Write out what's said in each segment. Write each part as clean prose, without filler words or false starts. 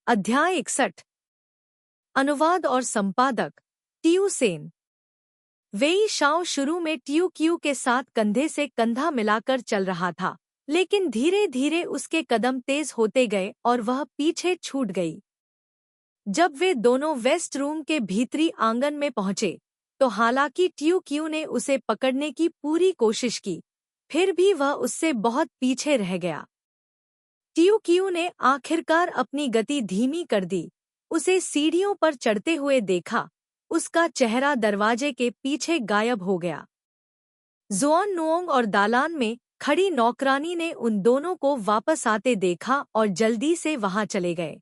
अध्याय 61। अनुवाद और संपादक टीयू सेन। वेई शाओ शुरू में टीयू क्यू के साथ कंधे से कंधा मिलाकर चल रहा था, लेकिन धीरे धीरे उसके कदम तेज होते गए और वह पीछे छूट गई। जब वे दोनों वेस्ट रूम के भीतरी आंगन में पहुंचे, तो हालांकि टीयू क्यू ने उसे पकड़ने की पूरी कोशिश की, फिर भी वह उससे बहुत पीछे रह गया। टीयू क्यू ने आखिरकार अपनी गति धीमी कर दी। उसे सीढ़ियों पर चढ़ते हुए देखा, उसका चेहरा दरवाजे के पीछे गायब हो गया। जुआन नुओंग और दालान में खड़ी नौकरानी ने उन दोनों को वापस आते देखा और जल्दी से वहां चले गए।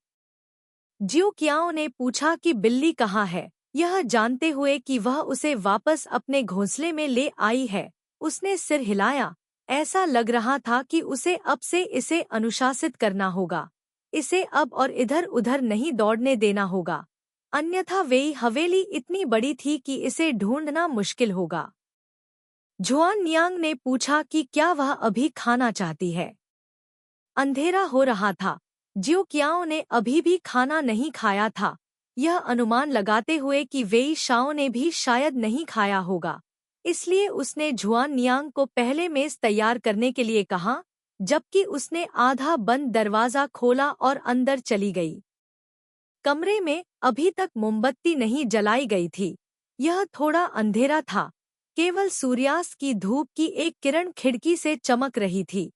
जियो क्याओ ने पूछा कि बिल्ली कहाँ है, यह जानते हुए कि वह उसे वापस अपने घोंसले में ले आई है। उसने सिर हिलाया। ऐसा लग रहा था कि उसे अब से इसे अनुशासित करना होगा। इसे अब और इधर उधर नहीं दौड़ने देना होगा, अन्यथा वेई हवेली इतनी बड़ी थी कि इसे ढूंढना मुश्किल होगा। जुआन नियांग ने पूछा कि क्या वह अभी खाना चाहती है। अंधेरा हो रहा था। जियो क्याओ ने अभी भी खाना नहीं खाया था, यह अनुमान लगाते हुए कि वेई शाओ ने भी शायद नहीं खाया होगा। इसलिए उसने जुआन नियांग को पहले मेज तैयार करने के लिए कहा, जबकि उसने आधा बंद दरवाजा खोला और अंदर चली गई। कमरे में अभी तक मोमबत्ती नहीं जलाई गई थी। यह थोड़ा अंधेरा था, केवल सूर्यास्त की धूप की एक किरण खिड़की से चमक रही थी।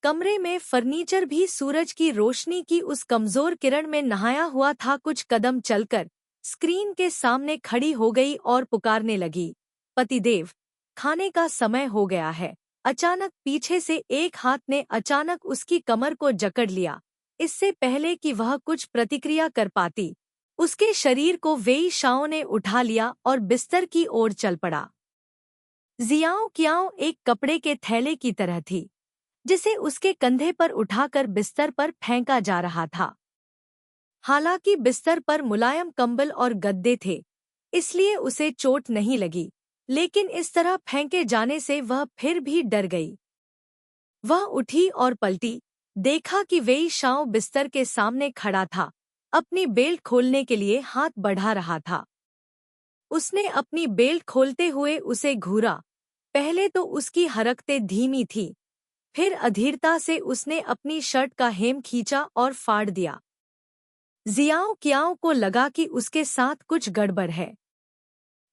कमरे में फर्नीचर भी सूरज की रोशनी की उस कमजोर किरण में नहाया हुआ था। कुछ कदम चलकर स्क्रीन के सामने खड़ी हो गई और पुकारने लगी, पतिदेव, खाने का समय हो गया है। अचानक पीछे से एक हाथ ने अचानक उसकी कमर को जकड़ लिया। इससे पहले कि वह कुछ प्रतिक्रिया कर पाती, उसके शरीर को वेई शाओ ने उठा लिया और बिस्तर की ओर चल पड़ा। जियाओ क्याओ एक कपड़े के थैले की तरह थी, जिसे उसके कंधे पर उठाकर बिस्तर पर फेंका जा रहा था। हालांकि बिस्तर पर मुलायम कंबल और गद्दे थे, इसलिए उसे चोट नहीं लगी, लेकिन इस तरह फेंके जाने से वह फिर भी डर गई। वह उठी और पलटी, देखा कि वेई शाओ बिस्तर के सामने खड़ा था, अपनी बेल्ट खोलने के लिए हाथ बढ़ा रहा था। उसने अपनी बेल्ट खोलते हुए उसे घूरा। पहले तो उसकी हरकतें धीमी थी, फिर अधीरता से उसने अपनी शर्ट का हेम खींचा और फाड़ दिया। जियाओ क्याओ को लगा कि उसके साथ कुछ गड़बड़ है।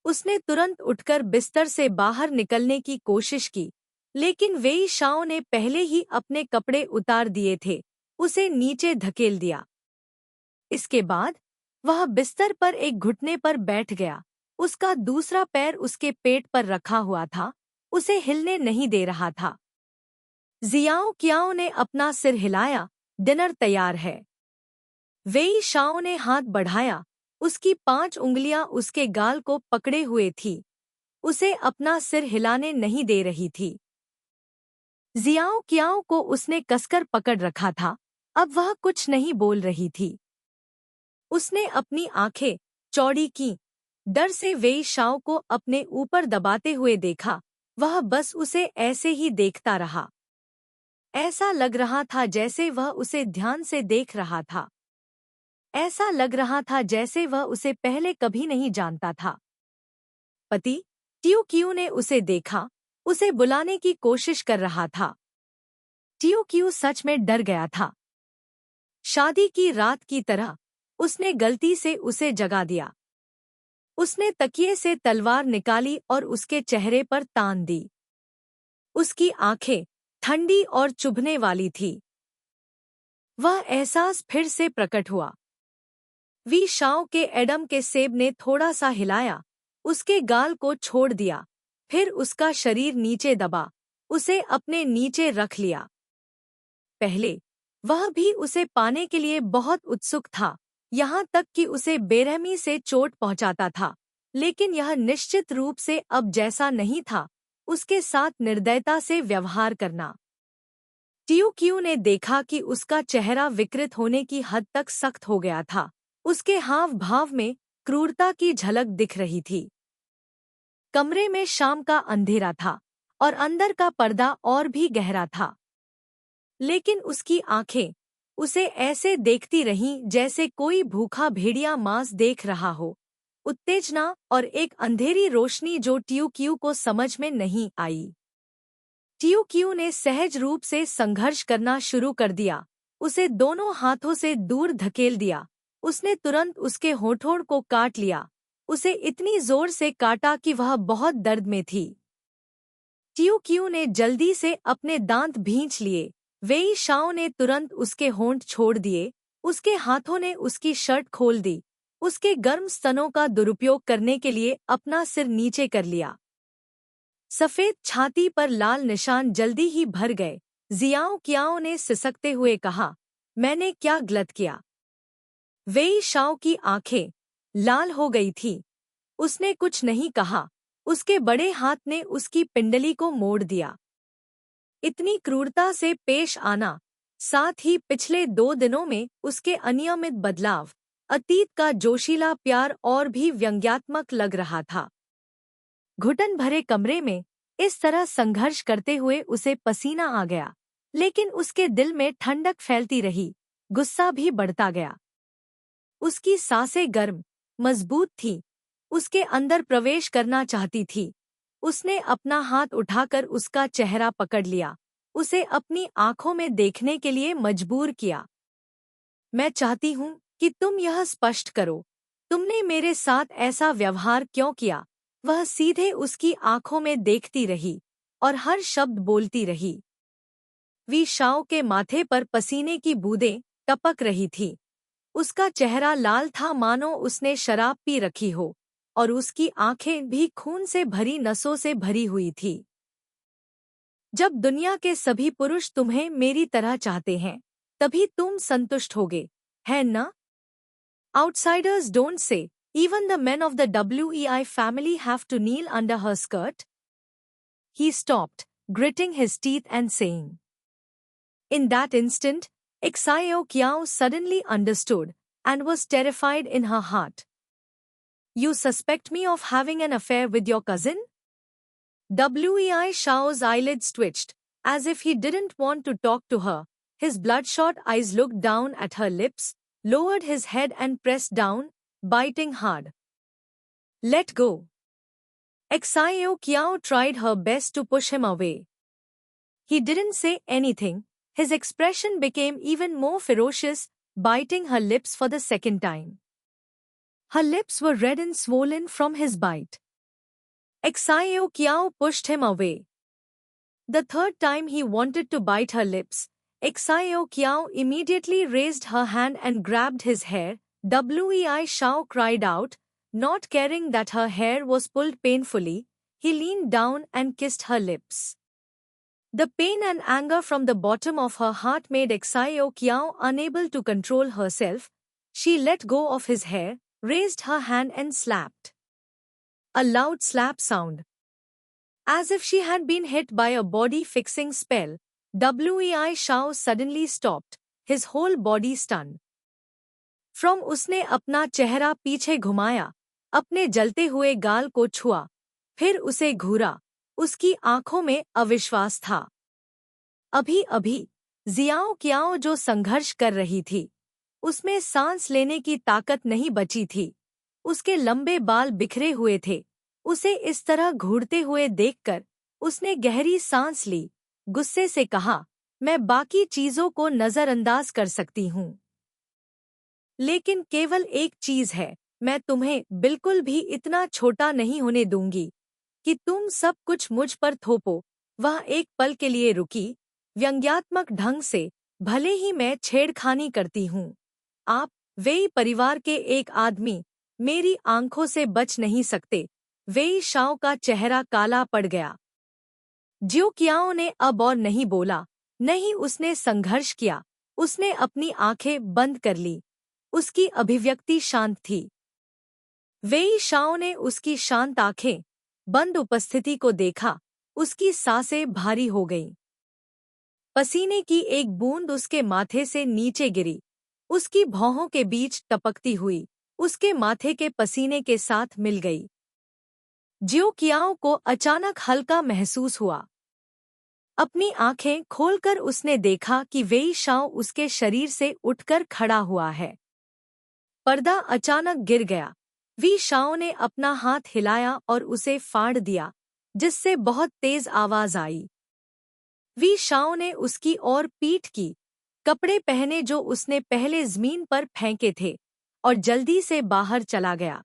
उसने तुरंत उठकर बिस्तर से बाहर निकलने की कोशिश की, लेकिन वेई शाओ ने पहले ही अपने कपड़े उतार दिए थे, उसे नीचे धकेल दिया। इसके बाद वह बिस्तर पर एक घुटने पर बैठ गया। उसका दूसरा पैर उसके पेट पर रखा हुआ था, उसे हिलने नहीं दे रहा था। जियाओ क्याओ ने अपना सिर हिलाया, डिनर तैयार है। वेई शाओ ने हाथ बढ़ाया, उसकी 5 उंगलियां उसके गाल को पकड़े हुए थी, उसे अपना सिर हिलाने नहीं दे रही थी। जियाओ क्याओ को उसने कसकर पकड़ रखा था, अब वह कुछ नहीं बोल रही थी। उसने अपनी आंखें चौड़ी की, डर से वेई शाओ को अपने ऊपर दबाते हुए देखा। वह बस उसे ऐसे ही देखता रहा। ऐसा लग रहा था जैसे वह उसे ध्यान से देख रहा था। ऐसा लग रहा था जैसे वह उसे पहले कभी नहीं जानता था। पति टीयू क्यू ने उसे देखा, उसे बुलाने की कोशिश कर रहा था। टीयू क्यू सच में डर गया था। शादी की रात की तरह उसने गलती से उसे जगा दिया। उसने तकिए से तलवार निकाली और उसके चेहरे पर तान दी। उसकी आंखें ठंडी और चुभने वाली थी। वह एहसास फिर से प्रकट हुआ। वी शाओ के एडम के सेब ने थोड़ा सा हिलाया, उसके गाल को छोड़ दिया, फिर उसका शरीर नीचे दबा, उसे अपने नीचे रख लिया। पहले वह भी उसे पाने के लिए बहुत उत्सुक था, यहाँ तक कि उसे बेरहमी से चोट पहुँचाता था, लेकिन यह निश्चित रूप से अब जैसा नहीं था, उसके साथ निर्दयता से व्यवहार करना। टीयू क्यू ने देखा कि उसका चेहरा विकृत होने की हद तक सख्त हो गया था। उसके हाव भाव में क्रूरता की झलक दिख रही थी। कमरे में शाम का अंधेरा था और अंदर का पर्दा और भी गहरा था, लेकिन उसकी आंखें उसे ऐसे देखती रहीं जैसे कोई भूखा भेड़िया मांस देख रहा हो। उत्तेजना और एक अंधेरी रोशनी जो ट्यू क्यू को समझ में नहीं आई। ट्यू क्यू ने सहज रूप से संघर्ष करना शुरू कर दिया, उसे दोनों हाथों से दूर धकेल दिया। उसने तुरंत उसके होठों को काट लिया, उसे इतनी जोर से काटा कि वह बहुत दर्द में थी। ट्यू क्यू ने जल्दी से अपने दांत भींच लिए। वेई शाओ ने तुरंत उसके होंठ छोड़ दिए, उसके हाथों ने उसकी शर्ट खोल दी, उसके गर्म स्तनों का दुरुपयोग करने के लिए अपना सिर नीचे कर लिया। सफेद छाती पर लाल निशान जल्दी ही भर गए। जियाओ कियाओ ने सिसकते हुए कहा, मैंने क्या गलत किया? वेई शाओ की आंखें लाल हो गई थी। उसने कुछ नहीं कहा, उसके बड़े हाथ ने उसकी पिंडली को मोड़ दिया। इतनी क्रूरता से पेश आना, साथ ही पिछले 2 दिनों में उसके अनियमित बदलाव, अतीत का जोशीला प्यार और भी व्यंग्यात्मक लग रहा था। घुटन भरे कमरे में इस तरह संघर्ष करते हुए उसे पसीना आ गया, लेकिन उसके दिल में ठंडक फैलती रही, गुस्सा भी बढ़ता गया। उसकी सांसें गर्म, मजबूत थी, उसके अंदर प्रवेश करना चाहती थी। उसने अपना हाथ उठाकर उसका चेहरा पकड़ लिया, उसे अपनी आंखों में देखने के लिए मजबूर किया। मैं चाहती हूँ कि तुम यह स्पष्ट करो, तुमने मेरे साथ ऐसा व्यवहार क्यों किया? वह सीधे उसकी आंखों में देखती रही और हर शब्द बोलती रही। वी शाओ के माथे पर पसीने की बूंदें टपक रही थी। उसका चेहरा लाल था मानो उसने शराब पी रखी हो, और उसकी आंखें भी खून से भरी नसों से भरी हुई थी। जब दुनिया के सभी पुरुष तुम्हें मेरी तरह चाहते हैं, तभी तुम संतुष्ट होगे, है ना? Outsiders don't say, even the men of the WEI family have to kneel under her skirt. He stopped, gritting his teeth and saying. In that instant, Xio Kiao suddenly understood and was terrified in her heart. You suspect me of having an affair with your cousin? Wei Shao's eyelids twitched, as if he didn't want to talk to her. His bloodshot eyes looked down at her lips, lowered his head and pressed down, biting hard. Let go. Xio Kiao tried her best to push him away. He didn't say anything. His expression became even more ferocious, biting her lips for the second time. Her lips were red and swollen from his bite. Xio Kiao pushed him away. The third time he wanted to bite her lips, Xio Kiao immediately raised her hand and grabbed his hair. Wei Shao cried out, not caring that her hair was pulled painfully. He leaned down and kissed her lips. The pain and anger from the bottom of her heart made Xio Kiao unable to control herself. She let go of his hair, raised her hand and slapped. A loud slap sound. As if she had been hit by a body-fixing spell, Wei Shao suddenly stopped, his whole body stunned. From उसने अपना चेहरा पीछे घुमाया, अपने जलते हुए गाल को छुआ, फिर उसे घूरा, उसकी आंखों में अविश्वास था। अभी-अभी, जियाओ कियाओ जो संघर्ष कर रही थी, उसमें सांस लेने की ताकत नहीं बची थी। उसके लंबे बाल बिखरे हुए थे। उसे इस तरह घूरते हुए देखकर उसने गहरी सांस ली, गुस्से से कहा, मैं बाकी चीजों को नजरअंदाज कर सकती हूँ, लेकिन केवल एक चीज है, मैं तुम्हें बिल्कुल भी इतना छोटा नहीं होने दूंगी कि तुम सब कुछ मुझ पर थोपो। वह एक पल के लिए रुकी, व्यंग्यात्मक ढंग से, भले ही मैं छेड़खानी करती हूँ, आप वेई परिवार के एक आदमी मेरी आंखों से बच नहीं सकते। वेई शाओ का चेहरा काला पड़ गया। ज्यू कियाओ ने अब और नहीं बोला, नहीं उसने संघर्ष किया, उसने अपनी आंखें बंद कर ली। उसकी अभिव्यक्ति शांत थी। वेई शाओ ने उसकी शांत आंखें बंद उपस्थिति को देखा, उसकी सांसें भारी हो गईं। पसीने की एक बूंद उसके माथे से नीचे गिरी, उसकी भौहों के बीच टपकती हुई, उसके माथे के पसीने के साथ मिल गई। ज्यू कियाओ को अचानक हल्का महसूस हुआ। अपनी आंखें खोलकर उसने देखा कि वेई शाओ उसके शरीर से उठकर खड़ा हुआ है। पर्दा अचानक गिर गया। वी शाओ ने अपना हाथ हिलाया और उसे फाड़ दिया, जिससे बहुत तेज आवाज आई। वी शाओ ने उसकी ओर पीठ की, कपड़े पहने जो उसने पहले जमीन पर फेंके थे, और जल्दी से बाहर चला गया।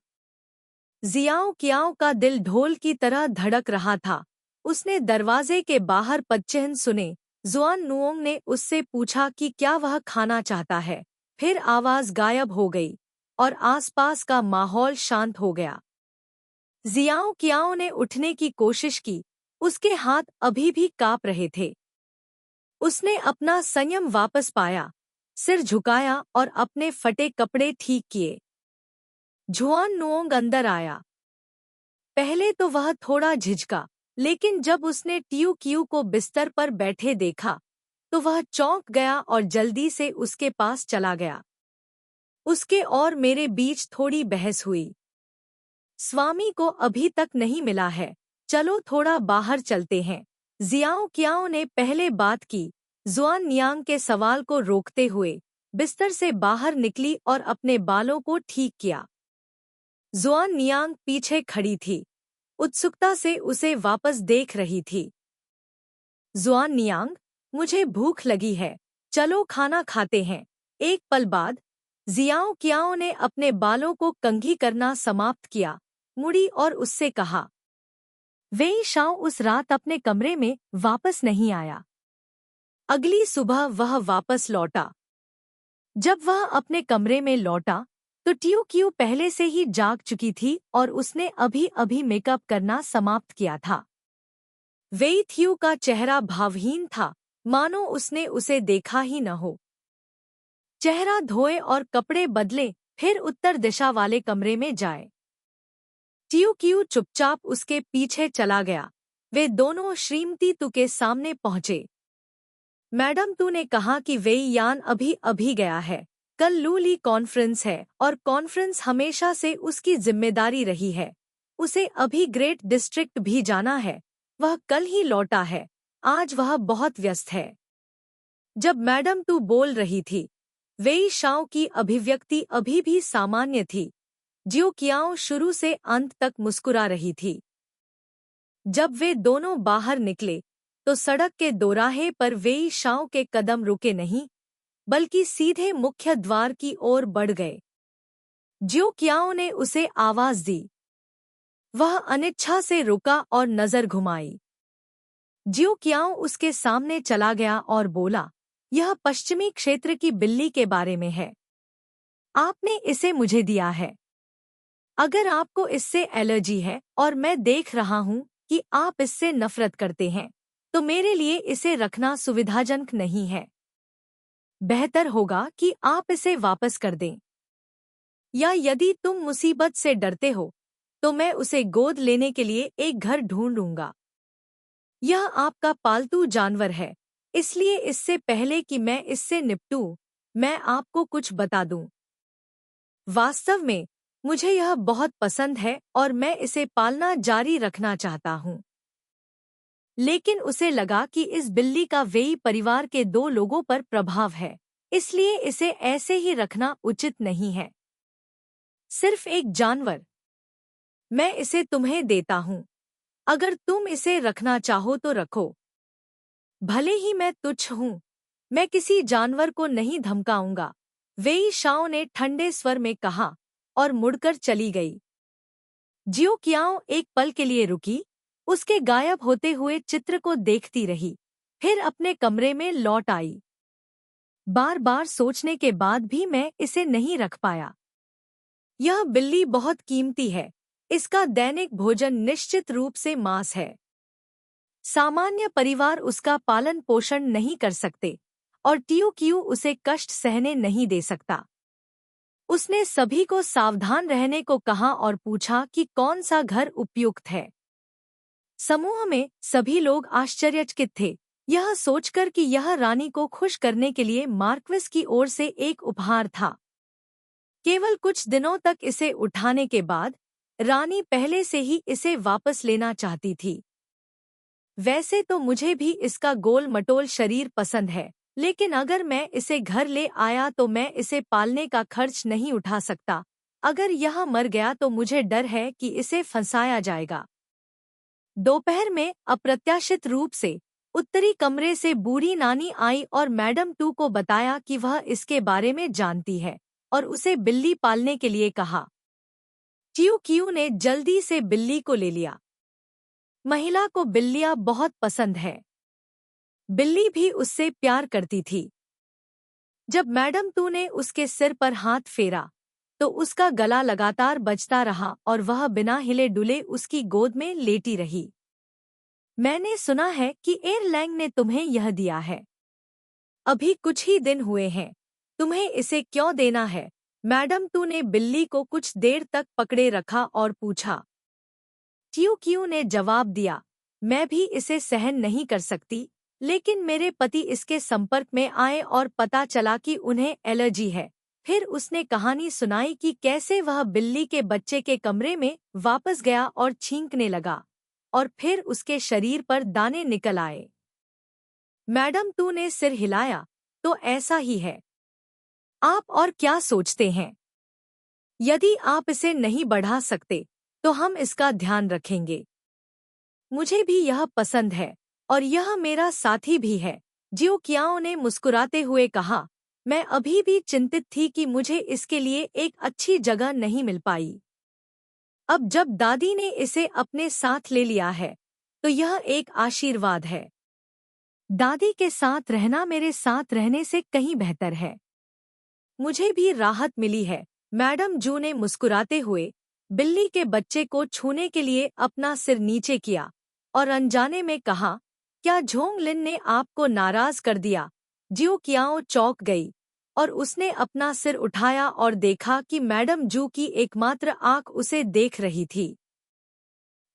जियाओ कियाओ का दिल ढोल की तरह धड़क रहा था। उसने दरवाजे के बाहर पदचिह्न सुने। जुआन नुओंग ने उससे पूछा कि क्या वह खाना चाहता है। फिर आवाज गायब हो गई और आसपास का माहौल शांत हो गया। जियाओ कियाओ ने उठने की कोशिश की, उसके हाथ अभी भी कांप रहे थे। उसने अपना संयम वापस पाया, सिर झुकाया और अपने फटे कपड़े ठीक किए। जुआन नुओंग अंदर आया। पहले तो वह थोड़ा झिझका, लेकिन जब उसने टियू कियू को बिस्तर पर बैठे देखा तो वह चौंक गया और जल्दी से उसके पास चला गया। उसके और मेरे बीच थोड़ी बहस हुई। स्वामी को अभी तक नहीं मिला है, चलो थोड़ा बाहर चलते हैं। जियाओ कियाओ ने पहले बात की। जुआन नियांग के सवाल को रोकते हुए बिस्तर से बाहर निकली और अपने बालों को ठीक किया। जुआन नियांग पीछे खड़ी थी, उत्सुकता से उसे वापस देख रही थी। जुआन नियांग, मुझे भूख लगी है, चलो खाना खाते हैं। एक पल बाद जियाओ कियाओ ने अपने बालों को कंघी करना समाप्त किया, मुड़ी और उससे कहा। वेई शाओ उस रात अपने कमरे में वापस नहीं आया। अगली सुबह वह वापस लौटा। जब वह अपने कमरे में लौटा तो टियू कियू पहले से ही जाग चुकी थी और उसने अभी अभी मेकअप करना समाप्त किया था। वेई थियू का चेहरा भावहीन था, मानो उसने उसे देखा ही न हो। चेहरा धोए और कपड़े बदले, फिर उत्तर दिशा वाले कमरे में जाए। टियू कियू चुपचाप उसके पीछे चला गया। वे दोनों श्रीमती तू के सामने पहुंचे। मैडम तू ने कहा कि वेई यान अभी अभी गया है। कल लू ली कॉन्फ्रेंस है और कॉन्फ्रेंस हमेशा से उसकी जिम्मेदारी रही है। उसे अभी ग्रेट डिस्ट्रिक्ट भी जाना है। वह कल ही लौटा है, आज वह बहुत व्यस्त है। जब मैडम तू बोल रही थी, वेई शाओ की अभिव्यक्ति अभी भी सामान्य थी। जियो कियाओ शुरू से अंत तक मुस्कुरा रही थी। जब वे दोनों बाहर निकले तो सड़क के दोराहे पर वेई शाओ के कदम रुके नहीं, बल्कि सीधे मुख्य द्वार की ओर बढ़ गए। जियो कियाओ ने उसे आवाज दी। वह अनिच्छा से रुका और नजर घुमाई। जियो कियाओ उसके सामने चला गया और बोला, यह पश्चिमी क्षेत्र की बिल्ली के बारे में है। आपने इसे मुझे दिया है। अगर आपको इससे एलर्जी है और मैं देख रहा हूं कि आप इससे नफरत करते हैं, तो मेरे लिए इसे रखना सुविधाजनक नहीं है। बेहतर होगा कि आप इसे वापस कर दें। या यदि तुम मुसीबत से डरते हो, तो मैं उसे गोद लेने के लिए एक घर ढूंढूंगा। यह आपका पालतू जानवर है, इसलिए इससे पहले कि मैं इससे निपटूं, मैं आपको कुछ बता दूं। वास्तव में मुझे यह बहुत पसंद है और मैं इसे पालना जारी रखना चाहता हूं। लेकिन उसे लगा कि इस बिल्ली का वेई परिवार के 2 लोगों पर प्रभाव है, इसलिए इसे ऐसे ही रखना उचित नहीं है। सिर्फ एक जानवर। मैं इसे तुम्हें देता हूं। अगर तुम इसे रखना चाहो तो रखो। भले ही मैं तुच्छ हूं, मैं किसी जानवर को नहीं धमकाऊंगा, वेई शाओ ने ठंडे स्वर में कहा और मुड़कर चली गई। जियो कियाओ एक पल के लिए रुकी, उसके गायब होते हुए चित्र को देखती रही, फिर अपने कमरे में लौट आई। बार बार सोचने के बाद भी मैं इसे नहीं रख पाया। यह बिल्ली बहुत कीमती है, इसका दैनिक भोजन निश्चित रूप से मांस है। सामान्य परिवार उसका पालन पोषण नहीं कर सकते और टियू कियू उसे कष्ट सहने नहीं दे सकता। उसने सभी को सावधान रहने को कहा और पूछा कि कौन सा घर उपयुक्त है। समूह में सभी लोग आश्चर्यचकित थे, यह सोचकर कि यह रानी को खुश करने के लिए मार्क्विस की ओर से एक उपहार था। केवल कुछ दिनों तक इसे उठाने के बाद रानी पहले से ही इसे वापस लेना चाहती थी। वैसे तो मुझे भी इसका गोल मटोल शरीर पसंद है, लेकिन अगर मैं इसे घर ले आया तो मैं इसे पालने का खर्च नहीं उठा सकता। अगर यह मर गया तो मुझे डर है कि इसे फंसाया जाएगा। दोपहर में अप्रत्याशित रूप से उत्तरी कमरे से बूढ़ी नानी आई और मैडम टू को बताया कि वह इसके बारे में जानती है और उसे बिल्ली पालने के लिए कहा। ट्यू क्यू ने जल्दी से बिल्ली को ले लिया। महिला को बिल्लियां बहुत पसंद है। बिल्ली भी उससे प्यार करती थी। जब मैडम टू ने उसके सिर पर हाथ फेरा तो उसका गला लगातार बजता रहा और वह बिना हिले डुले उसकी गोद में लेटी रही। मैंने सुना है कि एयरलैंग ने तुम्हें यह दिया है। अभी कुछ ही दिन हुए हैं, तुम्हें इसे क्यों देना है? मैडम टू ने बिल्ली को कुछ देर तक पकड़े रखा और पूछा। ट्यू क्यू ने जवाब दिया, मैं भी इसे सहन नहीं कर सकती, लेकिन मेरे पति इसके संपर्क में आए और पता चला कि उन्हें एलर्जी है। फिर उसने कहानी सुनाई कि कैसे वह बिल्ली के बच्चे के कमरे में वापस गया और छींकने लगा और फिर उसके शरीर पर दाने निकल आए। मैडम टू ने सिर हिलाया, तो ऐसा ही है। आप और क्या सोचते हैं? यदि आप इसे नहीं बढ़ा सकते तो हम इसका ध्यान रखेंगे। मुझे भी यह पसंद है और यह मेरा साथी भी है, जियो क्याओ ने मुस्कुराते हुए कहा। मैं अभी भी चिंतित थी कि मुझे इसके लिए एक अच्छी जगह नहीं मिल पाई। अब जब दादी ने इसे अपने साथ ले लिया है तो यह एक आशीर्वाद है। दादी के साथ रहना मेरे साथ रहने से कहीं बेहतर है। मुझे भी राहत मिली है। मैडम जू ने मुस्कुराते हुए बिल्ली के बच्चे को छूने के लिए अपना सिर नीचे किया और अनजाने में कहा, क्या झोंग लिन ने आपको नाराज कर दिया? जियो क्याओ चौंक गई और उसने अपना सिर उठाया और देखा कि मैडम जू की एकमात्र आंख उसे देख रही थी।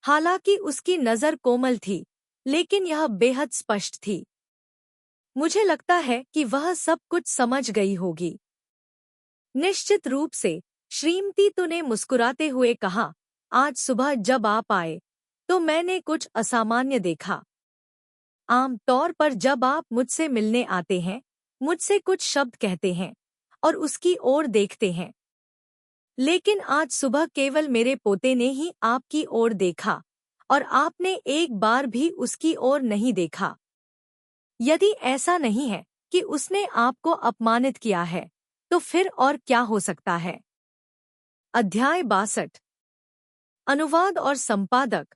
हालांकि उसकी नज़र कोमल थी, लेकिन यह बेहद स्पष्ट थी। मुझे लगता है कि वह सब कुछ समझ गई होगी। निश्चित रूप से, श्रीमती तू ने मुस्कुराते हुए कहा। आज सुबह जब आप आए तो मैंने कुछ असामान्य देखा। आम तौर पर जब आप मुझसे मिलने आते हैं, मुझसे कुछ शब्द कहते हैं और उसकी ओर देखते हैं, लेकिन आज सुबह केवल मेरे पोते ने ही आपकी ओर देखा और आपने एक बार भी उसकी ओर नहीं देखा। यदि ऐसा नहीं है कि उसने आपको अपमानित किया है, तो फिर और क्या हो सकता है? अध्याय 62। अनुवाद और संपादक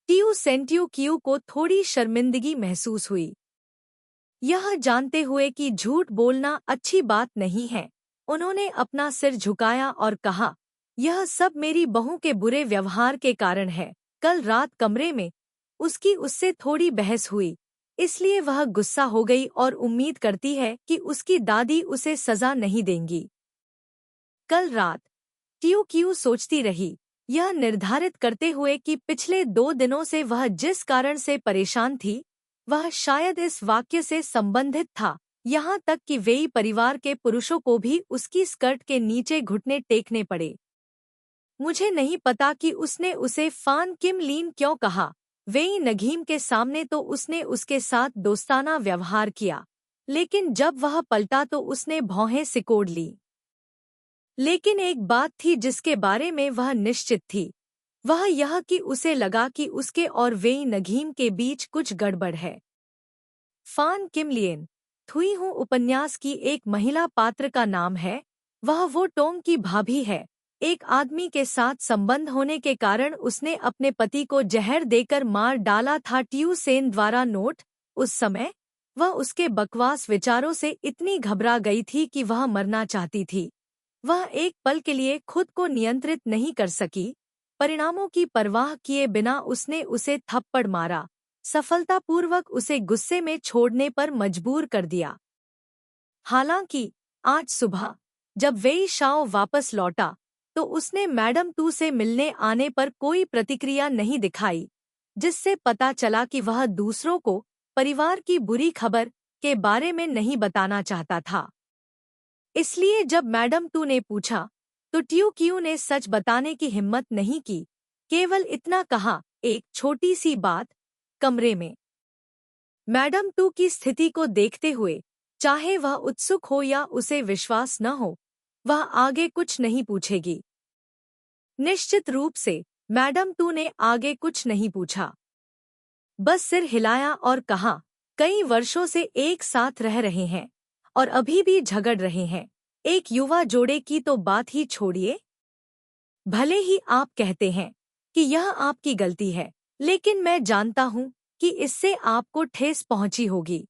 टीयू सेंटियू क्यू को थोड़ी शर्मिंदगी महसूस हुई, यह जानते हुए कि झूठ बोलना अच्छी बात नहीं है। उन्होंने अपना सिर झुकाया और कहा, यह सब मेरी बहू के बुरे व्यवहार के कारण है। कल रात कमरे में उसकी उससे थोड़ी बहस हुई, इसलिए वह गुस्सा हो गई और उम्मीद करती है कि उसकी दादी उसे सजा नहीं देंगी। कल रात ट्यू क्यू सोचती रही, यह निर्धारित करते हुए कि पिछले 2 दिनों से वह जिस कारण से परेशान थी वह शायद इस वाक्य से संबंधित था, यहाँ तक कि वेई परिवार के पुरुषों को भी उसकी स्कर्ट के नीचे घुटने टेकने पड़े। मुझे नहीं पता कि उसने उसे फान किम लीन क्यों कहा। वेई नगीम के सामने तो उसने उसके साथ दोस्ताना व्यवहार किया, लेकिन जब वह पलटा तो उसने भौहें सिकोड़ ली। लेकिन एक बात थी जिसके बारे में वह निश्चित थी, वह यह कि उसे लगा कि उसके और वेई नगीम के बीच कुछ गड़बड़ है। फान किम लियन थुई हूँ उपन्यास की एक महिला पात्र का नाम है। वह वो टोंग की भाभी है। एक आदमी के साथ संबंध होने के कारण उसने अपने पति को जहर देकर मार डाला था। ट्यू सेन द्वारा नोट। उस समय वह उसके बकवास विचारों से इतनी घबरा गई थी कि वह मरना चाहती थी। वह एक पल के लिए खुद को नियंत्रित नहीं कर सकी। परिणामों की परवाह किए बिना उसने उसे थप्पड़ मारा, सफलतापूर्वक उसे गुस्से में छोड़ने पर मजबूर कर दिया। हालांकि आज सुबह जब वेई शाओ वापस लौटा तो उसने मैडम टू से मिलने आने पर कोई प्रतिक्रिया नहीं दिखाई, जिससे पता चला कि वह दूसरों को परिवार की बुरी खबर के बारे में नहीं बताना चाहता था। इसलिए जब मैडम टू ने पूछा तो ट्यू क्यू ने सच बताने की हिम्मत नहीं की, केवल इतना कहा, एक छोटी सी बात। कमरे में मैडम टू की स्थिति को देखते हुए, चाहे वह उत्सुक हो या उसे विश्वास न हो, वह आगे कुछ नहीं पूछेगी। निश्चित रूप से मैडम टू ने आगे कुछ नहीं पूछा, बस सिर हिलाया और कहा, कई वर्षों से एक साथ रह रहे हैं और अभी भी झगड़ रहे हैं। एक युवा जोड़े की तो बात ही छोड़िए। भले ही आप कहते हैं कि यह आपकी गलती है, लेकिन मैं जानता हूं कि इससे आपको ठेस पहुंची होगी।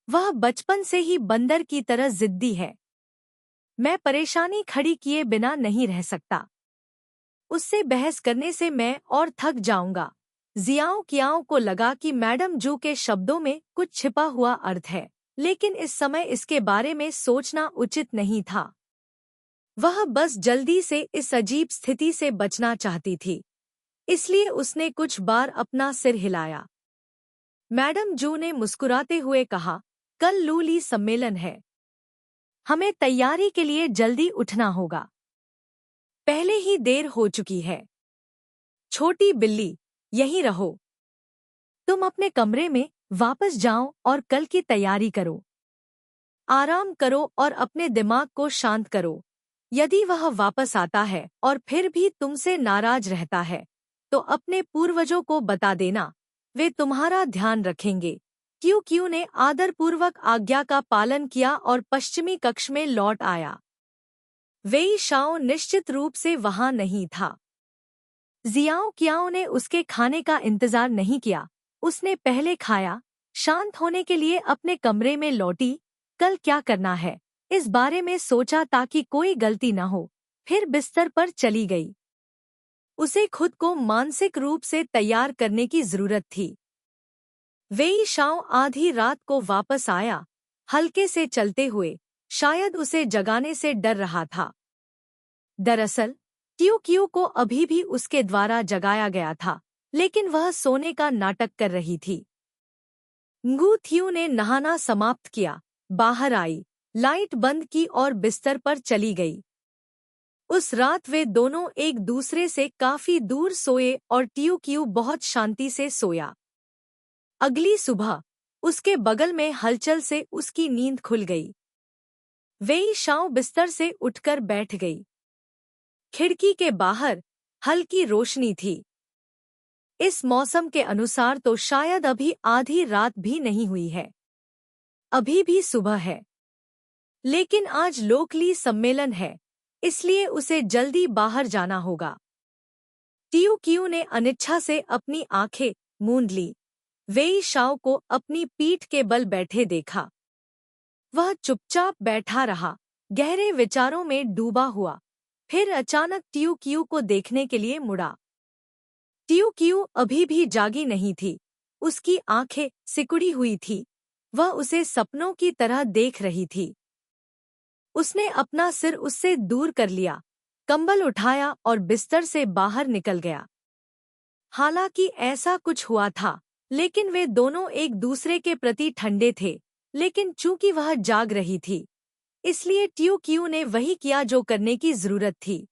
वह बचपन से ही बंदर की तरह जिद्दी है। मैं परेशानी खड़ी किए बिना नहीं रह सकता। उससे बहस करने से मैं और थक जाऊंगा। जियाओ कियाओ को लगा कि मैडम जू के शब्दों में कुछ छिपा हुआ अर्थ है, लेकिन इस समय इसके बारे में सोचना उचित नहीं था। वह बस जल्दी से इस अजीब स्थिति से बचना चाहती थी, इसलिए उसने कुछ बार अपना सिर हिलाया। मैडम जू ने मुस्कुराते हुए कहा, कल लूली सम्मेलन है। हमें तैयारी के लिए जल्दी उठना होगा। पहले ही देर हो चुकी है। छोटी बिल्ली, यहीं रहो। तुम अपने कमरे में वापस जाओ और कल की तैयारी करो। आराम करो और अपने दिमाग को शांत करो। यदि वह वापस आता है और फिर भी तुमसे नाराज रहता है, तो अपने पूर्वजों को बता देना, वे तुम्हारा ध्यान रखेंगे। क्यू क्यू ने आदरपूर्वक आज्ञा का पालन किया और पश्चिमी कक्ष में लौट आया। वेई शाओ निश्चित रूप से वहां नहीं था। जियाओ कियाओ ने उसके खाने का इंतजार नहीं किया। उसने पहले खाया, शांत होने के लिए अपने कमरे में लौटी, कल क्या करना है इस बारे में सोचा ताकि कोई गलती न हो, फिर बिस्तर पर चली गई। उसे खुद को मानसिक रूप से तैयार करने की जरूरत थी। वेई शाओ आधी रात को वापस आया, हल्के से चलते हुए, शायद उसे जगाने से डर रहा था। दरअसल क्यू क्यू को अभी भी उसके द्वारा जगाया गया था, लेकिन वह सोने का नाटक कर रही थी। ngू थियू ने नहाना समाप्त किया, बाहर आई, लाइट बंद की और बिस्तर पर चली गई। उस रात वे दोनों एक दूसरे से काफी दूर सोए और ट्यू क्यू बहुत शांति से सोया। अगली सुबह उसके बगल में हलचल से उसकी नींद खुल गई। वेई शाओ बिस्तर से उठकर बैठ गई। खिड़की के बाहर हल्की रोशनी थी। इस मौसम के अनुसार तो शायद अभी आधी रात भी नहीं हुई है, अभी भी सुबह है। लेकिन आज लोकली सम्मेलन है, इसलिए उसे जल्दी बाहर जाना होगा। ट्यू क्यू ने अनिच्छा से अपनी आंखें मूंद ली। वेई शाओ को अपनी पीठ के बल बैठे देखा। वह चुपचाप बैठा रहा, गहरे विचारों में डूबा हुआ। फिर अचानक ट्यू क्यू को देखने के लिए मुड़ा। ट्यू क्यू अभी भी जागी नहीं थी, उसकी आंखें सिकुड़ी हुई थी। वह उसे सपनों की तरह देख रही थी। उसने अपना सिर उससे दूर कर लिया, कंबल उठाया और बिस्तर से बाहर निकल गया। हालांकि ऐसा कुछ हुआ था, लेकिन वे दोनों एक दूसरे के प्रति ठंडे थे। लेकिन चूंकि वह जाग रही थी, इसलिए ट्यू क्यू ने वही किया जो करने की जरूरत थी।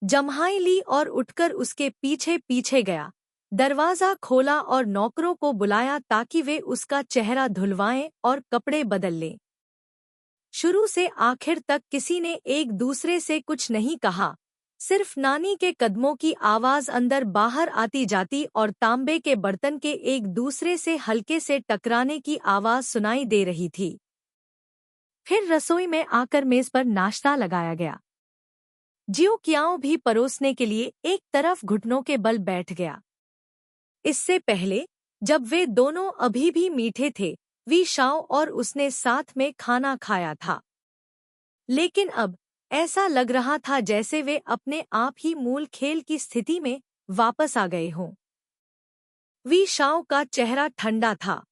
जम्हाई ली और उठकर उसके पीछे पीछे गया, दरवाजा खोला और नौकरों को बुलाया ताकि वे उसका चेहरा धुलवाएं और कपड़े बदल लें। शुरू से आखिर तक किसी ने एक दूसरे से कुछ नहीं कहा, सिर्फ नानी के कदमों की आवाज अंदर बाहर आती जाती और तांबे के बर्तन के एक दूसरे से हल्के से टकराने की आवाज सुनाई दे रही थी। फिर रसोई में आकर मेज पर नाश्ता लगाया गया। जियो कियाओ भी परोसने के लिए एक तरफ घुटनों के बल बैठ गया। इससे पहले, जब वे दोनों अभी भी मीठे थे, वी शाओ और उसने साथ में खाना खाया था। लेकिन अब ऐसा लग रहा था जैसे वे अपने आप ही मूल खेल की स्थिति में वापस आ गए हों। वी शाओ का चेहरा ठंडा था।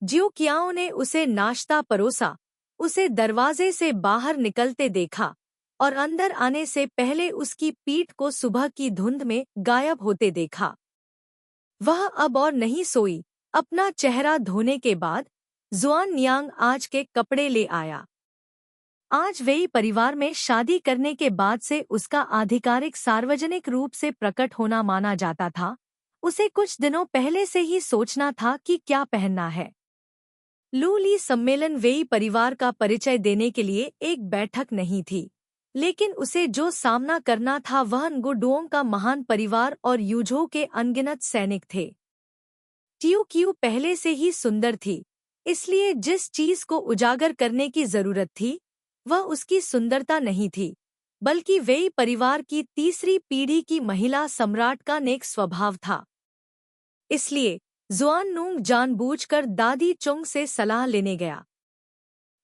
जियो कियाओ ने उसे नाश्ता परोसा, उसे दरवाजे से बाहर निकलते देखा और अंदर आने से पहले उसकी पीठ को सुबह की धुंध में गायब होते देखा। वह अब और नहीं सोई। अपना चेहरा धोने के बाद जुआन नियांग आज के कपड़े ले आया। आज वेई परिवार में शादी करने के बाद से उसका आधिकारिक सार्वजनिक रूप से प्रकट होना माना जाता था। उसे कुछ दिनों पहले से ही सोचना था कि क्या पहनना है। लू ली सम्मेलन वेई परिवार का परिचय देने के लिए एक बैठक नहीं थी, लेकिन उसे जो सामना करना था वह nguडुओंग का महान परिवार और यूझो के अनगिनत सैनिक थे। ट्यू क्यू पहले से ही सुंदर थी, इसलिए जिस चीज को उजागर करने की जरूरत थी वह उसकी सुंदरता नहीं थी, बल्कि वेई परिवार की तीसरी पीढ़ी की महिला सम्राट का नेक स्वभाव था। इसलिए जुआननूंग जानबूझकर दादी चुंग से सलाह लेने गया।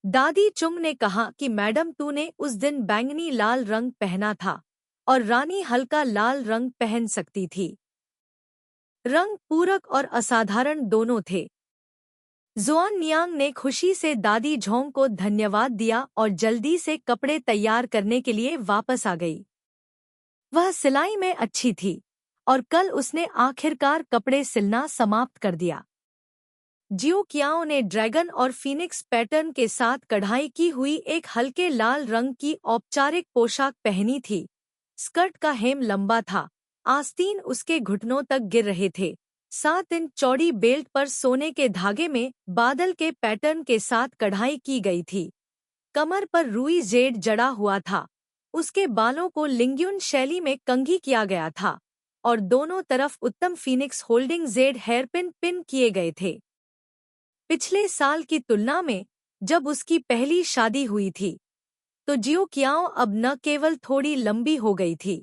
दादी चुंग ने कहा कि मैडम तूने उस दिन बैंगनी लाल रंग पहना था और रानी हल्का लाल रंग पहन सकती थी। रंग पूरक और असाधारण दोनों थे। जुआननियांग ने खुशी से दादी झोंग को धन्यवाद दिया और जल्दी से कपड़े तैयार करने के लिए वापस आ गई। वह सिलाई में अच्छी थी और कल उसने आखिरकार कपड़े सिलना समाप्त कर दिया। जियो कियाओ ने ड्रैगन और फीनिक्स पैटर्न के साथ कढ़ाई की हुई एक हल्के लाल रंग की औपचारिक पोशाक पहनी थी। स्कर्ट का हेम लंबा था, आस्तीन उसके घुटनों तक गिर रहे थे। 7 इंच चौड़ी बेल्ट पर सोने के धागे में बादल के पैटर्न के साथ कढ़ाई की गई थी। कमर पर रुई जेड जड़ा हुआ था। उसके बालों को लिंग्युन शैली में कंघी किया गया था और दोनों तरफ उत्तम Phoenix holding Z hairpin pin किए गए थे। पिछले साल की तुलना में जब उसकी पहली शादी हुई थी तो जियो कियाओ अब न केवल थोड़ी लंबी हो गई थी,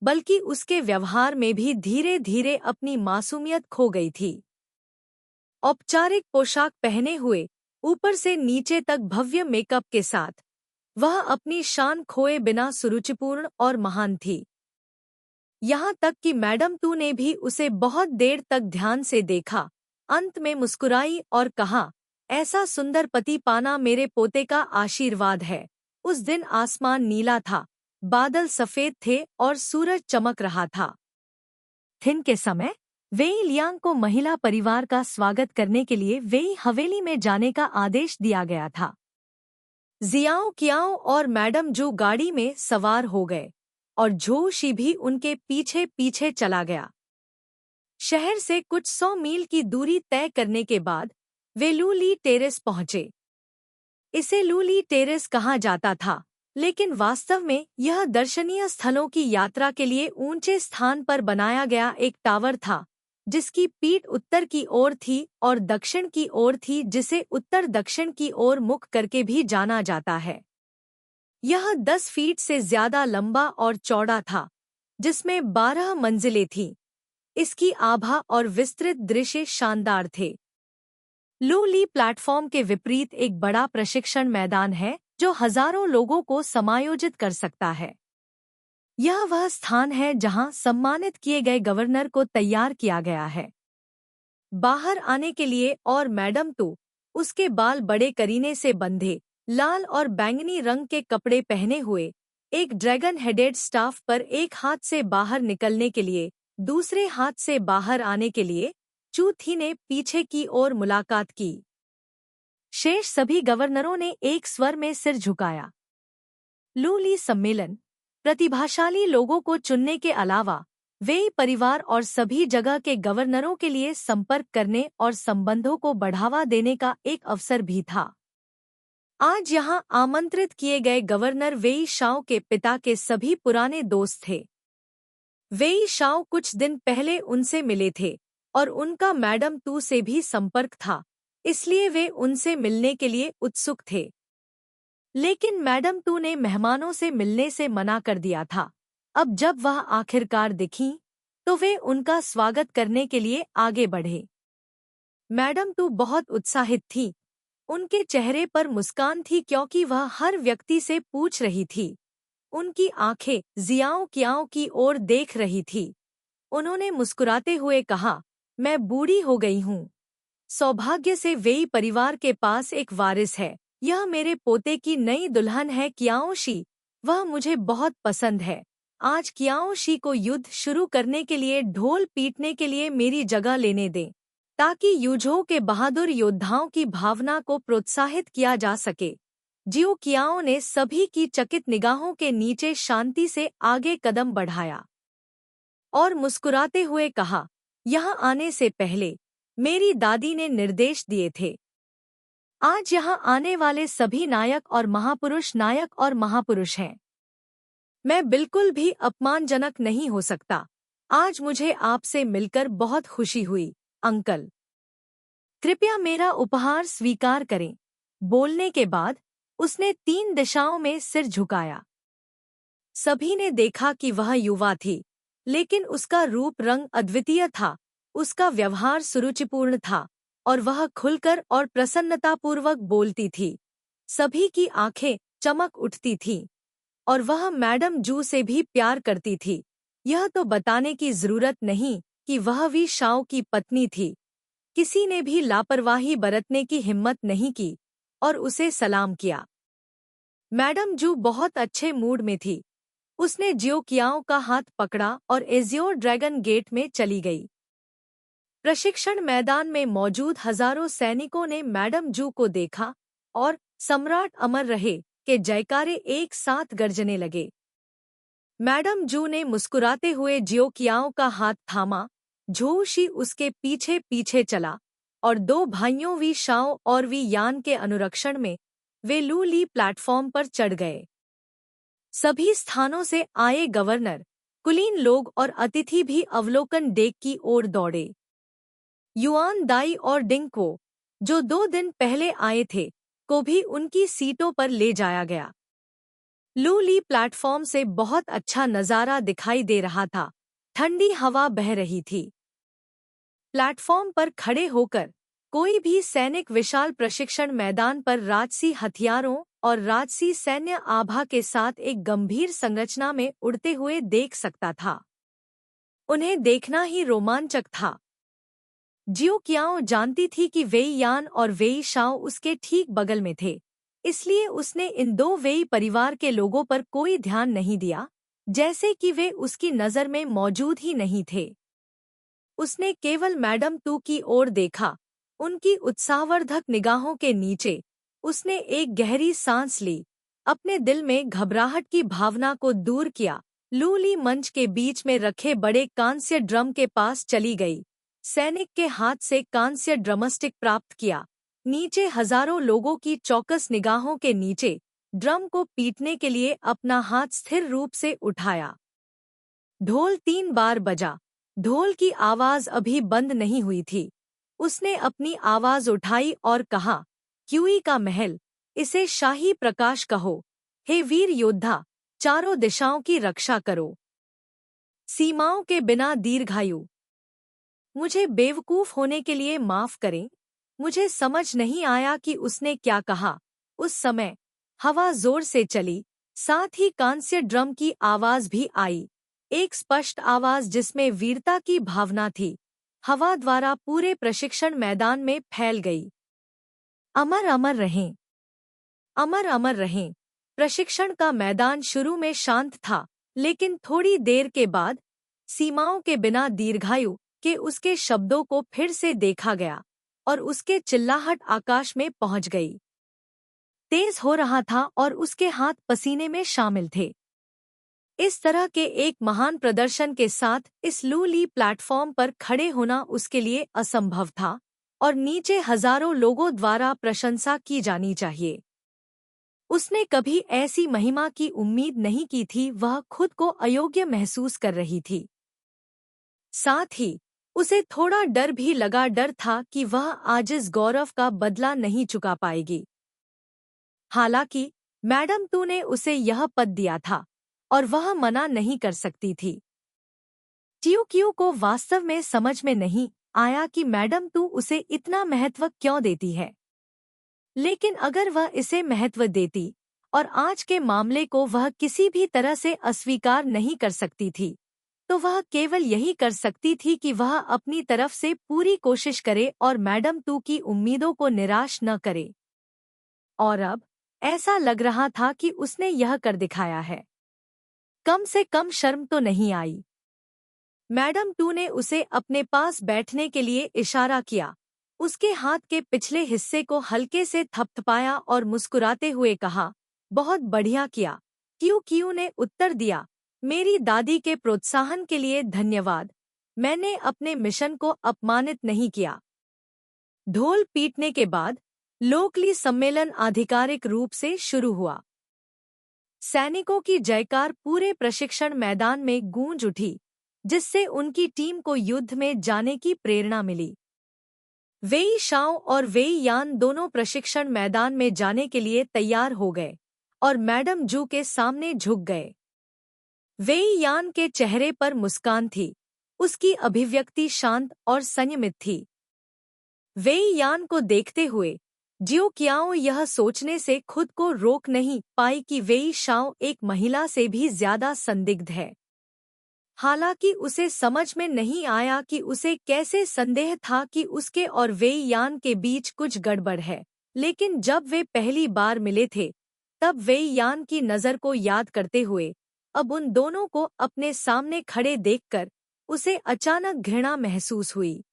बल्कि उसके व्यवहार में भी धीरे धीरे अपनी मासूमियत खो गई थी। औपचारिक पोशाक पहने हुए, ऊपर से नीचे तक भव्य मेकअप के साथ, वह अपनी शान खोए बिना सुरुचिपूर्ण और महान थी। यहाँ तक कि मैडम तू ने भी उसे बहुत देर तक ध्यान से देखा, अंत में मुस्कुराई और कहा, ऐसा सुंदर पति पाना मेरे पोते का आशीर्वाद है। उस दिन आसमान नीला था, बादल सफेद थे और सूरज चमक रहा था। दिन के समय वेई लियांग को महिला परिवार का स्वागत करने के लिए वेई हवेली में जाने का आदेश दिया गया था। जियाओ कियाओ और मैडम जू गाड़ी में सवार हो गए और झो शी भी उनके पीछे पीछे चला गया। शहर से कुछ 100 मील की दूरी तय करने के बाद वे लू ली टेरेस पहुंचे। इसे लू ली टेरेस कहा जाता था, लेकिन वास्तव में यह दर्शनीय स्थलों की यात्रा के लिए ऊंचे स्थान पर बनाया गया एक टावर था, जिसकी पीठ उत्तर की ओर थी और दक्षिण की ओर थी, जिसे उत्तर दक्षिण की ओर मुख करके भी जाना जाता है। यह 10 फीट से ज्यादा लंबा और चौड़ा था, जिसमें 12 मंजिलें थीं। इसकी आभा और विस्तृत दृश्य शानदार थे। लू ली प्लेटफॉर्म के विपरीत एक बड़ा प्रशिक्षण मैदान है जो हजारों लोगों को समायोजित कर सकता है। यह वह स्थान है जहां सम्मानित किए गए गवर्नर को तैयार किया गया है। बाहर आने के लिए और मैडम तो उसके बाल बड़े करीने से बंधे, लाल और बैंगनी रंग के कपड़े पहने हुए, एक ड्रैगन हेडेड स्टाफ पर एक हाथ से बाहर निकलने के लिए, दूसरे हाथ से बाहर आने के लिए, चू थी ने पीछे की ओर मुलाकात की। शेष सभी गवर्नरों ने एक स्वर में सिर झुकाया। लू ली सम्मेलन प्रतिभाशाली लोगों को चुनने के अलावा वेई परिवार और सभी जगह के गवर्नरों के लिए संपर्क करने और संबंधों को बढ़ावा देने का एक अवसर भी था। आज यहाँ आमंत्रित किए गए गवर्नर वेई शाओ के पिता के सभी पुराने दोस्त थे। वेई शाओ कुछ दिन पहले उनसे मिले थे और उनका मैडम तू से भी संपर्क था, इसलिए वे उनसे मिलने के लिए उत्सुक थे। लेकिन मैडम तू ने मेहमानों से मिलने से मना कर दिया था। अब जब वह आखिरकार दिखीं, तो वे उनका स्वागत करने के लिए आगे बढ़े। मैडम तू बहुत उत्साहित थी। उनके चेहरे पर मुस्कान थी क्योंकि वह हर व्यक्ति से पूछ रही थी। उनकी आंखें जियाओ कियाओ की ओर देख रही थी। उन्होंने मुस्कुराते हुए कहा, मैं बूढ़ी हो गई हूँ। सौभाग्य से वेई परिवार के पास एक वारिस है। यह मेरे पोते की नई दुल्हन है कियाओ शी। वह मुझे बहुत पसंद है। आज कियाओ शी को युद्ध शुरू करने के लिए ढोल पीटने के लिए मेरी जगह लेने दें, ताकि यूझो के बहादुर योद्धाओं की भावना को प्रोत्साहित किया जा सके। जियो कियाओ ने सभी की चकित निगाहों के नीचे शांति से आगे कदम बढ़ाया और मुस्कुराते हुए कहा, यहाँ आने से पहले मेरी दादी ने निर्देश दिए थे। आज यहाँ आने वाले सभी नायक और महापुरुष हैं। मैं बिल्कुल भी अपमानजनक नहीं हो सकता। आज मुझे आपसे मिलकर बहुत खुशी हुई, अंकल। कृपया मेरा उपहार स्वीकार करें। बोलने के बाद उसने 3 दिशाओं में सिर झुकाया। सभी ने देखा कि वह युवा थी, लेकिन उसका रूप रंग अद्वितीय था, उसका व्यवहार सुरुचिपूर्ण था और वह खुलकर और प्रसन्नतापूर्वक बोलती थी। सभी की आंखें चमक उठती थीं और वह मैडम जू से भी प्यार करती थी। यह तो बताने की जरूरत नहीं कि वह वी शाओ की पत्नी थी। किसी ने भी लापरवाही बरतने की हिम्मत नहीं की और उसे सलाम किया। मैडम जू बहुत अच्छे मूड में थी। उसने जियो कियाओ का हाथ पकड़ा और एजियोर ड्रैगन गेट में चली गई। प्रशिक्षण मैदान में मौजूद हजारों सैनिकों ने मैडम जू को देखा और सम्राट अमर रहे के जयकारे एक साथ गरजने लगे। मैडम जू ने मुस्कुराते हुए जियो कियाओ का हाथ थामा। झोशी उसके पीछे पीछे चला और 2 भाइयों वी शाओ और वी यान के अनुरक्षण में वे लू ली प्लेटफॉर्म पर चढ़ गए। सभी स्थानों से आए गवर्नर, कुलीन लोग और अतिथि भी अवलोकन डेक की ओर दौड़े। युआन दाई और डिंगक्वो, जो 2 दिन पहले आए थे, को भी उनकी सीटों पर ले जाया गया। लू ली प्लेटफॉर्म से बहुत अच्छा नज़ारा दिखाई दे रहा था। ठंडी हवा बह रही थी। प्लेटफॉर्म पर खड़े होकर कोई भी सैनिक विशाल प्रशिक्षण मैदान पर राजसी हथियारों और राजसी सैन्य आभा के साथ एक गंभीर संरचना में उड़ते हुए देख सकता था। उन्हें देखना ही रोमांचक था। जियो कियाओ जानती थी कि वेई यान और वेई शाओ उसके ठीक बगल में थे, इसलिए उसने इन 2 वेई परिवार के लोगों पर कोई ध्यान नहीं दिया, जैसे कि वे उसकी नज़र में मौजूद ही नहीं थे। उसने केवल मैडम तू की ओर देखा। उनकी उत्साहवर्धक निगाहों के नीचे उसने एक गहरी सांस ली, अपने दिल में घबराहट की भावना को दूर किया। लू ली मंच के बीच में रखे बड़े कांस्य ड्रम के पास चली गई। सैनिक के हाथ से कांस्य ड्रमस्टिक प्राप्त किया। नीचे हजारों लोगों की चौकस निगाहों के नीचे ड्रम को पीटने के लिए अपना हाथ स्थिर रूप से उठाया। ढोल 3 बार बजा। ढोल की आवाज अभी बंद नहीं हुई थी। उसने अपनी आवाज उठाई और कहा, क्यूई का महल, इसे शाही प्रकाश कहो। हे वीर योद्धा, चारों दिशाओं की रक्षा करो। सीमाओं के बिना दीर्घायु। मुझे बेवकूफ होने के लिए माफ करें। मुझे समझ नहीं आया कि उसने क्या कहा। उस समय हवा जोर से चली, साथ ही कांस्य ड्रम की आवाज भी आई, एक स्पष्ट आवाज जिसमें वीरता की भावना थी। हवा द्वारा पूरे प्रशिक्षण मैदान में फैल गई। अमर अमर रहें, अमर अमर रहें। प्रशिक्षण का मैदान शुरू में शांत था, लेकिन थोड़ी देर के बाद सीमाओं के बिना दीर्घायु के उसके शब्दों को फिर से देखा गया और उसके चिल्लाहट आकाश में पहुंच गई। तेज हो रहा था और उसके हाथ पसीने में शामिल थे। इस तरह के एक महान प्रदर्शन के साथ इस लू ली प्लेटफॉर्म पर खड़े होना उसके लिए असंभव था और नीचे हजारों लोगों द्वारा प्रशंसा की जानी चाहिए। उसने कभी ऐसी महिमा की उम्मीद नहीं की थी। वह खुद को अयोग्य महसूस कर रही थी। साथ ही उसे थोड़ा डर भी लगा, डर था कि वह आज इस गौरव का बदला नहीं चुका पाएगी। हालांकि मैडम तू ने उसे यह पद दिया था और वह मना नहीं कर सकती थी। ट्यूक्यू को वास्तव में समझ में नहीं आया कि मैडम तू उसे इतना महत्व क्यों देती है। लेकिन अगर वह इसे महत्व देती और आज के मामले को वह किसी भी तरह से अस्वीकार नहीं कर सकती थी, तो वह केवल यही कर सकती थी कि वह अपनी तरफ से पूरी कोशिश करे और मैडम तू की उम्मीदों को निराश न करे। और अब ऐसा लग रहा था कि उसने यह कर दिखाया है। कम से कम शर्म तो नहीं आई। मैडम तू ने उसे अपने पास बैठने के लिए इशारा किया, उसके हाथ के पिछले हिस्से को हल्के से थपथपाया और मुस्कुराते हुए कहा, बहुत बढ़िया किया। क्यू ने उत्तर दिया, मेरी दादी के प्रोत्साहन के लिए धन्यवाद। मैंने अपने मिशन को अपमानित नहीं किया। ढोल पीटने के बाद लोकली सम्मेलन आधिकारिक रूप से शुरू हुआ। सैनिकों की जयकार पूरे प्रशिक्षण मैदान में गूंज उठी, जिससे उनकी टीम को युद्ध में जाने की प्रेरणा मिली। वेई शाओ और वेई यान दोनों प्रशिक्षण मैदान में जाने के लिए तैयार हो गए और मैडम जू के सामने झुक गए। वेई यान के चेहरे पर मुस्कान थी, उसकी अभिव्यक्ति शांत और संयमित थी। वेई यान को देखते हुए जियो कियाओ यह सोचने से खुद को रोक नहीं पाई कि वेई शाओ एक महिला से भी ज्यादा संदिग्ध है। हालांकि उसे समझ में नहीं आया कि उसे कैसे संदेह था कि उसके और वेई यान के बीच कुछ गड़बड़ है, लेकिन जब वे पहली बार मिले थे तब वेई यान की नज़र को याद करते हुए अब उन दोनों को अपने सामने खड़े देखकर उसे अचानक घृणा महसूस हुई।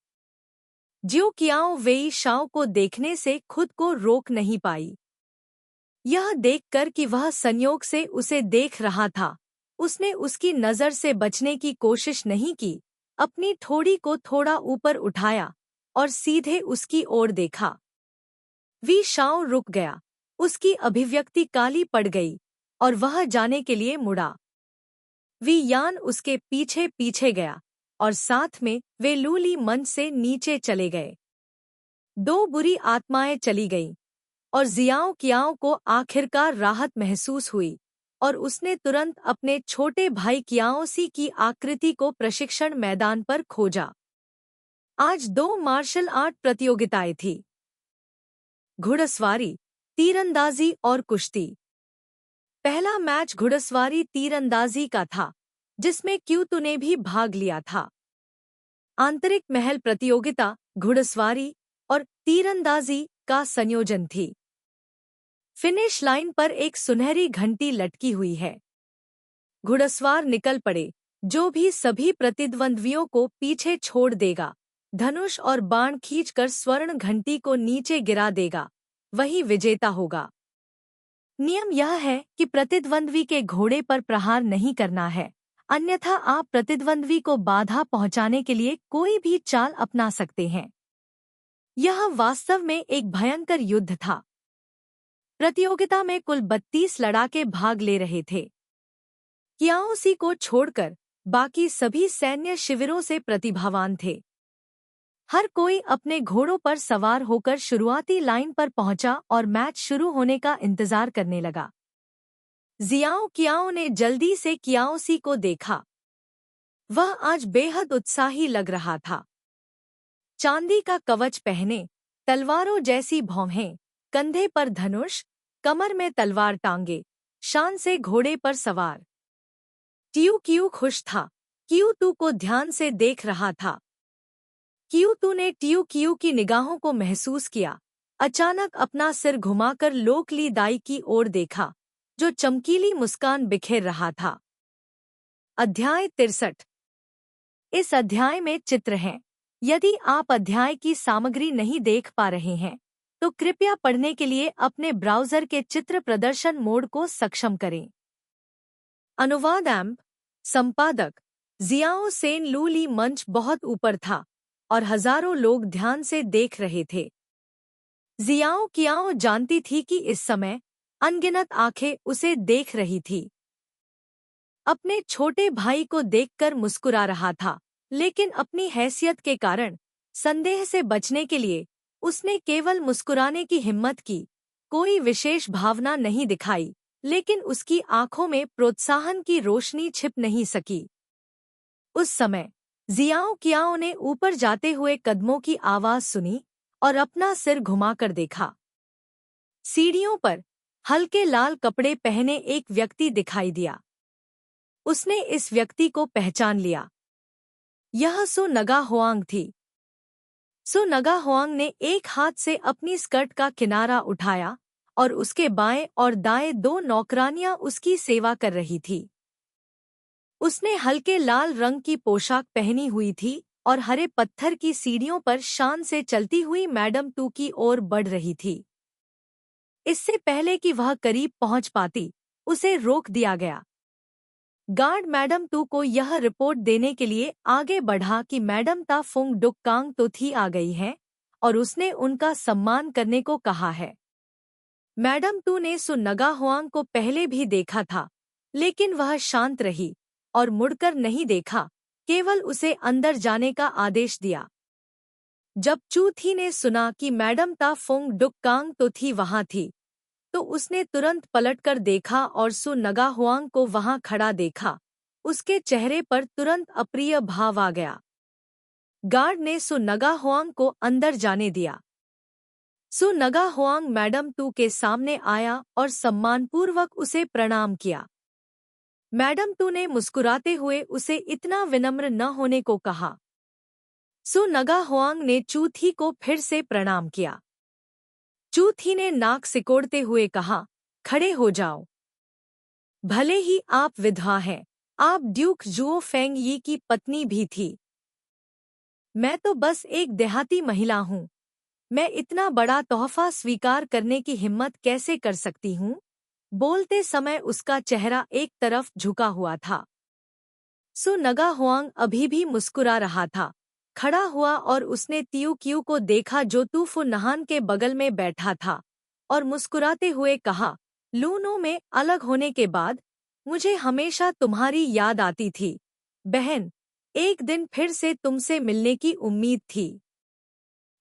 जियो कियाओ वेई शाओ को देखने से खुद को रोक नहीं पाई। यह देखकर कि वह संयोग से उसे देख रहा था, उसने उसकी नज़र से बचने की कोशिश नहीं की, अपनी ठोड़ी को थोड़ा ऊपर उठाया और सीधे उसकी ओर देखा। वी शाओ रुक गया, उसकी अभिव्यक्ति काली पड़ गई और वह जाने के लिए मुड़ा। वी यान उसके पीछे पीछे गया और साथ में वे लूली मंच से नीचे चले गए। दो बुरी आत्माएं चली गईं और जियाओ कियाओ को आखिरकार राहत महसूस हुई और उसने तुरंत अपने छोटे भाई कियाओसी की आकृति को प्रशिक्षण मैदान पर खोजा। आज 2 मार्शल आर्ट प्रतियोगिताएं थीं, घुड़सवारी, तीरंदाजी और कुश्ती। पहला मैच घुड़सवारी तीरंदाजी का था, जिसमें क्यूतू ने भी भाग लिया था। आंतरिक महल प्रतियोगिता घुड़सवारी और तीरंदाजी का संयोजन थी। फिनिश लाइन पर एक सुनहरी घंटी लटकी हुई है। घुड़सवार निकल पड़े, जो भी सभी प्रतिद्वंद्वियों को पीछे छोड़ देगा, धनुष और बाण खींचकर स्वर्ण घंटी को नीचे गिरा देगा, वही विजेता होगा। नियम यह है कि प्रतिद्वंद्वी के घोड़े पर प्रहार नहीं करना है, अन्यथा आप प्रतिद्वंद्वी को बाधा पहुंचाने के लिए कोई भी चाल अपना सकते हैं। यह वास्तव में एक भयंकर युद्ध था। प्रतियोगिता में कुल 32 लड़ाके भाग ले रहे थे। कियाओसी को छोड़कर बाकी सभी सैन्य शिविरों से प्रतिभावान थे। हर कोई अपने घोड़ों पर सवार होकर शुरुआती लाइन पर पहुंचा और मैच शुरू होने का इंतजार करने लगा। जियाओ कियाओ ने जल्दी से कियाओसी को देखा। वह आज बेहद उत्साही लग रहा था। चांदी का कवच पहने, तलवारों जैसी भौहें, कंधे पर धनुष, कमर में तलवार टांगे, शान से घोड़े पर सवार। टियू खुश था, क्यूतू को ध्यान से देख रहा था। क्यूतू ने टियू की निगाहों को महसूस किया, अचानक अपना सिर घुमाकर लोकली दाई की ओर देखा, जो चमकीली मुस्कान बिखेर रहा था। अध्याय 63। इस अध्याय में चित्र हैं। यदि आप अध्याय की सामग्री नहीं देख पा रहे हैं, तो कृपया पढ़ने के लिए अपने ब्राउज़र के चित्र प्रदर्शन मोड को सक्षम करें। अनुवाद एम्प, संपादक जियाओ सेन। लूली मंच बहुत ऊपर था और हजारों लोग ध्यान से देख रहे थे। जियाओ कियाओ जानती थी कि इस समय अनगिनत आंखें उसे देख रही थी। अपने छोटे भाई को देखकर मुस्कुरा रहा था, लेकिन अपनी हैसियत के कारण संदेह से बचने के लिए उसने केवल मुस्कुराने की हिम्मत की। कोई विशेष भावना नहीं दिखाई, लेकिन उसकी आंखों में प्रोत्साहन की रोशनी छिप नहीं सकी। उस समय जियाओ कियाओ ने ऊपर जाते हुए कदमों की आवाज सुनी और अपना सिर घुमाकर देखा। सीढ़ियों पर हल्के लाल कपड़े पहने एक व्यक्ति दिखाई दिया। उसने इस व्यक्ति को पहचान लिया। यह सु नगा हुआंग थी। सु नगा हुआंग ने एक हाथ से अपनी स्कर्ट का किनारा उठाया और उसके बाएं और दाएं 2 नौकरानियां उसकी सेवा कर रही थी। उसने हल्के लाल रंग की पोशाक पहनी हुई थी और हरे पत्थर की सीढ़ियों पर शान से चलती हुई मैडम टू की ओर बढ़ रही थी। इससे पहले कि वह करीब पहुंच पाती, उसे रोक दिया गया। गार्ड मैडम तू को यह रिपोर्ट देने के लिए आगे बढ़ा कि मैडम ता फुंग डुक कांग तो थी आ गई है और उसने उनका सम्मान करने को कहा है। मैडम तू ने सु नगा हुआंग को पहले भी देखा था, लेकिन वह शांत रही और मुड़कर नहीं देखा, केवल उसे अंदर जाने का आदेश दिया। जब चू थी ने सुना कि मैडम ता फुंग डुक कांग तो थी वहां थी, तो उसने तुरंत पलटकर देखा और सु नगा हुआंग को वहां खड़ा देखा। उसके चेहरे पर तुरंत अप्रिय भाव आ गया। गार्ड ने सु नगा हुआंग को अंदर जाने दिया। सु नगा हुआंग मैडम तू के सामने आया और सम्मानपूर्वक उसे प्रणाम किया। मैडम तू ने मुस्कुराते हुए उसे इतना विनम्र न होने को कहा। सु नगा हुआंग ने चू थी को फिर से प्रणाम किया। चू थी ने नाक सिकोड़ते हुए कहा, खड़े हो जाओ। भले ही आप विधवा हैं, आप ड्यूक जुओ फेंग यी की पत्नी भी थी। मैं तो बस एक देहाती महिला हूँ। मैं इतना बड़ा तोहफा स्वीकार करने की हिम्मत कैसे कर सकती हूँ? बोलते समय उसका चेहरा एक तरफ झुका हुआ था। सु नगा हुआंग अभी भी मुस्कुरा रहा था। खड़ा हुआ और उसने तियू क्यू को देखा जो तू फु नहान के बगल में बैठा था, और मुस्कुराते हुए कहा, लूनो में अलग होने के बाद मुझे हमेशा तुम्हारी याद आती थी। बहन, एक दिन फिर से तुमसे मिलने की उम्मीद थी,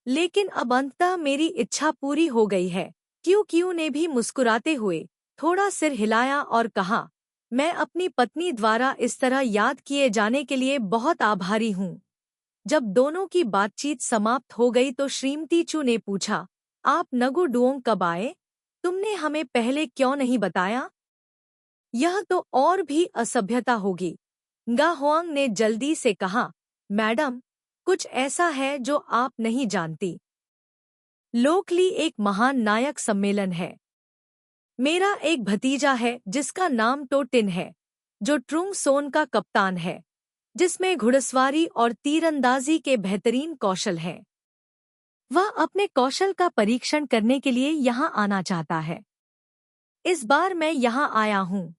लेकिन अब अंततः मेरी इच्छा पूरी हो गई है। क्यू क्यू ने भी मुस्कुराते हुए थोड़ा सिर हिलाया और कहा, मैं अपनी पत्नी द्वारा इस तरह याद किए जाने के लिए बहुत आभारी हूँ। जब दोनों की बातचीत समाप्त हो गई तो श्रीमती चू ने पूछा, आप नगु डुओंग कब आए? तुमने हमें पहले क्यों नहीं बताया? यह तो और भी असभ्यता होगी। गा हुआंग ने जल्दी से कहा, मैडम, कुछ ऐसा है जो आप नहीं जानती। लोकली एक महान नायक सम्मेलन है। मेरा एक भतीजा है जिसका नाम टो टिन है, जो ट्रुंग सोन का कप्तान है, जिसमें घुड़सवारी और तीरंदाजी के बेहतरीन कौशल हैं। वह अपने कौशल का परीक्षण करने के लिए यहाँ आना चाहता है। इस बार मैं यहाँ आया हूँ,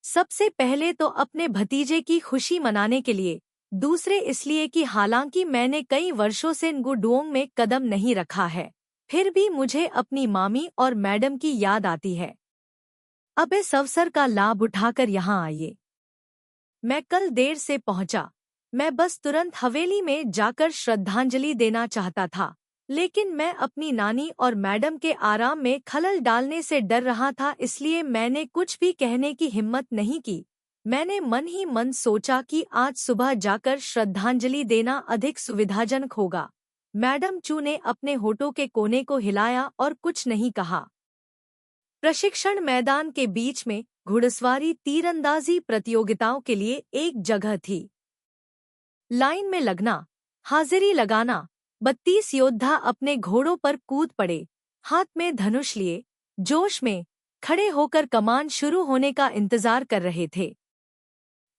सबसे पहले तो अपने भतीजे की खुशी मनाने के लिए, दूसरे इसलिए कि हालांकि मैंने कई वर्षों से नगु डुओंग में कदम नहीं रखा है, फिर भी मुझे अपनी मामी और मैडम की याद आती है। अब इस अवसर का लाभ उठाकर यहाँ आइए। मैं कल देर से पहुंचा। मैं बस तुरंत हवेली में जाकर श्रद्धांजलि देना चाहता था, लेकिन मैं अपनी नानी और मैडम के आराम में खलल डालने से डर रहा था, इसलिए मैंने कुछ भी कहने की हिम्मत नहीं की। मैंने मन ही मन सोचा कि आज सुबह जाकर श्रद्धांजलि देना अधिक सुविधाजनक होगा। मैडम चू ने अपने होठों के कोने को हिलाया और कुछ नहीं कहा। प्रशिक्षण मैदान के बीच में घुड़सवारी तीरंदाजी प्रतियोगिताओं के लिए एक जगह थी। लाइन में लगना, हाजिरी लगाना। 32 योद्धा अपने घोड़ों पर कूद पड़े, हाथ में धनुष लिए, जोश में खड़े होकर कमान शुरू होने का इंतजार कर रहे थे।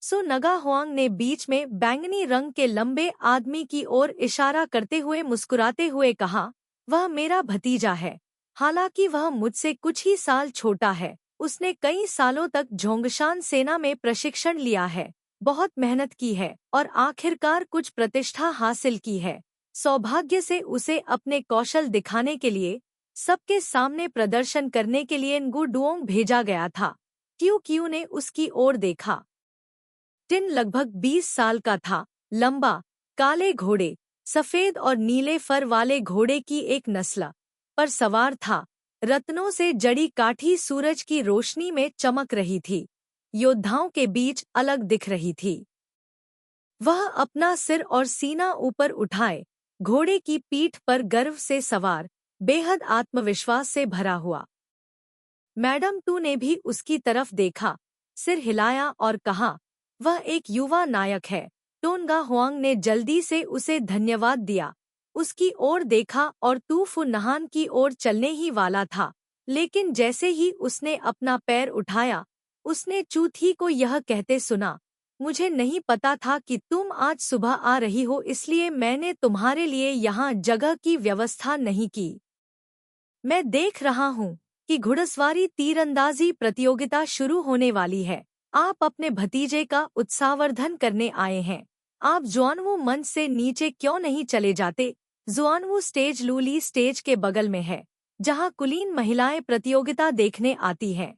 सु नगा हुआंग ने बीच में बैंगनी रंग के लंबे आदमी की ओर इशारा करते हुए मुस्कुराते हुए कहा, वह मेरा भतीजा है। हालांकि वह मुझसे कुछ ही साल छोटा है। उसने कई सालों तक झोंगशान सेना में प्रशिक्षण लिया है, बहुत मेहनत की है और आखिरकार कुछ प्रतिष्ठा हासिल की है। सौभाग्य से उसे अपने कौशल दिखाने के लिए, सबके सामने प्रदर्शन करने के लिए नगु डुओंग भेजा गया था। क्यू क्यू ने उसकी ओर देखा। टिन लगभग 20 साल का था, लंबा, काले घोड़े, सफेद और नीले फर वाले घोड़े की एक नस्ल पर सवार था। रत्नों से जड़ी काठी सूरज की रोशनी में चमक रही थी, योद्धाओं के बीच अलग दिख रही थी। वह अपना सिर और सीना ऊपर उठाए, घोड़े की पीठ पर गर्व से सवार, बेहद आत्मविश्वास से भरा हुआ। मैडम तू ने भी उसकी तरफ देखा, सिर हिलाया और कहा, वह एक युवा नायक है। टोनगा हुआंग ने जल्दी से उसे धन्यवाद दिया, उसकी ओर देखा और तू फु नहान की ओर चलने ही वाला था, लेकिन जैसे ही उसने अपना पैर उठाया, उसने चू थी को यह कहते सुना, मुझे नहीं पता था कि तुम आज सुबह आ रही हो, इसलिए मैंने तुम्हारे लिए यहाँ जगह की व्यवस्था नहीं की। मैं देख रहा हूँ कि घुड़सवारी तीरंदाजी प्रतियोगिता शुरू होने वाली है। आप अपने भतीजे का उत्साहवर्धन करने आए हैं। आप जुआनवू मंच से नीचे क्यों नहीं चले जाते? जुआनवू स्टेज लूली स्टेज के बगल में है, जहां कुलीन महिलाएं प्रतियोगिता देखने आती हैं।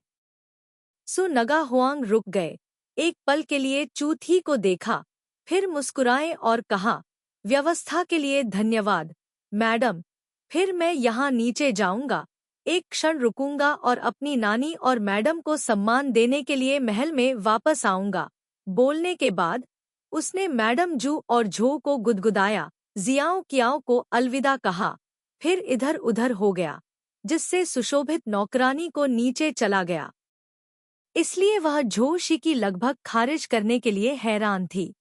सु नगा हुआंग रुक गए, एक पल के लिए चू थी को देखा, फिर मुस्कुराए और कहा, व्यवस्था के लिए धन्यवाद, मैडम। फिर मैं यहाँ नीचे जाऊंगा, एक क्षण रुकूंगा और अपनी नानी और मैडम को सम्मान देने के लिए महल में वापस आऊंगा। बोलने के बाद उसने मैडम जू और झो को गुदगुदाया, जियाओ कियाओ को अलविदा कहा, फिर इधर उधर हो गया, जिससे सुशोभित नौकरानी को नीचे चला गया। इसलिए वह झो शी की लगभग खारिज करने के लिए हैरान थी।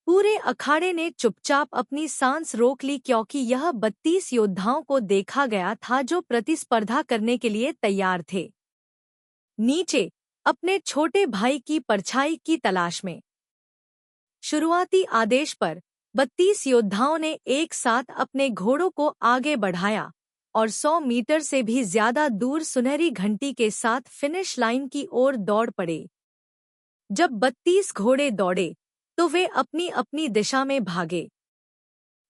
पूरे अखाड़े ने चुपचाप अपनी सांस रोक ली, क्योंकि यह 32 योद्धाओं को देखा गया था जो प्रतिस्पर्धा करने के लिए तैयार थे। नीचे अपने छोटे भाई की परछाई की तलाश में। शुरुआती आदेश पर 32 योद्धाओं ने एक साथ अपने घोड़ों को आगे बढ़ाया और 100 मीटर से भी ज्यादा दूर सुनहरी घंटी के साथ फिनिश लाइन की ओर दौड़ पड़े। जब 32 घोड़े दौड़े तो वे अपनी अपनी दिशा में भागे।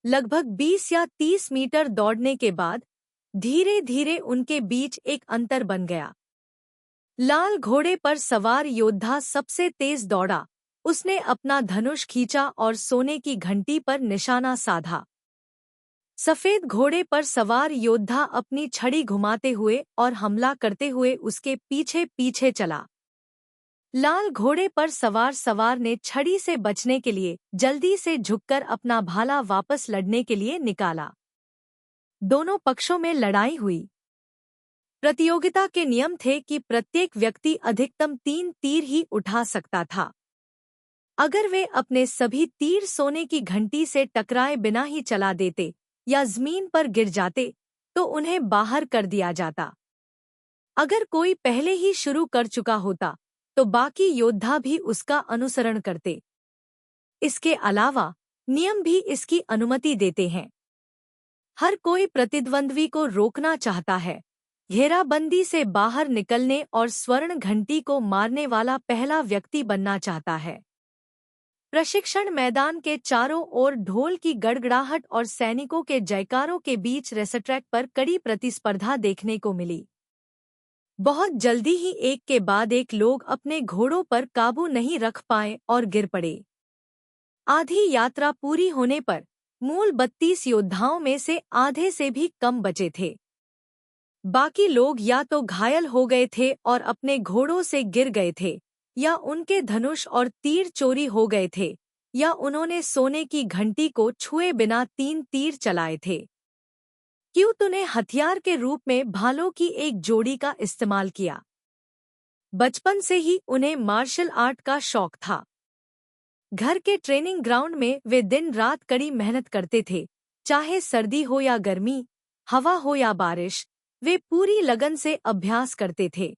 लगभग 20 या 30 मीटर दौड़ने के बाद धीरे धीरे उनके बीच एक अंतर बन गया। लाल घोड़े पर सवार योद्धा सबसे तेज दौड़ा। उसने अपना धनुष खींचा और सोने की घंटी पर निशाना साधा। सफेद घोड़े पर सवार योद्धा अपनी छड़ी घुमाते हुए और हमला करते हुए उसके पीछे पीछे चला। लाल घोड़े पर सवार ने छड़ी से बचने के लिए जल्दी से झुककर अपना भाला वापस लड़ने के लिए निकाला। दोनों पक्षों में लड़ाई हुई। प्रतियोगिता के नियम थे कि प्रत्येक व्यक्ति अधिकतम 3 तीर ही उठा सकता था। अगर वे अपने सभी तीर सोने की घंटी से टकराए बिना ही चला देते या जमीन पर गिर जाते तो उन्हें बाहर कर दिया जाता। अगर कोई पहले ही शुरू कर चुका होता तो बाकी योद्धा भी उसका अनुसरण करते। इसके अलावा नियम भी इसकी अनुमति देते हैं। हर कोई प्रतिद्वंद्वी को रोकना चाहता है, घेराबंदी से बाहर निकलने और स्वर्ण घंटी को मारने वाला पहला व्यक्ति बनना चाहता है। प्रशिक्षण मैदान के चारों ओर ढोल की गड़गड़ाहट और सैनिकों के जयकारों के बीच रेसट्रैक पर कड़ी प्रतिस्पर्धा देखने को मिली। बहुत जल्दी ही एक के बाद एक लोग अपने घोड़ों पर काबू नहीं रख पाए और गिर पड़े। आधी यात्रा पूरी होने पर मूल 32 योद्धाओं में से आधे से भी कम बचे थे। बाकी लोग या तो घायल हो गए थे और अपने घोड़ों से गिर गए थे, या उनके धनुष और तीर चोरी हो गए थे, या उन्होंने सोने की घंटी को छुए बिना 3 तीर चलाए थे। क्यूत ने हथियार के रूप में भालों की एक जोड़ी का इस्तेमाल किया। बचपन से ही उन्हें मार्शल आर्ट का शौक था। घर के ट्रेनिंग ग्राउंड में वे दिन रात कड़ी मेहनत करते थे, चाहे सर्दी हो या गर्मी, हवा हो या बारिश, वे पूरी लगन से अभ्यास करते थे।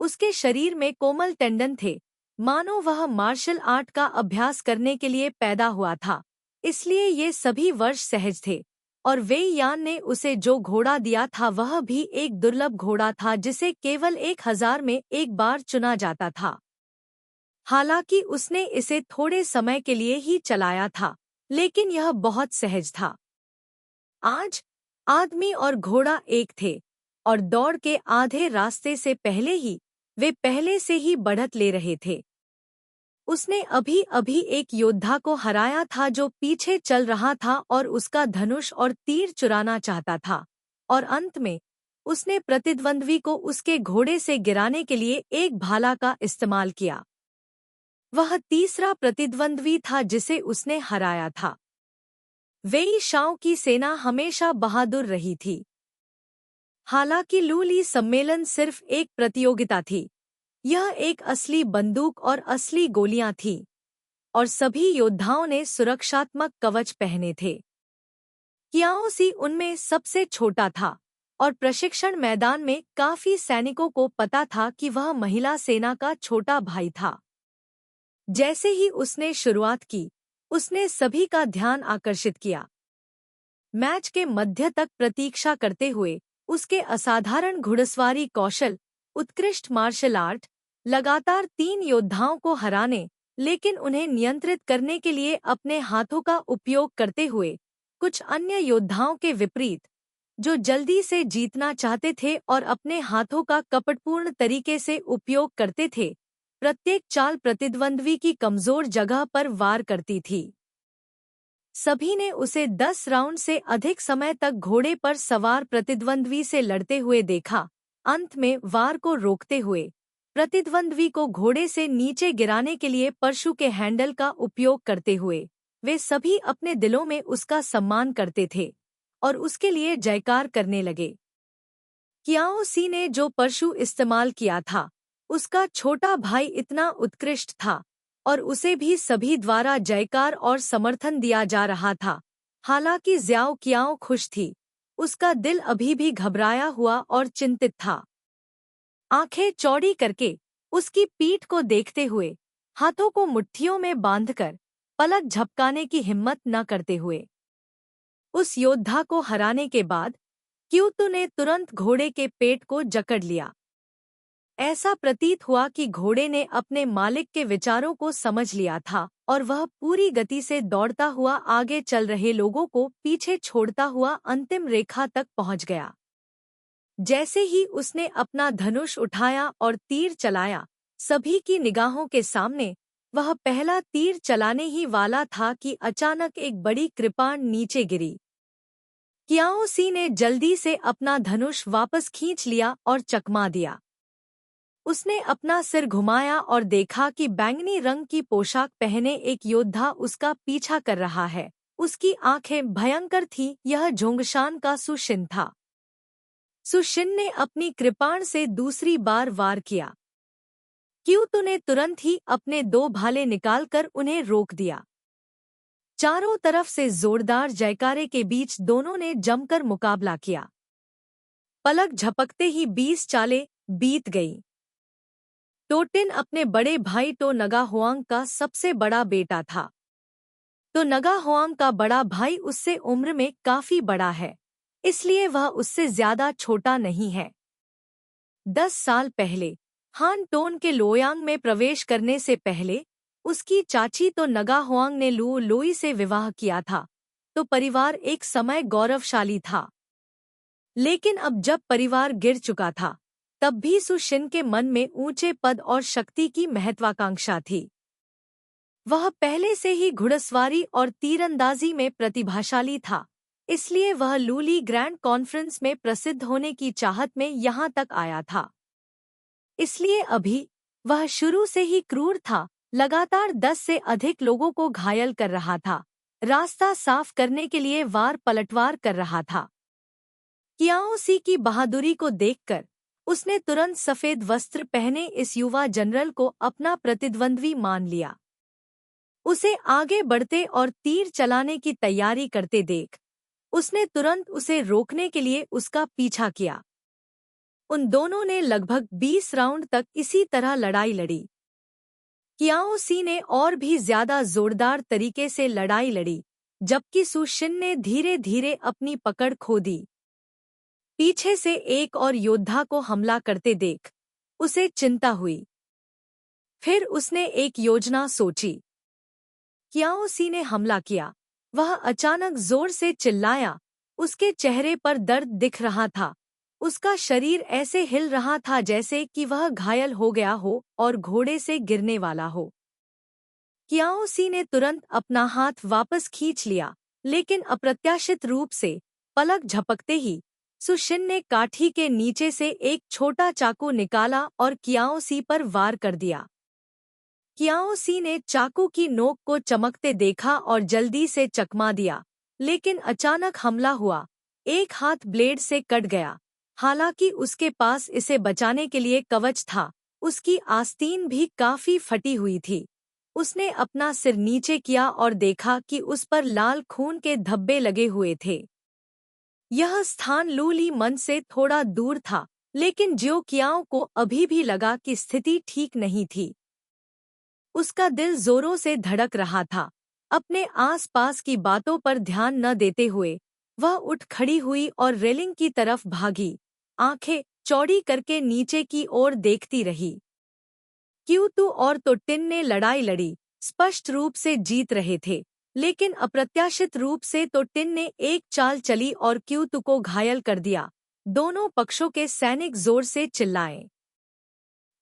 उसके शरीर में कोमल टेंडन थे, मानो वह मार्शल आर्ट का अभ्यास करने के लिए पैदा हुआ था। इसलिए ये सभी वर्ष सहज थे। और वेई यान ने उसे जो घोड़ा दिया था वह भी एक दुर्लभ घोड़ा था, जिसे केवल 1000 में एक बार चुना जाता था। हालांकि उसने इसे थोड़े समय के लिए ही चलाया था, लेकिन यह बहुत सहज था। आज आदमी और घोड़ा एक थे, और दौड़ के आधे रास्ते से पहले ही वे पहले से ही बढ़त ले रहे थे। उसने अभी अभी एक योद्धा को हराया था जो पीछे चल रहा था और उसका धनुष और तीर चुराना चाहता था, और अंत में उसने प्रतिद्वंद्वी को उसके घोड़े से गिराने के लिए एक भाला का इस्तेमाल किया। वह तीसरा प्रतिद्वंद्वी था जिसे उसने हराया था। वेई शाओ की सेना हमेशा बहादुर रही थी। हालांकि लूली सम्मेलन सिर्फ एक प्रतियोगिता थी, यह एक असली बंदूक और असली गोलियां थीं, और सभी योद्धाओं ने सुरक्षात्मक कवच पहने थे। कियाओ सी उनमें सबसे छोटा था, और प्रशिक्षण मैदान में काफी सैनिकों को पता था कि वह महिला सेना का छोटा भाई था। जैसे ही उसने शुरुआत की, उसने सभी का ध्यान आकर्षित किया। मैच के मध्य तक प्रतीक्षा करते हुए उसके असाधारण घुड़सवारी कौशल, उत्कृष्ट मार्शल आर्ट लगातार 3 योद्धाओं को हराने, लेकिन उन्हें नियंत्रित करने के लिए अपने हाथों का उपयोग करते हुए, कुछ अन्य योद्धाओं के विपरीत, जो जल्दी से जीतना चाहते थे और अपने हाथों का कपटपूर्ण तरीके से उपयोग करते थे, प्रत्येक चाल प्रतिद्वंद्वी की कमजोर जगह पर वार करती थी। सभी ने उसे 10 राउंड से अधिक समय तक घोड़े पर सवार प्रतिद्वंद्वी से लड़ते हुए देखा। अंत में वार को रोकते हुए प्रतिद्वंद्वी को घोड़े से नीचे गिराने के लिए परशु के हैंडल का उपयोग करते हुए वे सभी अपने दिलों में उसका सम्मान करते थे और उसके लिए जयकार करने लगे। कियाओ सी ने जो परशु इस्तेमाल किया था, उसका छोटा भाई इतना उत्कृष्ट था और उसे भी सभी द्वारा जयकार और समर्थन दिया जा रहा था। हालांकि ज़्याओ कियाओ खुश थी, उसका दिल अभी भी घबराया हुआ और चिंतित था। आंखें चौड़ी करके, उसकी पीठ को देखते हुए, हाथों को मुट्ठियों में बांधकर, पलक झपकाने की हिम्मत न करते हुए। उस योद्धा को हराने के बाद क्यूतू ने तुरंत घोड़े के पेट को जकड़ लिया। ऐसा प्रतीत हुआ कि घोड़े ने अपने मालिक के विचारों को समझ लिया था और वह पूरी गति से दौड़ता हुआ आगे चल रहे लोगों को पीछे छोड़ता हुआ अंतिम रेखा तक पहुंच गया। जैसे ही उसने अपना धनुष उठाया और तीर चलाया, सभी की निगाहों के सामने वह पहला तीर चलाने ही वाला था कि अचानक एक बड़ी कृपाण नीचे गिरी। कियाओ सी ने जल्दी से अपना धनुष वापस खींच लिया और चकमा दिया। उसने अपना सिर घुमाया और देखा कि बैंगनी रंग की पोशाक पहने एक योद्धा उसका पीछा कर रहा है। उसकी आंखें भयंकर थीं। यह झोंगशान का सुशिन था। सुशिन ने अपनी कृपाण से दूसरी बार वार किया। क्यूतू ने तुरंत ही अपने 2 भाले निकालकर उन्हें रोक दिया। चारों तरफ से जोरदार जयकारे के बीच दोनों ने जमकर मुकाबला किया। पलक झपकते ही 20 चालें बीत गईं। टोटिन अपने बड़े भाई टो नगा हुआंग का सबसे बड़ा बेटा था। तो नगा हुआंग का बड़ा भाई उससे उम्र में काफी बड़ा है, इसलिए वह उससे ज्यादा छोटा नहीं है। 10 साल पहले हान टोन के लोयांग में प्रवेश करने से पहले उसकी चाची तो नगा हुआंग ने लू लोई से विवाह किया था, तो परिवार एक समय गौरवशाली था। लेकिन अब जब परिवार गिर चुका था, तब भी सुशिन के मन में ऊंचे पद और शक्ति की महत्वाकांक्षा थी। वह पहले से ही घुड़सवारी और तीरंदाजी में प्रतिभाशाली था, इसलिए वह लूली ग्रैंड कॉन्फ्रेंस में प्रसिद्ध होने की चाहत में यहाँ तक आया था। इसलिए अभी वह शुरू से ही क्रूर था, लगातार 10 से अधिक लोगों को घायल कर रहा था, रास्ता साफ करने के लिए वार पलटवार कर रहा था। कियाओ सी की बहादुरी को देखकर उसने तुरंत सफेद वस्त्र पहने इस युवा जनरल को अपना प्रतिद्वंद्वी मान लिया। उसे आगे बढ़ते और तीर चलाने की तैयारी करते देख उसने तुरंत उसे रोकने के लिए उसका पीछा किया। उन दोनों ने लगभग 20 राउंड तक इसी तरह लड़ाई लड़ी। कियाओ सी ने और भी ज्यादा जोरदार तरीके से लड़ाई लड़ी, जबकि सुशिन ने धीरे धीरे अपनी पकड़ खो दी। पीछे से एक और योद्धा को हमला करते देख उसे चिंता हुई। फिर उसने एक योजना सोची। कियाओ सी ने हमला किया। वह अचानक जोर से चिल्लाया। उसके चेहरे पर दर्द दिख रहा था। उसका शरीर ऐसे हिल रहा था जैसे कि वह घायल हो गया हो और घोड़े से गिरने वाला हो। कियाओ सी ने तुरंत अपना हाथ वापस खींच लिया, लेकिन अप्रत्याशित रूप से पलक झपकते ही सुशिन ने काठी के नीचे से एक छोटा चाकू निकाला और कियाओ सी पर वार कर दिया। कियाओ सी ने चाकू की नोक को चमकते देखा और जल्दी से चकमा दिया, लेकिन अचानक हमला हुआ। एक हाथ ब्लेड से कट गया। हालांकि उसके पास इसे बचाने के लिए कवच था, उसकी आस्तीन भी काफी फटी हुई थी। उसने अपना सिर नीचे किया और देखा कि उस पर लाल खून के धब्बे लगे हुए थे। यह स्थान लूली मन से थोड़ा दूर था, लेकिन ज्यो कियाओ को अभी भी लगा कि स्थिति ठीक नहीं थी। उसका दिल जोरों से धड़क रहा था। अपने आसपास की बातों पर ध्यान न देते हुए वह उठ खड़ी हुई और रेलिंग की तरफ भागी, आंखें चौड़ी करके नीचे की ओर देखती रही। क्यूतू और तोटिन ने लड़ाई लड़ी, स्पष्ट रूप से जीत रहे थे, लेकिन अप्रत्याशित रूप से तोटिन ने एक चाल चली और क्यूतू को घायल कर दिया। दोनों पक्षों के सैनिक जोर से चिल्लाए।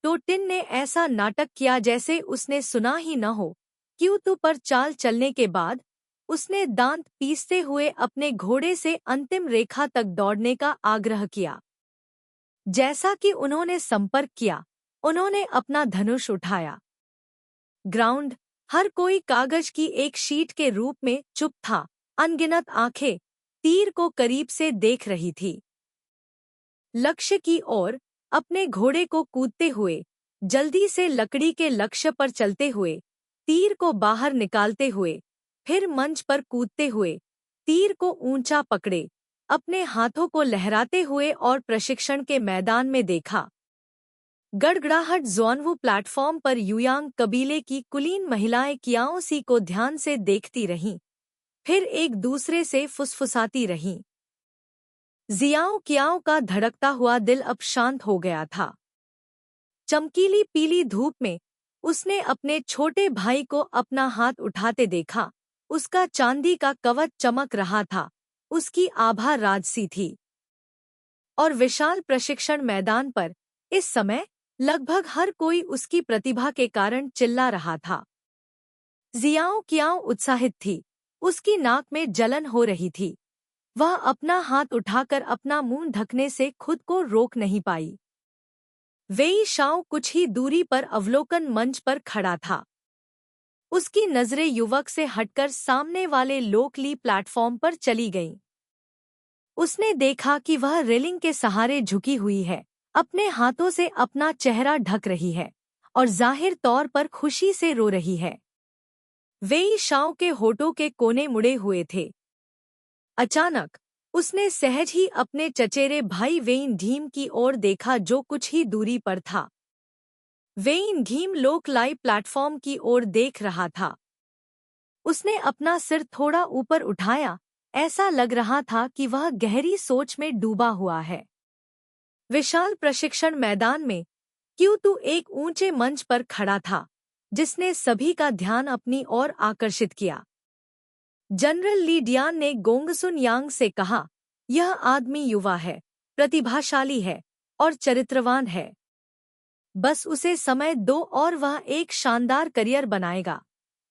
तोटिन ने ऐसा नाटक किया जैसे उसने सुना ही न हो। क्यूतू पर चाल चलने के बाद उसने दांत पीसते हुए अपने घोड़े से अंतिम रेखा तक दौड़ने का आग्रह किया। जैसा कि उन्होंने संपर्क किया, उन्होंने अपना धनुष उठाया। ग्राउंड, हर कोई कागज की एक शीट के रूप में चुप था। अनगिनत आंखें तीर को करीब से देख रही थी। लक्ष्य की ओर अपने घोड़े को कूदते हुए, जल्दी से लकड़ी के लक्ष्य पर चलते हुए, तीर को बाहर निकालते हुए, फिर मंच पर कूदते हुए, तीर को ऊंचा पकड़े, अपने हाथों को लहराते हुए और प्रशिक्षण के मैदान में देखा। गड़गड़ाहट ज़ोनवू प्लेटफॉर्म पर युयांग कबीले की कुलीन महिलाएं कियाओसी को ध्यान से देखती रहीं, फिर एक दूसरे से फुसफुसाती रहीं। जियाओ कियाओ का धड़कता हुआ दिल अब शांत हो गया था। चमकीली पीली धूप में उसने अपने छोटे भाई को अपना हाथ उठाते देखा। उसका चांदी का कवच चमक रहा था, उसकी आभा राजसी थी। और विशाल प्रशिक्षण मैदान पर इस समय लगभग हर कोई उसकी प्रतिभा के कारण चिल्ला रहा था। जियाओ कियाओ उत्साहित थी, उसकी नाक में जलन हो रही थी। वह अपना हाथ उठाकर अपना मुंह ढकने से खुद को रोक नहीं पाई। वेई शाओ कुछ ही दूरी पर अवलोकन मंच पर खड़ा था। उसकी नजरें युवक से हटकर सामने वाले लोकली प्लेटफॉर्म पर चली गईं। उसने देखा कि वह रेलिंग के सहारे झुकी हुई है, अपने हाथों से अपना चेहरा ढक रही है और जाहिर तौर पर खुशी से रो रही है। वेई शाओ के होठों के कोने मुड़े हुए थे। अचानक उसने सहज ही अपने चचेरे भाई वेइन ढीम की ओर देखा जो कुछ ही दूरी पर था। वेइन ढीम लोकलाई प्लेटफॉर्म की ओर देख रहा था। उसने अपना सिर थोड़ा ऊपर उठाया, ऐसा लग रहा था कि वह गहरी सोच में डूबा हुआ है। विशाल प्रशिक्षण मैदान में क्यूतू एक ऊंचे मंच पर खड़ा था, जिसने सभी का ध्यान अपनी ओर आकर्षित किया। जनरल ली डियान ने गोंगसुन यांग से कहा, यह आदमी युवा है, प्रतिभाशाली है और चरित्रवान है। बस उसे समय दो और वह एक शानदार करियर बनाएगा।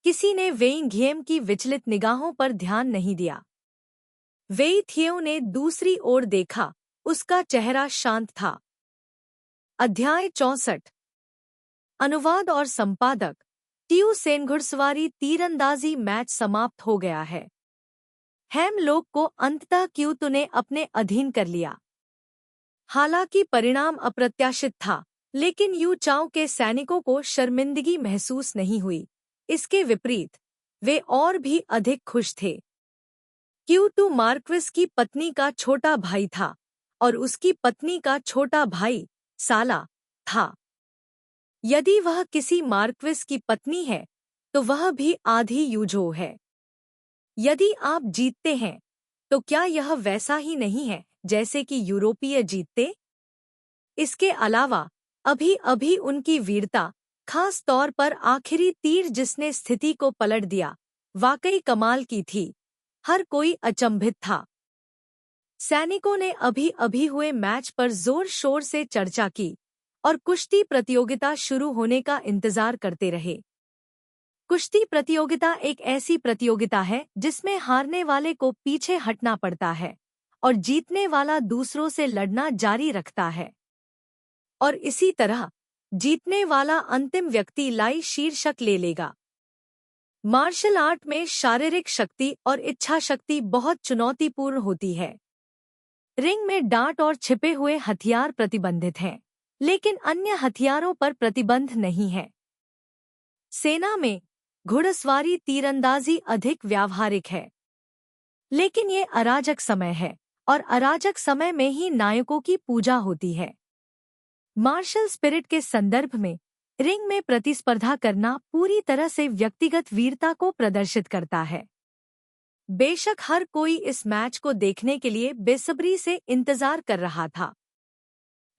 किसी ने वेई घिएम की विचलित निगाहों पर ध्यान नहीं दिया। वेई थियो ने दूसरी ओर देखा, उसका चेहरा शांत था। अध्याय 64। अनुवाद और संपादक टीयू सेन। घुड़सवारी तीरंदाजी मैच समाप्त हो गया है। हेमलोक को अंततः क्यूतू ने अपने अधीन कर लिया। हालांकि परिणाम अप्रत्याशित था, लेकिन यू चाओ के सैनिकों को शर्मिंदगी महसूस नहीं हुई। इसके विपरीत वे और भी अधिक खुश थे। क्यूतू मार्क्विस की पत्नी का छोटा भाई था और उसकी पत्नी का छोटा भाई साला था। यदि वह किसी मार्क्विस की पत्नी है तो वह भी आधी यूजो है। यदि आप जीतते हैं तो क्या यह वैसा ही नहीं है जैसे कि यूरोपीय जीतते? इसके अलावा अभी अभी उनकी वीरता, खास तौर पर आखिरी तीर जिसने स्थिति को पलट दिया, वाकई कमाल की थी। हर कोई अचंभित था। सैनिकों ने अभी अभी हुए मैच पर जोर शोर से चर्चा की और कुश्ती प्रतियोगिता शुरू होने का इंतजार करते रहे। कुश्ती प्रतियोगिता एक ऐसी प्रतियोगिता है जिसमें हारने वाले को पीछे हटना पड़ता है और जीतने वाला दूसरों से लड़ना जारी रखता है। और इसी तरह जीतने वाला अंतिम व्यक्ति लाई शीर्षक ले लेगा। मार्शल आर्ट में शारीरिक शक्ति और इच्छा शक्ति बहुत चुनौतीपूर्ण होती है। रिंग में डांट और छिपे हुए हथियार प्रतिबंधित हैं, लेकिन अन्य हथियारों पर प्रतिबंध नहीं है। सेना में घुड़सवारी तीरंदाजी अधिक व्यावहारिक है, लेकिन ये अराजक समय है और अराजक समय में ही नायकों की पूजा होती है। मार्शल स्पिरिट के संदर्भ में रिंग में प्रतिस्पर्धा करना पूरी तरह से व्यक्तिगत वीरता को प्रदर्शित करता है। बेशक हर कोई इस मैच को देखने के लिए बेसब्री से इंतजार कर रहा था।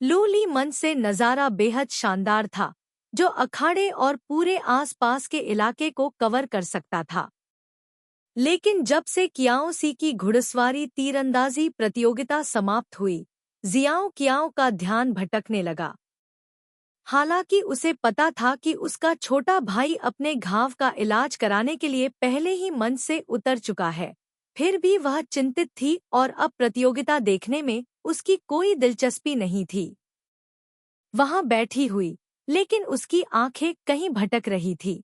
लू ली मंच से नजारा बेहद शानदार था। जो अखाड़े और पूरे आसपास के इलाके को कवर कर सकता था। लेकिन जब से कियाओ सी की घुड़सवारी तीरंदाजी प्रतियोगिता समाप्त हुई, जियाओ कियाओ का ध्यान भटकने लगा। हालांकि उसे पता था कि उसका छोटा भाई अपने घाव का इलाज कराने के लिए पहले ही मंच से उतर चुका है, फिर भी वह चिंतित थी और अब प्रतियोगिता देखने में उसकी कोई दिलचस्पी नहीं थी। वहां बैठी हुई, लेकिन उसकी आंखें कहीं भटक रही थी।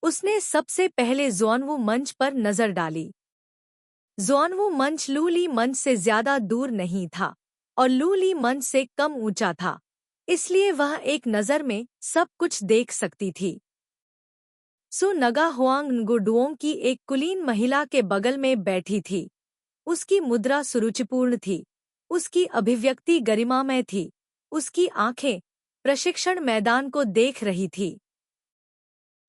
उसने सबसे पहले ज़ुआनवू मंच पर नजर डाली। ज़ुआनवू मंच लूली मंच से ज्यादा दूर नहीं था और लूली मंच से कम ऊंचा था, इसलिए वह एक नज़र में सब कुछ देख सकती थी। सु नगा हुआंग nguडुओंग की एक कुलीन महिला के बगल में बैठी थी। उसकी मुद्रा सुरुचिपूर्ण थी, उसकी अभिव्यक्ति गरिमामय थी, उसकी आंखें प्रशिक्षण मैदान को देख रही थी।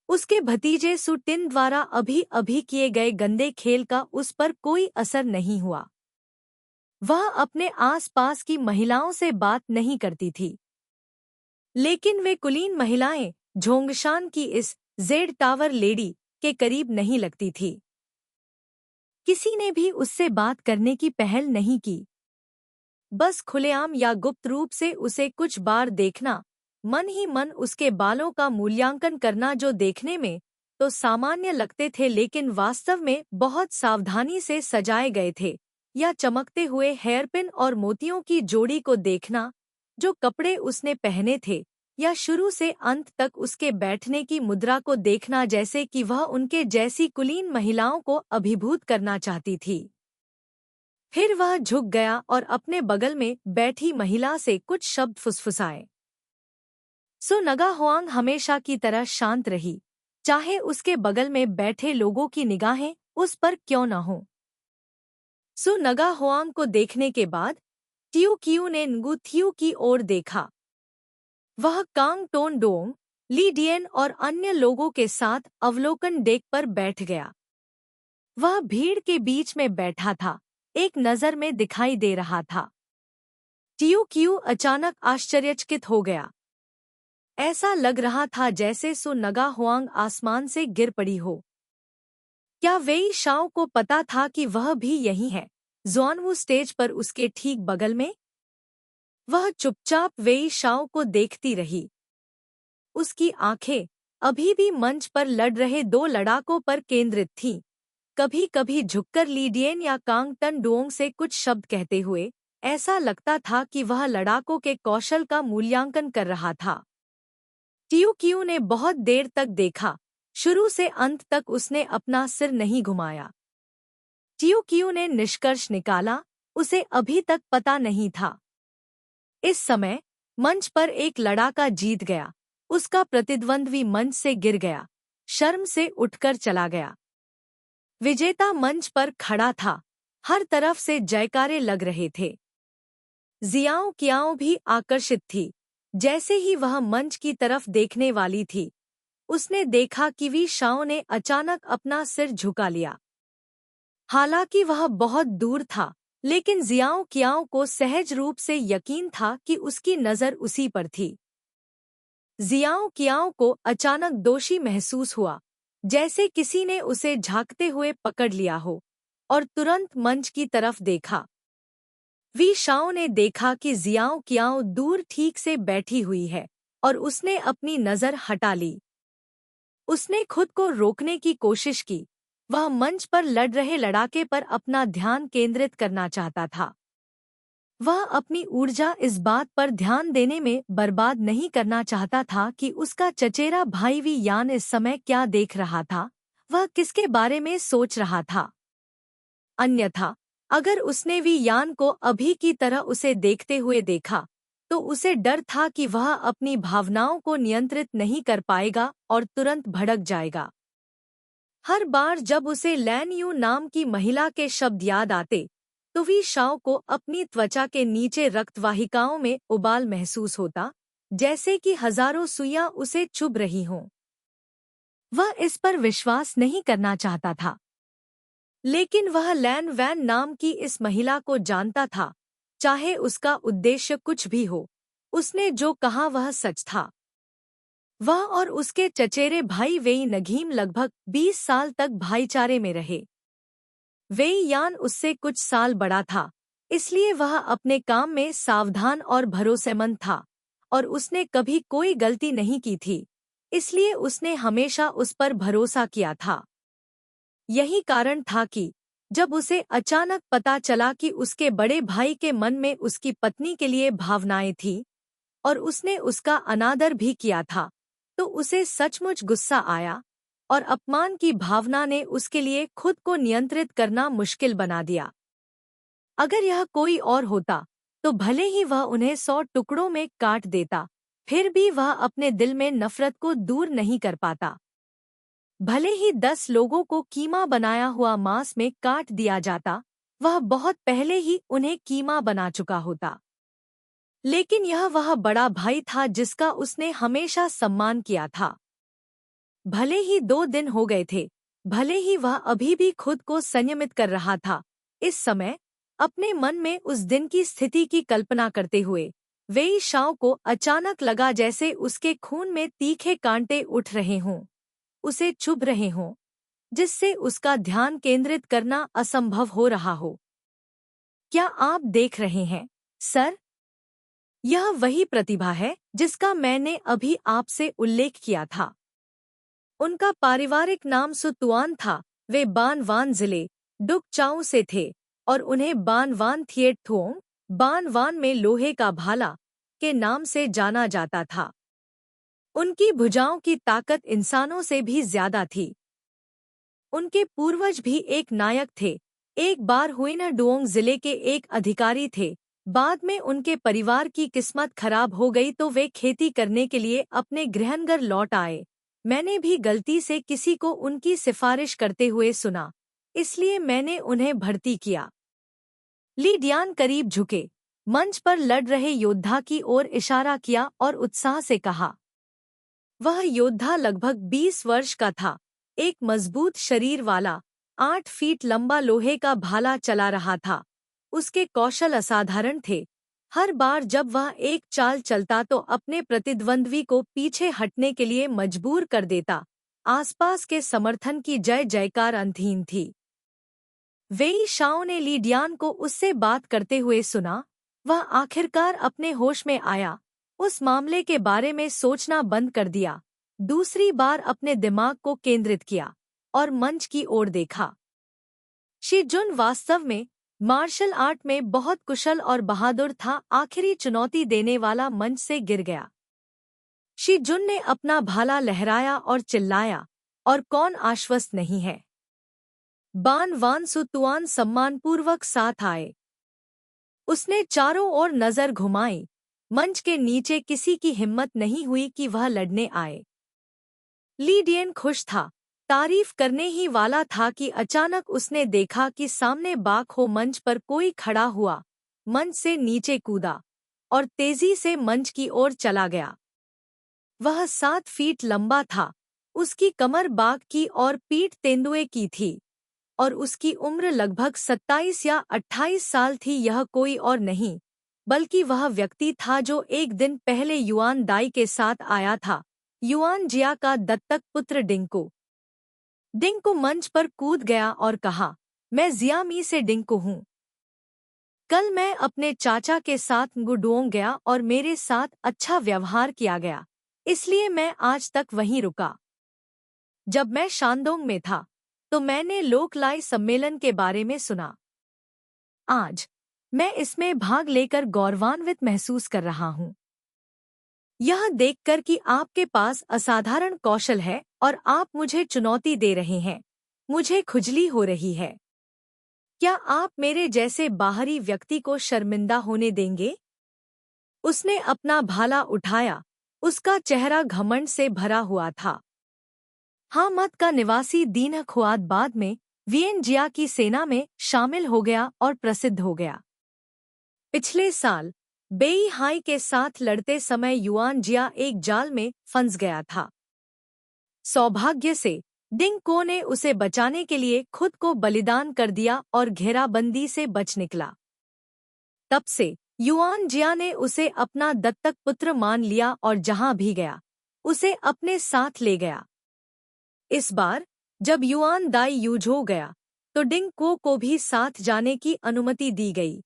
उसके भतीजे सु टिन द्वारा अभी अभी किए गए गंदे खेल का उस पर कोई असर नहीं हुआ। वह अपने आसपास की महिलाओं से बात नहीं करती थी, लेकिन वे कुलीन महिलाएं झोंगशान की इस जेड टावर लेडी के करीब नहीं लगती थी। किसी ने भी उससे बात करने की पहल नहीं की। बस खुलेआम या गुप्त रूप से उसे कुछ बार देखना, मन ही मन उसके बालों का मूल्यांकन करना जो देखने में तो सामान्य लगते थे लेकिन वास्तव में बहुत सावधानी से सजाए गए थे, या चमकते हुए हेयरपिन और मोतियों की जोड़ी को देखना जो कपड़े उसने पहने थे, या शुरू से अंत तक उसके बैठने की मुद्रा को देखना जैसे कि वह उनके जैसी कुलीन महिलाओं को अभिभूत करना चाहती थी। फिर वह झुक गया और अपने बगल में बैठी महिला से कुछ शब्द फुसफुसाए। सु नगा हुआंग हमेशा की तरह शांत रही, चाहे उसके बगल में बैठे लोगों की निगाहें उस पर क्यों न हों। सु नगा हुआंग को देखने के बाद टियू कियू ने नगू थियू की ओर देखा। वह कांग टोन डोंग, ली डियन और अन्य लोगों के साथ अवलोकन डेक पर बैठ गया। वह भीड़ के बीच में बैठा था, एक नज़र में दिखाई दे रहा था। टियू कियू अचानक आश्चर्यचकित हो गया। ऐसा लग रहा था जैसे सु नगा हुआंग आसमान से गिर पड़ी हो। क्या वेई शाओ को पता था कि वह भी यही है, ज़ुआनवू स्टेज पर उसके ठीक बगल में? वह चुपचाप वेई शाओ को देखती रही। उसकी आंखें अभी भी मंच पर लड़ रहे दो लड़ाकों पर केंद्रित थीं, कभी कभी झुककर ली डियन या कांग टन डुओंग से कुछ शब्द कहते हुए। ऐसा लगता था कि वह लड़ाकों के कौशल का मूल्यांकन कर रहा था। टियू कियू ने बहुत देर तक देखा, शुरू से अंत तक उसने अपना सिर नहीं घुमाया। टियू कियू ने निष्कर्ष निकाला, उसे अभी तक पता नहीं था। इस समय मंच पर एक लड़ाका जीत गया, उसका प्रतिद्वंद्वी मंच से गिर गया, शर्म से उठकर चला गया। विजेता मंच पर खड़ा था, हर तरफ से जयकारे लग रहे थे। जियाओ कियाओ भी आकर्षित थी। जैसे ही वह मंच की तरफ देखने वाली थी, उसने देखा कि वी शाओ ने अचानक अपना सिर झुका लिया। हालांकि वह बहुत दूर था, लेकिन जियाओ कियाओ को सहज रूप से यकीन था कि उसकी नज़र उसी पर थी। जियाओ कियाओ को अचानक दोषी महसूस हुआ, जैसे किसी ने उसे झांकते हुए पकड़ लिया हो, और तुरंत मंच की तरफ देखा। वी शाओ ने देखा कि जियाओ कियाओ दूर ठीक से बैठी हुई है और उसने अपनी नज़र हटा ली। उसने खुद को रोकने की कोशिश की, वह मंच पर लड़ रहे लड़ाके पर अपना ध्यान केंद्रित करना चाहता था। वह अपनी ऊर्जा इस बात पर ध्यान देने में बर्बाद नहीं करना चाहता था कि उसका चचेरा भाई वी यान इस समय क्या देख रहा था, वह किसके बारे में सोच रहा था। अन्यथा अगर उसने वी यान को अभी की तरह उसे देखते हुए देखा, तो उसे डर था कि वह अपनी भावनाओं को नियंत्रित नहीं कर पाएगा और तुरंत भड़क जाएगा। हर बार जब उसे लैन यू नाम की महिला के शब्द याद आते, तो वी शाओ को अपनी त्वचा के नीचे रक्तवाहिकाओं में उबाल महसूस होता, जैसे कि हजारों सुइयां उसे चुभ रही हों। वह इस पर विश्वास नहीं करना चाहता था, लेकिन वह लैन वैन नाम की इस महिला को जानता था। चाहे उसका उद्देश्य कुछ भी हो, उसने जो कहा वह सच था। वह और उसके चचेरे भाई वेई नगीम लगभग 20 साल तक भाईचारे में रहे। वेई यान उससे कुछ साल बड़ा था, इसलिए वह अपने काम में सावधान और भरोसेमंद था, और उसने कभी कोई गलती नहीं की थी, इसलिए उसने हमेशा उस पर भरोसा किया था। यही कारण था कि जब उसे अचानक पता चला कि उसके बड़े भाई के मन में उसकी पत्नी के लिए भावनाएं थीं और उसने उसका अनादर भी किया था, तो उसे सचमुच गुस्सा आया, और अपमान की भावना ने उसके लिए खुद को नियंत्रित करना मुश्किल बना दिया। अगर यह कोई और होता तो भले ही वह उन्हें 100 टुकड़ों में काट देता, फिर भी वह अपने दिल में नफरत को दूर नहीं कर पाता। भले ही 10 लोगों को कीमा बनाया हुआ मांस में काट दिया जाता, वह बहुत पहले ही उन्हें कीमा बना चुका होता। लेकिन यह वह बड़ा भाई था जिसका उसने हमेशा सम्मान किया था। भले ही 2 दिन हो गए थे, भले ही वह अभी भी खुद को संयमित कर रहा था, इस समय अपने मन में उस दिन की स्थिति की कल्पना करते हुए वेई शाओ को अचानक लगा जैसे उसके खून में तीखे कांटे उठ रहे हों, उसे चुभ रहे हों, जिससे उसका ध्यान केंद्रित करना असंभव हो रहा हो। क्या आप देख रहे हैं, सर? यह वही प्रतिभा है जिसका मैंने अभी आपसे उल्लेख किया था। उनका पारिवारिक नाम सुतुआन था। वे बान वान जिले डुक चाऊ से थे और उन्हें बान वान थिएट थुओंग, बान वान में लोहे का भाला, के नाम से जाना जाता था। उनकी भुजाओं की ताकत इंसानों से भी ज्यादा थी। उनके पूर्वज भी एक नायक थे। एक बार हुइना डुओंग जिले के एक अधिकारी थे। बाद में उनके परिवार की किस्मत खराब हो गई तो वे खेती करने के लिए अपने गृहनगर लौट आए। मैंने भी गलती से किसी को उनकी सिफारिश करते हुए सुना, इसलिए मैंने उन्हें भर्ती किया। ली डियान करीब झुके, मंच पर लड़ रहे योद्धा की ओर इशारा किया और उत्साह से कहा। वह योद्धा लगभग 20 वर्ष का था, एक मजबूत शरीर वाला, 8 फीट लंबा लोहे का भाला चला रहा था। उसके कौशल असाधारण थे। हर बार जब वह एक चाल चलता तो अपने प्रतिद्वंद्वी को पीछे हटने के लिए मजबूर कर देता। आसपास के समर्थन की जय जयकार अंतहीन थी। वेई शाओ ने ली डियान को उससे बात करते हुए सुना। वह आखिरकार अपने होश में आया, उस मामले के बारे में सोचना बंद कर दिया, दूसरी बार अपने दिमाग को केंद्रित किया और मंच की ओर देखा। शी जुन वास्तव में मार्शल आर्ट में बहुत कुशल और बहादुर था। आखिरी चुनौती देने वाला मंच से गिर गया। शी जुन ने अपना भाला लहराया और चिल्लाया, और कौन आश्वस्त नहीं है? बान वान सुतुआन सम्मानपूर्वक साथ आए। उसने चारों ओर नजर घुमाई। मंच के नीचे किसी की हिम्मत नहीं हुई कि वह लड़ने आए। ली डियन खुश था, तारीफ करने ही वाला था कि अचानक उसने देखा कि सामने बाखो मंच पर कोई खड़ा हुआ, मंच से नीचे कूदा और तेजी से मंच की ओर चला गया। वह 7 फीट लंबा था, उसकी कमर बाघ की और पीठ तेंदुए की थी, और उसकी उम्र लगभग 27 या 28 साल थी। यह कोई और नहीं, बल्कि वह व्यक्ति था जो एक दिन पहले युआन दाई के साथ आया था, युआन जिया का दत्तक पुत्र डिंको। डिंको मंच पर कूद गया और कहा, मैं जियामी से डिंको हूँ। कल मैं अपने चाचा के साथ गुडुओंग गया और मेरे साथ अच्छा व्यवहार किया गया, इसलिए मैं आज तक वहीं रुका। जब मैं शानदोंग में था तो मैंने लोकलाई सम्मेलन के बारे में सुना। आज मैं इसमें भाग लेकर गौरवान्वित महसूस कर रहा हूँ। यह देखकर कि आपके पास असाधारण कौशल है और आप मुझे चुनौती दे रहे हैं, मुझे खुजली हो रही है। क्या आप मेरे जैसे बाहरी व्यक्ति को शर्मिंदा होने देंगे? उसने अपना भाला उठाया, उसका चेहरा घमंड से भरा हुआ था। हामत का निवासी दीन खुआद बाद में वियन जिया की सेना में शामिल हो गया और प्रसिद्ध हो गया। पिछले साल बेई हाई के साथ लड़ते समय युआन जिया एक जाल में फंस गया था। सौभाग्य से डिंग को ने उसे बचाने के लिए खुद को बलिदान कर दिया और घेराबंदी से बच निकला। तब से युआन जिया ने उसे अपना दत्तक पुत्र मान लिया और जहां भी गया उसे अपने साथ ले गया। इस बार जब युआन दाई यूज हो गया तो डिंग को भी साथ जाने की अनुमति दी गई।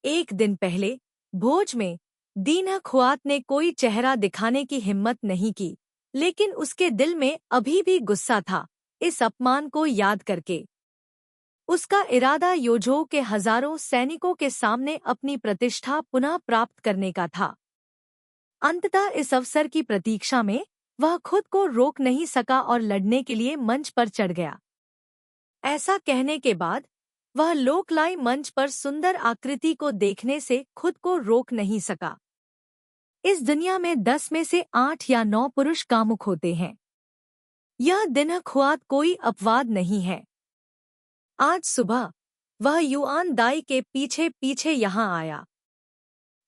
एक दिन पहले भोज में दीना खुआत ने कोई चेहरा दिखाने की हिम्मत नहीं की, लेकिन उसके दिल में अभी भी गुस्सा था इस अपमान को याद करके। उसका इरादा योझो के हजारों सैनिकों के सामने अपनी प्रतिष्ठा पुनः प्राप्त करने का था। अंततः इस अवसर की प्रतीक्षा में वह खुद को रोक नहीं सका और लड़ने के लिए मंच पर चढ़ गया। ऐसा कहने के बाद वह लोकलाई मंच पर सुंदर आकृति को देखने से खुद को रोक नहीं सका। इस दुनिया में 10 में से 8 या 9 पुरुष कामुक होते हैं। यह दिन खुआत कोई अपवाद नहीं है। आज सुबह वह युआन दाई के पीछे पीछे यहाँ आया।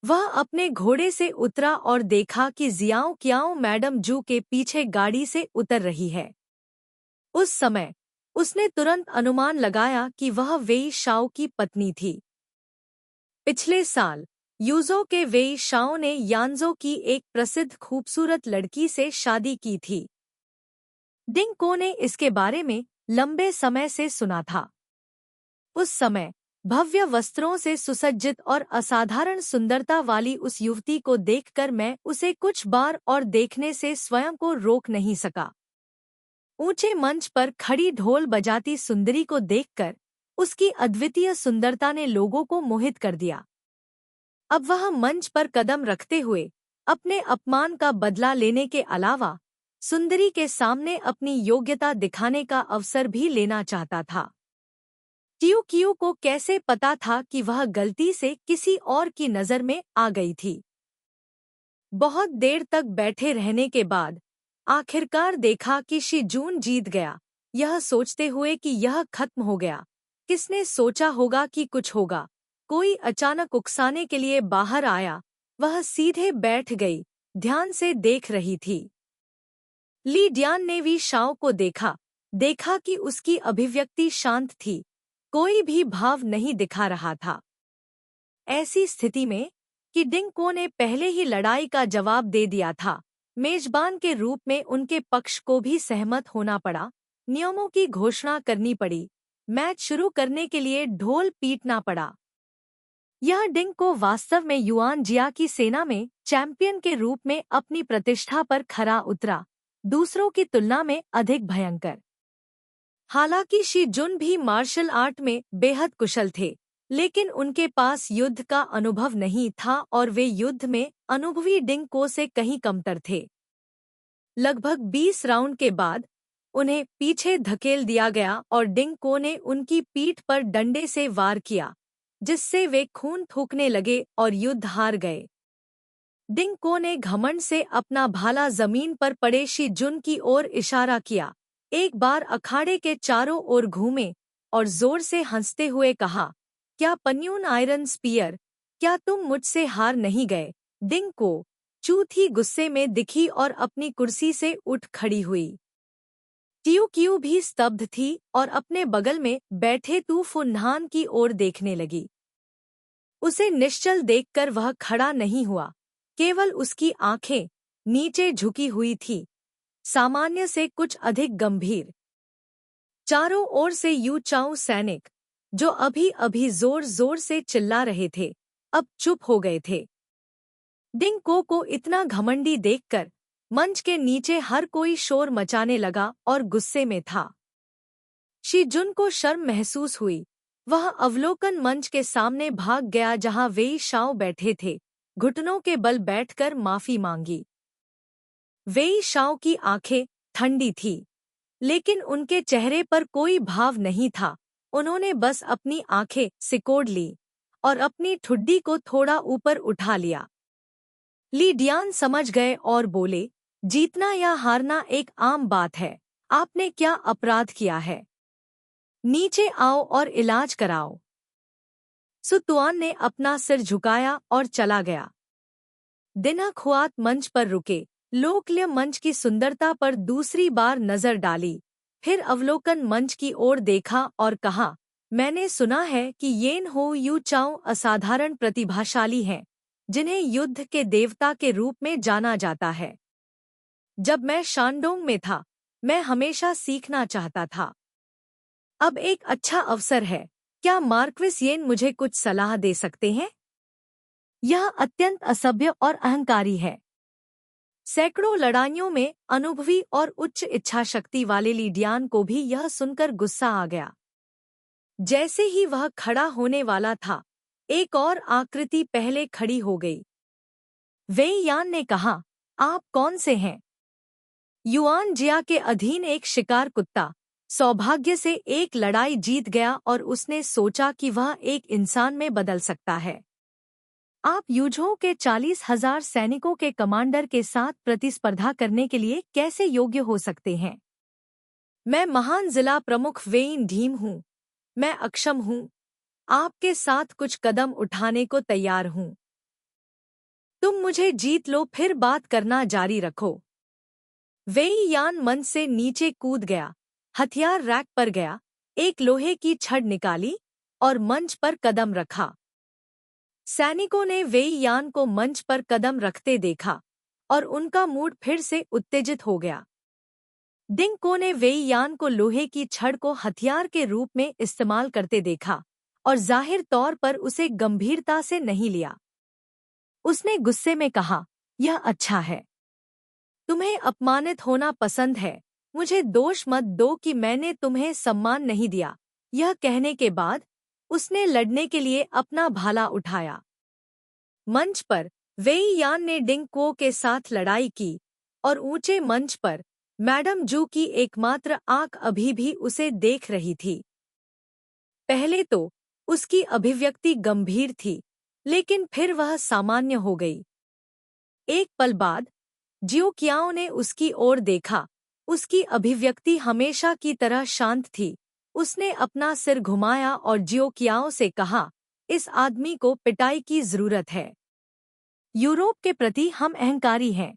वह अपने घोड़े से उतरा और देखा कि जियाओ क्याओ मैडम जू के पीछे गाड़ी से उतर रही है। उस समय उसने तुरंत अनुमान लगाया कि वह वेई शाओ की पत्नी थी। पिछले साल यूजो के वेई शाओ ने यानजो की एक प्रसिद्ध खूबसूरत लड़की से शादी की थी। डिंग को ने इसके बारे में लंबे समय से सुना था। उस समय भव्य वस्त्रों से सुसज्जित और असाधारण सुंदरता वाली उस युवती को देखकर मैं उसे कुछ बार और देखने से स्वयं को रोक नहीं सका। ऊंचे मंच पर खड़ी ढोल बजाती सुंदरी को देखकर उसकी अद्वितीय सुंदरता ने लोगों को मोहित कर दिया। अब वह मंच पर कदम रखते हुए अपने अपमान का बदला लेने के अलावा सुंदरी के सामने अपनी योग्यता दिखाने का अवसर भी लेना चाहता था। ट्यूक्यू को कैसे पता था कि वह गलती से किसी और की नजर में आ गई थी। बहुत देर तक बैठे रहने के बाद आखिरकार देखा कि शी जून जीत गया। यह सोचते हुए कि यह खत्म हो गया, किसने सोचा होगा कि कुछ होगा। कोई अचानक उकसाने के लिए बाहर आया। वह सीधे बैठ गई, ध्यान से देख रही थी। ली डियान ने वी शाओ को देखा कि उसकी अभिव्यक्ति शांत थी, कोई भी भाव नहीं दिखा रहा था। ऐसी स्थिति में कि डिंग को ने पहले ही लड़ाई का जवाब दे दिया था, मेजबान के रूप में उनके पक्ष को भी सहमत होना पड़ा। नियमों की घोषणा करनी पड़ी, मैच शुरू करने के लिए ढोल पीटना पड़ा। यह डिंग को वास्तव में युआन जिया की सेना में चैंपियन के रूप में अपनी प्रतिष्ठा पर खरा उतरा, दूसरों की तुलना में अधिक भयंकर। हालांकि शी जुन भी मार्शल आर्ट में बेहद कुशल थे, लेकिन उनके पास युद्ध का अनुभव नहीं था और वे युद्ध में अनुभवी डिंग को से कहीं कमतर थे। लगभग 20 राउंड के बाद उन्हें पीछे धकेल दिया गया और डिंग को ने उनकी पीठ पर डंडे से वार किया, जिससे वे खून थूकने लगे और युद्ध हार गए। डिंग को ने घमंड से अपना भाला जमीन पर पड़े शी जुन की ओर इशारा किया, एक बार अखाड़े के चारों ओर घूमे और जोर से हंसते हुए कहा, क्या पन्यून आयरन स्पीयर, क्या तुम मुझसे हार नहीं गए? डिंग को चू थी गुस्से में दिखी और अपनी कुर्सी से उठ खड़ी हुई। ट्यूक्यू भी स्तब्ध थी और अपने बगल में बैठे तू फुन्हान की ओर देखने लगी। उसे निश्चल देखकर वह खड़ा नहीं हुआ, केवल उसकी आंखें नीचे झुकी हुई थी, सामान्य से कुछ अधिक गंभीर। चारों ओर से यू चाऊ सैनिक, जो अभी अभी जोर जोर से चिल्ला रहे थे, अब चुप हो गए थे। डिंग को इतना घमंडी देखकर मंच के नीचे हर कोई शोर मचाने लगा और गुस्से में था। शी जुन को शर्म महसूस हुई। वह अवलोकन मंच के सामने भाग गया जहां वेई शाओ बैठे थे, घुटनों के बल बैठकर माफी मांगी। वेई शाओ की आंखें ठंडी थी, लेकिन उनके चेहरे पर कोई भाव नहीं था। उन्होंने बस अपनी आंखें सिकोड़ ली और अपनी ठुड्डी को थोड़ा ऊपर उठा लिया। ली डियान समझ गए और बोले, जीतना या हारना एक आम बात है, आपने क्या अपराध किया है? नीचे आओ और इलाज कराओ। सुतुआन ने अपना सिर झुकाया और चला गया। दिना खुआत मंच पर रुके, लोकप्रिय मंच की सुंदरता पर दूसरी बार नजर डाली, फिर अवलोकन मंच की ओर देखा और कहा, मैंने सुना है कि येन हो यू चाओ असाधारण प्रतिभाशाली हैं, जिन्हें युद्ध के देवता के रूप में जाना जाता है। जब मैं शानडोंग में था, मैं हमेशा सीखना चाहता था। अब एक अच्छा अवसर है। क्या मार्क्विस येन मुझे कुछ सलाह दे सकते हैं? यह अत्यंत असभ्य और अहंकारी है। सैकड़ों लड़ाइयों में अनुभवी और उच्च इच्छा शक्ति वाले लीडियान को भी यह सुनकर गुस्सा आ गया। जैसे ही वह खड़ा होने वाला था, एक और आकृति पहले खड़ी हो गई। वेई यान ने कहा, आप कौन से हैं? युआन जिया के अधीन एक शिकार कुत्ता सौभाग्य से एक लड़ाई जीत गया और उसने सोचा कि वह एक इंसान में बदल सकता है। आप यूझो के 40,000 सैनिकों के कमांडर के साथ प्रतिस्पर्धा करने के लिए कैसे योग्य हो सकते हैं? मैं महान जिला प्रमुख वेइन ढीम हूँ। मैं अक्षम हूँ। आपके साथ कुछ कदम उठाने को तैयार हूँ। तुम मुझे जीत लो, फिर बात करना जारी रखो। वेई यान मंच से नीचे कूद गया, हथियार रैक पर गया, एक लोहे की छड़ निकाली और मंच पर कदम रखा। सैनिकों ने वेई यान को मंच पर कदम रखते देखा और उनका मूड फिर से उत्तेजित हो गया। डिंग को ने वेई यान को लोहे की छड़ को हथियार के रूप में इस्तेमाल करते देखा और जाहिर तौर पर उसे गंभीरता से नहीं लिया। उसने गुस्से में कहा, यह अच्छा है। तुम्हें अपमानित होना पसंद है। मुझे दोष मत दो कि मैंने तुम्हें सम्मान नहीं दिया। यह कहने के बाद उसने लड़ने के लिए अपना भाला उठाया। मंच पर वेई यान ने डिंग को के साथ लड़ाई की और ऊंचे मंच पर मैडम जू की एकमात्र आंख अभी भी उसे देख रही थी। पहले तो उसकी अभिव्यक्ति गंभीर थी, लेकिन फिर वह सामान्य हो गई। एक पल बाद जियो कियाओ ने उसकी ओर देखा। उसकी अभिव्यक्ति हमेशा की तरह शांत थी। उसने अपना सिर घुमाया और जियो कियाओ से कहा, इस आदमी को पिटाई की जरूरत है। यूरोप के प्रति हम अहंकारी हैं।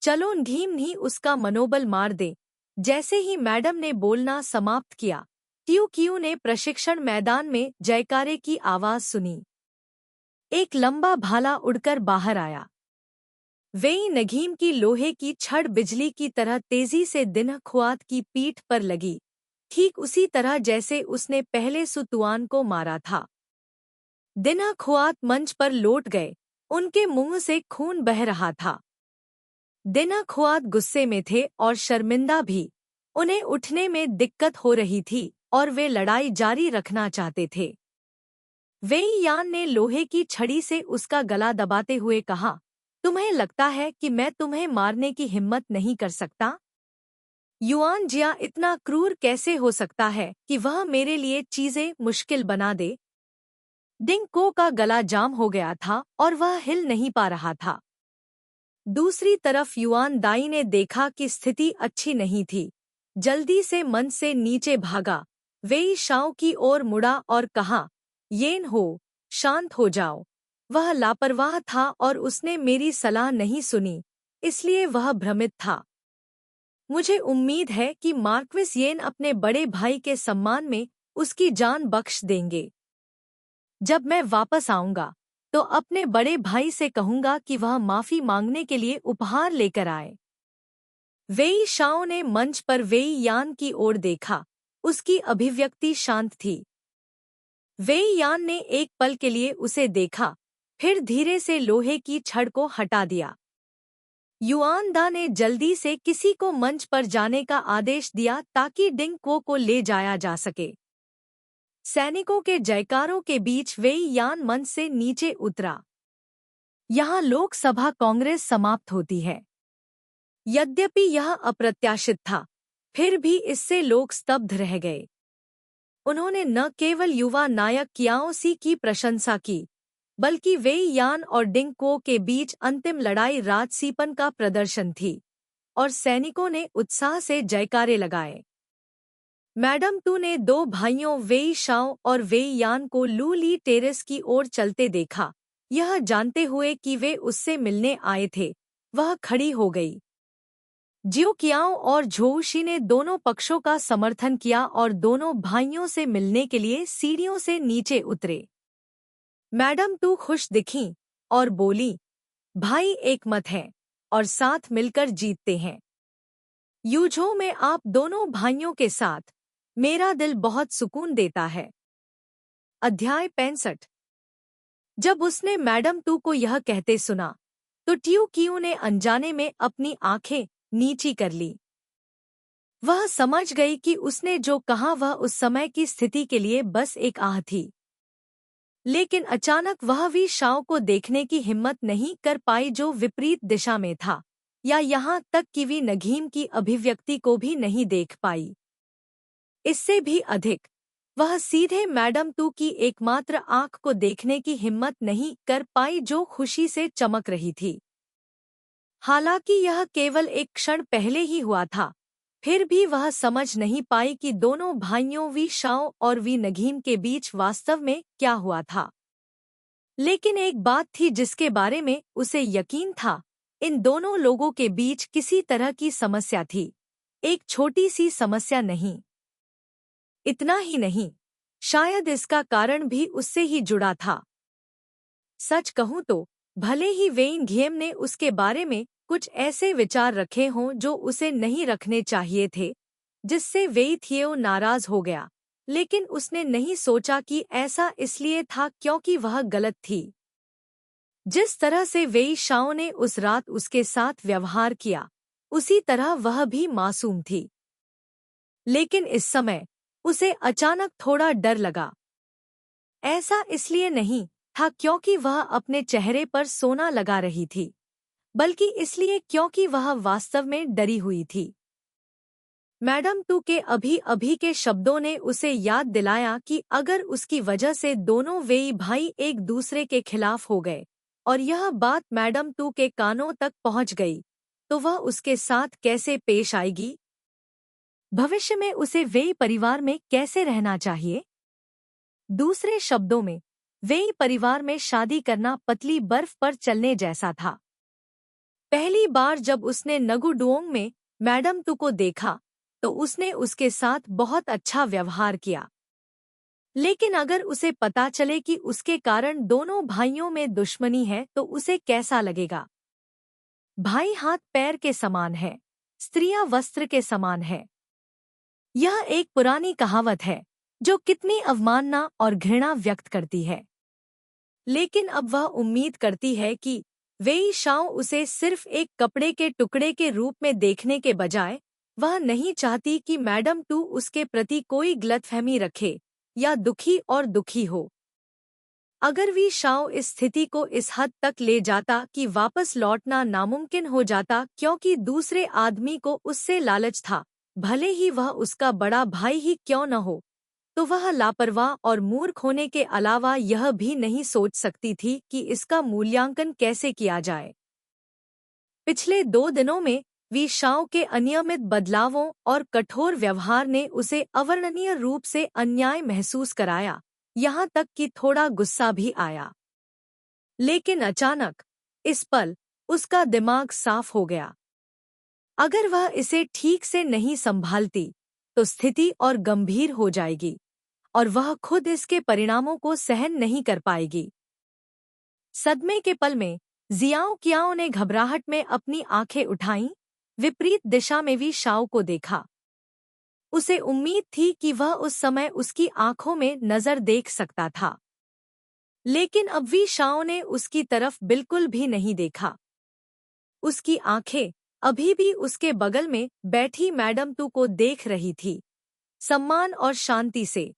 चलो ढीम ही उसका मनोबल मार दे। जैसे ही मैडम ने बोलना समाप्त किया, ट्यू क्यू ने प्रशिक्षण मैदान में जयकारे की आवाज सुनी। एक लंबा भाला उड़कर बाहर आया। वेई नगीम की लोहे की छड़ बिजली की तरह तेजी से दिन्ह खुआत की पीठ पर लगी, ठीक उसी तरह जैसे उसने पहले सुतुआन को मारा था। दिन्ह खुआत मंच पर लौट गए। उनके मुंह से खून बह रहा था। दिन्ह खुआत गुस्से में थे और शर्मिंदा भी। उन्हें उठने में दिक्कत हो रही थी और वे लड़ाई जारी रखना चाहते थे। वेई यान ने लोहे की छड़ी से उसका गला दबाते हुए कहा, तुम्हें लगता है कि मैं तुम्हें मारने की हिम्मत नहीं कर सकता? युआन जिया इतना क्रूर कैसे हो सकता है कि वह मेरे लिए चीजें मुश्किल बना दे? डिंग को का गला जाम हो गया था और वह हिल नहीं पा रहा था। दूसरी तरफ युआन दाई ने देखा कि स्थिति अच्छी नहीं थी। जल्दी से मंच से नीचे भागा, वेई शाओ की ओर मुड़ा और कहा, येन हो, शांत हो जाओ। वह लापरवाह था और उसने मेरी सलाह नहीं सुनी, इसलिए वह भ्रमित था। मुझे उम्मीद है कि मार्क्विस येन अपने बड़े भाई के सम्मान में उसकी जान बख्श देंगे। जब मैं वापस आऊंगा तो अपने बड़े भाई से कहूंगा कि वह माफी मांगने के लिए उपहार लेकर आए। वेई शाओ ने मंच पर वेई यान की ओर देखा। उसकी अभिव्यक्ति शांत थी। वेई यान ने एक पल के लिए उसे देखा, फिर धीरे से लोहे की छड़ को हटा दिया। युआन दा ने जल्दी से किसी को मंच पर जाने का आदेश दिया ताकि डिंग को ले जाया जा सके। सैनिकों के जयकारों के बीच वेई यान मंच से नीचे उतरा। यहाँ लोकसभा कांग्रेस समाप्त होती है। यद्यपि यह अप्रत्याशित था, फिर भी इससे लोग स्तब्ध रह गए। उन्होंने न केवल युवा नायक कियाओ सी की प्रशंसा की, बल्कि वेई यान और डिंग को के बीच अंतिम लड़ाई राजसीपन का प्रदर्शन थी, और सैनिकों ने उत्साह से जयकारे लगाए। मैडम तू ने दो भाइयों वेई शाओ और वेई यान को लू ली टेरेस की ओर चलते देखा। यह जानते हुए कि वे उससे मिलने आए थे, वह खड़ी हो गई। जियो कियाओ और झोउशी ने दोनों पक्षों का समर्थन किया और दोनों भाइयों से मिलने के लिए सीढ़ियों से नीचे उतरे। मैडम तू खुश दिखीं और बोली, भाई एक मत है। और साथ मिलकर जीतते हैं। यूझो में आप दोनों भाइयों के साथ मेरा दिल बहुत सुकून देता है। अध्याय 65। जब उसने मैडम तू को यह कहते सुना तो ट्यू क्यू ने अनजाने में अपनी आंखें नीची कर ली। वह समझ गई कि उसने जो कहा वह उस समय की स्थिति के लिए बस एक आह थी। लेकिन अचानक वह वी शाओ को देखने की हिम्मत नहीं कर पाई जो विपरीत दिशा में था, या यहाँ तक कि वी नगीम की अभिव्यक्ति को भी नहीं देख पाई। इससे भी अधिक, वह सीधे मैडम तू की एकमात्र आंख को देखने की हिम्मत नहीं कर पाई जो खुशी से चमक रही थी। हालांकि यह केवल एक क्षण पहले ही हुआ था, फिर भी वह समझ नहीं पाई कि दोनों भाइयों वी शाओ और वी नगीम के बीच वास्तव में क्या हुआ था। लेकिन एक बात थी जिसके बारे में उसे यकीन था, इन दोनों लोगों के बीच किसी तरह की समस्या थी, एक छोटी सी समस्या नहीं। इतना ही नहीं, शायद इसका कारण भी उससे ही जुड़ा था। सच कहूं तो भले ही वेइन घिएम ने उसके बारे में कुछ ऐसे विचार रखे हों जो उसे नहीं रखने चाहिए थे, जिससे वेई थिएओ नाराज हो गया, लेकिन उसने नहीं सोचा कि ऐसा इसलिए था क्योंकि वह गलत थी। जिस तरह से वेई शाओ ने उस रात उसके साथ व्यवहार किया, उसी तरह वह भी मासूम थी। लेकिन इस समय उसे अचानक थोड़ा डर लगा। ऐसा इसलिए नहीं था क्योंकि वह अपने चेहरे पर सोना लगा रही थी, बल्कि इसलिए क्योंकि वह वास्तव में डरी हुई थी। मैडम तू के अभी अभी के शब्दों ने उसे याद दिलाया कि अगर उसकी वजह से दोनों वेई भाई एक दूसरे के खिलाफ हो गए और यह बात मैडम तू के कानों तक पहुंच गई, तो वह उसके साथ कैसे पेश आएगी। भविष्य में उसे वेई परिवार में कैसे रहना चाहिए। दूसरे शब्दों में, वेई परिवार में शादी करना पतली बर्फ पर चलने जैसा था। पहली बार जब उसने नगु डुओंग में मैडम तू को देखा तो उसने उसके साथ बहुत अच्छा व्यवहार किया। लेकिन अगर उसे पता चले कि उसके कारण दोनों भाइयों में दुश्मनी है तो उसे कैसा लगेगा। भाई हाथ पैर के समान है, स्त्रियां वस्त्र के समान है। यह एक पुरानी कहावत है जो कितनी अवमानना और घृणा व्यक्त करती है। लेकिन अब वह उम्मीद करती है कि वेई शाओ उसे सिर्फ एक कपड़े के टुकड़े के रूप में देखने के बजाय, वह नहीं चाहती कि मैडम टू उसके प्रति कोई गलतफहमी रखे या दुखी और दुखी हो। अगर वी शाओ इस स्थिति को इस हद तक ले जाता कि वापस लौटना नामुमकिन हो जाता क्योंकि दूसरे आदमी को उससे लालच था, भले ही वह उसका बड़ा भाई ही क्यों न हो, तो वह लापरवाह और मूर्ख होने के अलावा यह भी नहीं सोच सकती थी कि इसका मूल्यांकन कैसे किया जाए। पिछले 2 दिनों में वी शाओ के अनियमित बदलावों और कठोर व्यवहार ने उसे अवर्णनीय रूप से अन्याय महसूस कराया, यहाँ तक कि थोड़ा गुस्सा भी आया। लेकिन अचानक इस पल उसका दिमाग साफ हो गया। अगर वह इसे ठीक से नहीं संभालती तो स्थिति और गंभीर हो जाएगी और वह खुद इसके परिणामों को सहन नहीं कर पाएगी। सदमे के पल में जियाओ कियाओ ने घबराहट में अपनी आंखें उठाईं, विपरीत दिशा में वी शाओ को देखा। उसे उम्मीद थी कि वह उस समय उसकी आंखों में नजर देख सकता था, लेकिन अब वी शाओ ने उसकी तरफ बिल्कुल भी नहीं देखा। उसकी आंखें अभी भी उसके बगल में बैठी मैडम तू को देख रही थी, सम्मान और शांति से।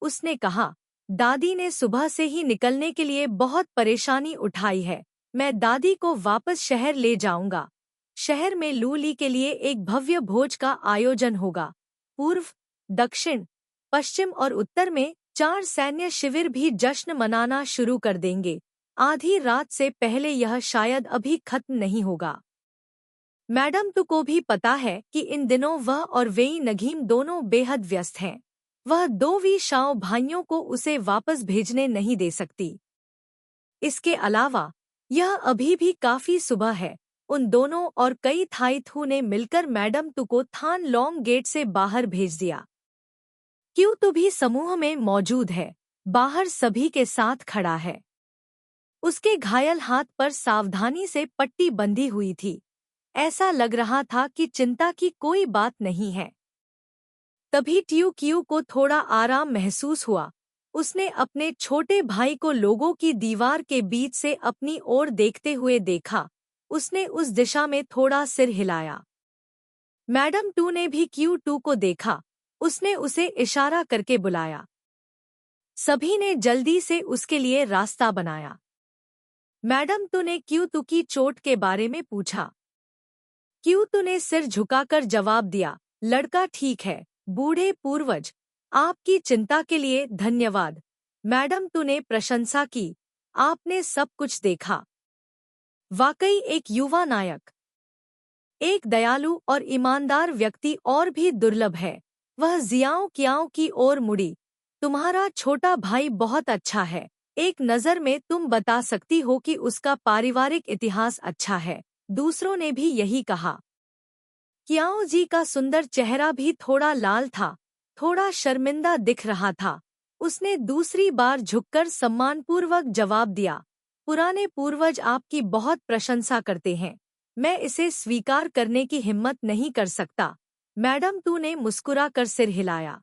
उसने कहा, दादी ने सुबह से ही निकलने के लिए बहुत परेशानी उठाई है। मैं दादी को वापस शहर ले जाऊंगा। शहर में लूली के लिए एक भव्य भोज का आयोजन होगा। पूर्व, दक्षिण, पश्चिम और उत्तर में 4 सैन्य शिविर भी जश्न मनाना शुरू कर देंगे। आधी रात से पहले यह शायद अभी खत्म नहीं होगा। मैडम तू को भी पता है कि इन दिनों वह और वेई नगीम दोनों बेहद व्यस्त हैं। वह 2 वी शाओ भाइयों को उसे वापस भेजने नहीं दे सकती। इसके अलावा यह अभी भी काफी सुबह है। उन दोनों और कई थाई थू ने मिलकर मैडम तू को थान लोंग गेट से बाहर भेज दिया। क्यों तू भी समूह में मौजूद है, बाहर सभी के साथ खड़ा है। उसके घायल हाथ पर सावधानी से पट्टी बंधी हुई थी। ऐसा लग रहा था कि चिंता की कोई बात नहीं है। तभी ट्यू क्यू को थोड़ा आराम महसूस हुआ। उसने अपने छोटे भाई को लोगों की दीवार के बीच से अपनी ओर देखते हुए देखा। उसने उस दिशा में थोड़ा सिर हिलाया। मैडम टू ने भी क्यू टू को देखा। उसने उसे इशारा करके बुलाया। सभी ने जल्दी से उसके लिए रास्ता बनाया। मैडम टू ने क्यू टू की चोट के बारे में पूछा। क्यू टू ने सिर झुकाकर जवाब दिया, लड़का ठीक है। बूढ़े पूर्वज, आपकी चिंता के लिए धन्यवाद। मैडम टू ने प्रशंसा की। आपने सब कुछ देखा। वाकई एक युवा नायक। एक दयालु और ईमानदार व्यक्ति और भी दुर्लभ है। वह जियाओ कियाओ की ओर मुड़ी। तुम्हारा छोटा भाई बहुत अच्छा है। एक नज़र में तुम बता सकती हो कि उसका पारिवारिक इतिहास अच्छा है। दूसरों ने भी यही कहा। कियाओ जी का सुंदर चेहरा भी थोड़ा लाल था, थोड़ा शर्मिंदा दिख रहा था। उसने दूसरी बार झुककर सम्मानपूर्वक जवाब दिया, पुराने पूर्वज आपकी बहुत प्रशंसा करते हैं। मैं इसे स्वीकार करने की हिम्मत नहीं कर सकता। मैडम टू ने मुस्कुराकर सिर हिलाया।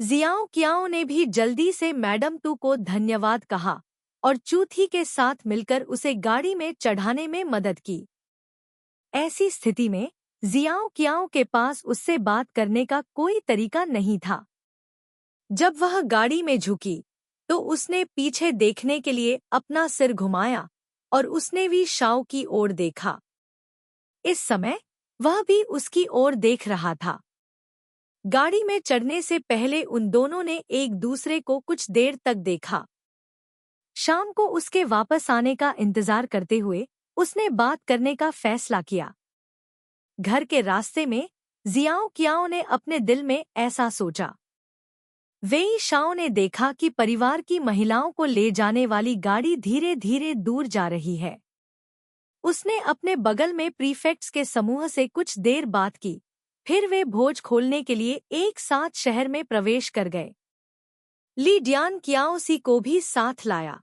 जियाओ कियाओ ने भी जल्दी से मैडम टू को धन्यवाद कहा और चूथी के साथ मिलकर उसे गाड़ी में चढ़ाने में मदद की। ऐसी स्थिति में जियाओ कियाओ के पास उससे बात करने का कोई तरीका नहीं था। जब वह गाड़ी में झुकी तो उसने पीछे देखने के लिए अपना सिर घुमाया और उसने भी शाओ की ओर देखा। इस समय वह भी उसकी ओर देख रहा था। गाड़ी में चढ़ने से पहले उन दोनों ने एक दूसरे को कुछ देर तक देखा। शाम को उसके वापस आने का इंतजार करते हुए उसने बात करने का फैसला किया। घर के रास्ते में जियाओ कियाओ ने अपने दिल में ऐसा सोचा। वेई शाओ ने देखा कि परिवार की महिलाओं को ले जाने वाली गाड़ी धीरे धीरे दूर जा रही है। उसने अपने बगल में प्रीफेक्ट्स के समूह से कुछ देर बात की। फिर वे भोज खोलने के लिए एक साथ शहर में प्रवेश कर गए। ली डियान कियाओसी को भी साथ लाया।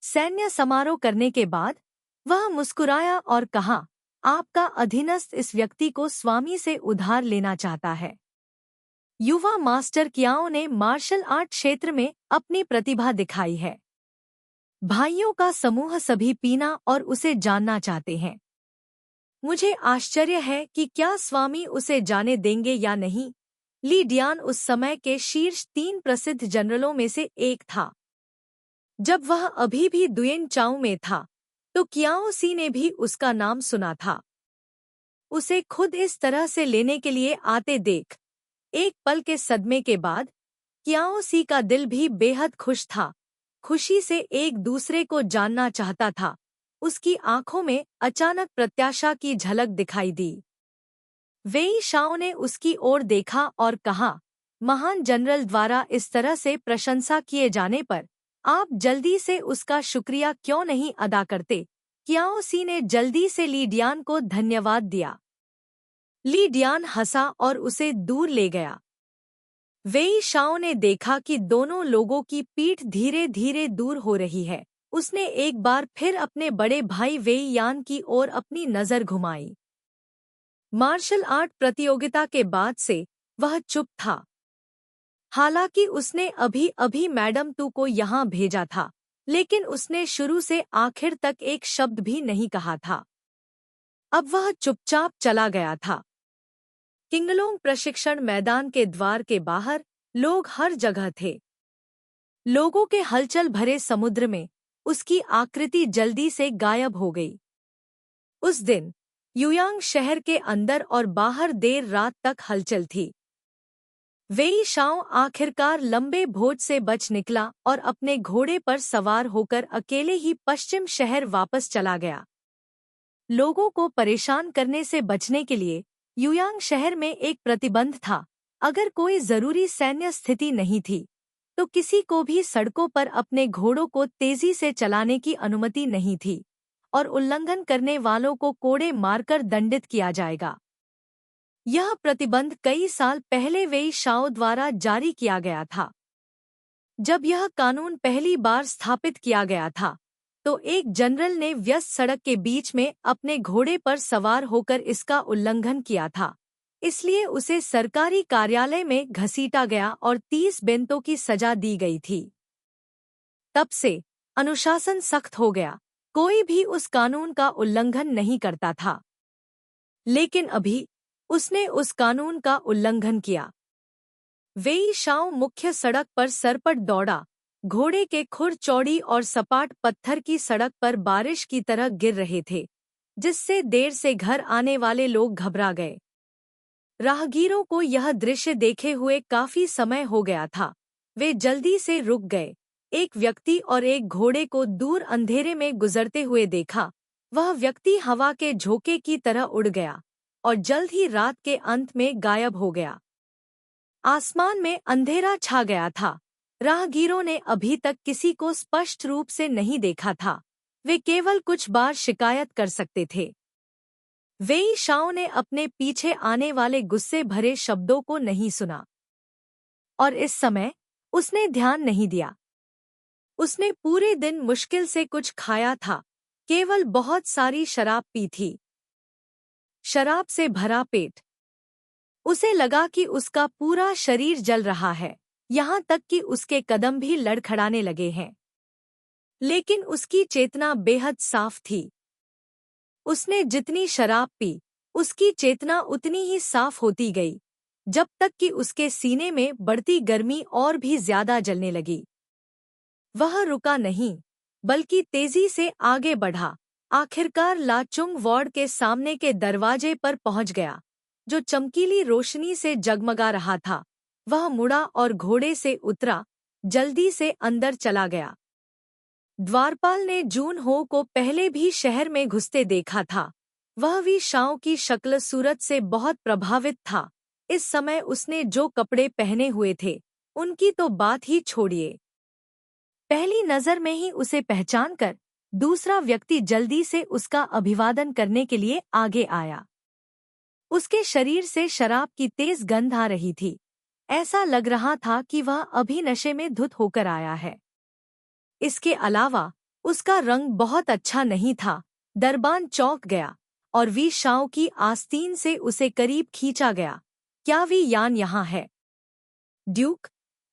सैन्य समारोह करने के बाद वह मुस्कुराया और कहा, आपका अधीनस्थ इस व्यक्ति को स्वामी से उधार लेना चाहता है। युवा मास्टर कियाओ ने मार्शल आर्ट क्षेत्र में अपनी प्रतिभा दिखाई है। भाइयों का समूह सभी पीना और उसे जानना चाहते हैं। मुझे आश्चर्य है कि क्या स्वामी उसे जाने देंगे या नहीं। ली डियान उस समय के शीर्ष 3 प्रसिद्ध जनरलों में से एक था। जब वह अभी भी दुयेन चाउ में था तो कियाओ सी ने भी उसका नाम सुना था। उसे खुद इस तरह से लेने के लिए आते देख एक पल के सदमे के बाद कियाओ सी का दिल भी बेहद खुश था। खुशी से एक दूसरे को जानना चाहता था। उसकी आंखों में अचानक प्रत्याशा की झलक दिखाई दी। वेई शाओ ने उसकी ओर देखा और कहा, महान जनरल द्वारा इस तरह से प्रशंसा किए जाने पर आप जल्दी से उसका शुक्रिया क्यों नहीं अदा करते। कियाओ सी ने जल्दी से ली डियान को धन्यवाद दिया। ली डियान हंसा और उसे दूर ले गया। वेई शाओ ने देखा कि दोनों लोगों की पीठ धीरे धीरे दूर हो रही है। उसने एक बार फिर अपने बड़े भाई वेई यान की ओर अपनी नजर घुमाई। मार्शल आर्ट प्रतियोगिता के बाद से वह चुप था। हालांकि उसने अभी अभी मैडम टू को यहाँ भेजा था, लेकिन उसने शुरू से आखिर तक एक शब्द भी नहीं कहा था। अब वह चुपचाप चला गया था। किंगलोंग प्रशिक्षण मैदान के द्वार के बाहर लोग हर जगह थे। लोगों के हलचल भरे समुद्र में उसकी आकृति जल्दी से गायब हो गई। उस दिन युयांग शहर के अंदर और बाहर देर रात तक हलचल थी। वेई शाओ आखिरकार लंबे भोज से बच निकला और अपने घोड़े पर सवार होकर अकेले ही पश्चिम शहर वापस चला गया। लोगों को परेशान करने से बचने के लिए युयांग शहर में एक प्रतिबंध था। अगर कोई जरूरी सैन्य स्थिति नहीं थी तो किसी को भी सड़कों पर अपने घोड़ों को तेजी से चलाने की अनुमति नहीं थी और उल्लंघन करने वालों को कोड़े मारकर दंडित किया जाएगा। यह प्रतिबंध कई साल पहले वेई शाओ द्वारा जारी किया गया था। जब यह कानून पहली बार स्थापित किया गया था, तो एक जनरल ने व्यस्त सड़क के बीच में अपने घोड़े पर सवार होकर इसका उल्लंघन किया था। इसलिए उसे सरकारी कार्यालय में घसीटा गया और 30 बेंतों की सजा दी गई थी। तब से अनुशासन सख्त हो गया, कोई भी उस कानून का उल्लंघन नहीं करता था। लेकिन अभी उसने उस कानून का उल्लंघन किया। वेई शाओ मुख्य सड़क पर सरपट दौड़ा, घोड़े के खुर चौड़ी और सपाट पत्थर की सड़क पर बारिश की तरह गिर रहे थे, जिससे देर से घर आने वाले लोग घबरा गए। राहगीरों को यह दृश्य देखे हुए काफी समय हो गया था। वे जल्दी से रुक गए। एक व्यक्ति और एक घोड़े को दूर अंधेरे में गुजरते हुए देखा। वह व्यक्ति हवा के झोंके की तरह उड़ गया और जल्द ही रात के अंत में गायब हो गया। आसमान में अंधेरा छा गया था। राहगीरों ने अभी तक किसी को स्पष्ट रूप से नहीं देखा था। वे केवल कुछ बार शिकायत कर सकते थे। वेई शाओ ने अपने पीछे आने वाले गुस्से भरे शब्दों को नहीं सुना और इस समय उसने ध्यान नहीं दिया। उसने पूरे दिन मुश्किल से कुछ खाया था, केवल बहुत सारी शराब पी थी। शराब से भरा पेट। उसे लगा कि उसका पूरा शरीर जल रहा है, यहाँ तक कि उसके कदम भी लड़खड़ाने लगे हैं। लेकिन उसकी चेतना बेहद साफ थी। उसने जितनी शराब पी, उसकी चेतना उतनी ही साफ होती गई, जब तक कि उसके सीने में बढ़ती गर्मी और भी ज्यादा जलने लगी। वह रुका नहीं, बल्कि तेजी से आगे बढ़ा। आखिरकार लाचुंग वार्ड के सामने के दरवाजे पर पहुंच गया, जो चमकीली रोशनी से जगमगा रहा था। वह मुड़ा और घोड़े से उतरा, जल्दी से अंदर चला गया। द्वारपाल ने जून हो को पहले भी शहर में घुसते देखा था। वह वी शाओ की शक्ल सूरत से बहुत प्रभावित था। इस समय उसने जो कपड़े पहने हुए थे, उनकी तो बात ही छोड़िए। पहली नजर में ही उसे पहचानकर दूसरा व्यक्ति जल्दी से उसका अभिवादन करने के लिए आगे आया। उसके शरीर से शराब की तेज गंध आ रही थी। ऐसा लग रहा था कि वह अभी नशे में धुत होकर आया है। इसके अलावा उसका रंग बहुत अच्छा नहीं था। दरबान चौंक गया और वी शाओ की आस्तीन से उसे करीब खींचा गया। क्या वी यान यहाँ है? ड्यूक,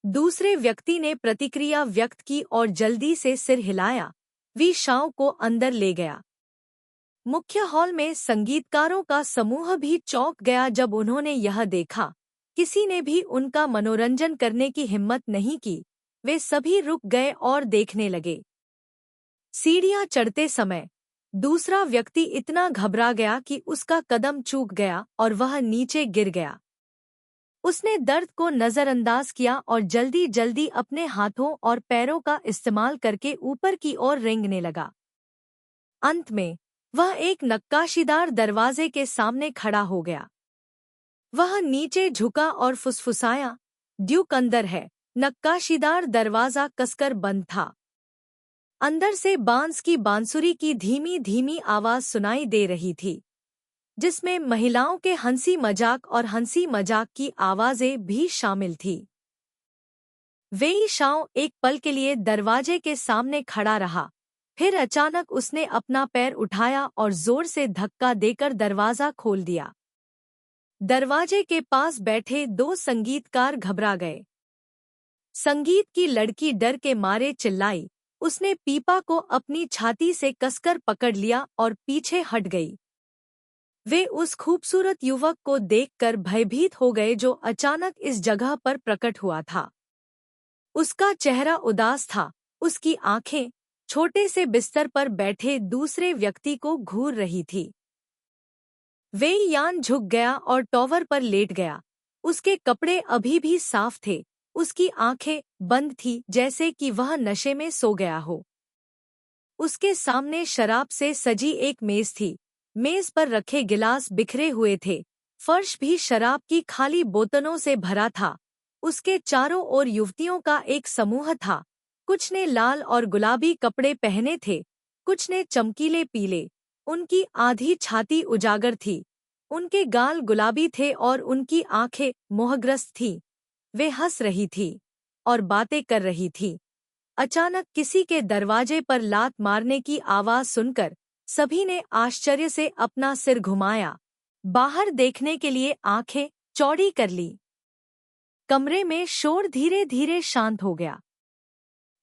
दूसरे व्यक्ति ने प्रतिक्रिया व्यक्त की और जल्दी से सिर हिलाया। वी शाओ को अंदर ले गया। मुख्य हॉल में संगीतकारों का समूह भी चौंक गया जब उन्होंने यह देखा। किसी ने भी उनका मनोरंजन करने की हिम्मत नहीं की। वे सभी रुक गए और देखने लगे। सीढ़ियां चढ़ते समय दूसरा व्यक्ति इतना घबरा गया कि उसका कदम चूक गया और वह नीचे गिर गया। उसने दर्द को नजरअंदाज किया और जल्दी जल्दी अपने हाथों और पैरों का इस्तेमाल करके ऊपर की ओर रेंगने लगा। अंत में वह एक नक्काशीदार दरवाजे के सामने खड़ा हो गया। वह नीचे झुका और फुसफुसाया, ड्यूक अंदर है। नक्काशीदार दरवाजा कसकर बंद था। अंदर से बांस की बांसुरी की धीमी धीमी आवाज सुनाई दे रही थी, जिसमें महिलाओं के हंसी मजाक और हंसी मजाक की आवाजें भी शामिल थी। वेई शाओ एक पल के लिए दरवाजे के सामने खड़ा रहा, फिर अचानक उसने अपना पैर उठाया और जोर से धक्का देकर दरवाजा खोल दिया। दरवाजे के पास बैठे दो संगीतकार घबरा गए। संगीत की लड़की डर के मारे चिल्लाई। उसने पीपा को अपनी छाती से कसकर पकड़ लिया और पीछे हट गई। वे उस खूबसूरत युवक को देखकर भयभीत हो गए जो अचानक इस जगह पर प्रकट हुआ था। उसका चेहरा उदास था, उसकी आंखें छोटे से बिस्तर पर बैठे दूसरे व्यक्ति को घूर रही थी। वेई यान झुक गया और टॉवर पर लेट गया। उसके कपड़े अभी भी साफ थे, उसकी आंखें बंद थी जैसे कि वह नशे में सो गया हो। उसके सामने शराब से सजी एक मेज थी। मेज पर रखे गिलास बिखरे हुए थे। फर्श भी शराब की खाली बोतलों से भरा था। उसके चारों ओर युवतियों का एक समूह था। कुछ ने लाल और गुलाबी कपड़े पहने थे, कुछ ने चमकीले पीले। उनकी आधी छाती उजागर थी, उनके गाल गुलाबी थे और उनकी आंखें मोहग्रस्त थीं। वे हंस रही थी। और बातें कर रही थी। अचानक किसी के दरवाजे पर लात मारने की आवाज सुनकर सभी ने आश्चर्य से अपना सिर घुमाया। बाहर देखने के लिए आंखें चौड़ी कर ली। कमरे में शोर धीरे धीरे शांत हो गया।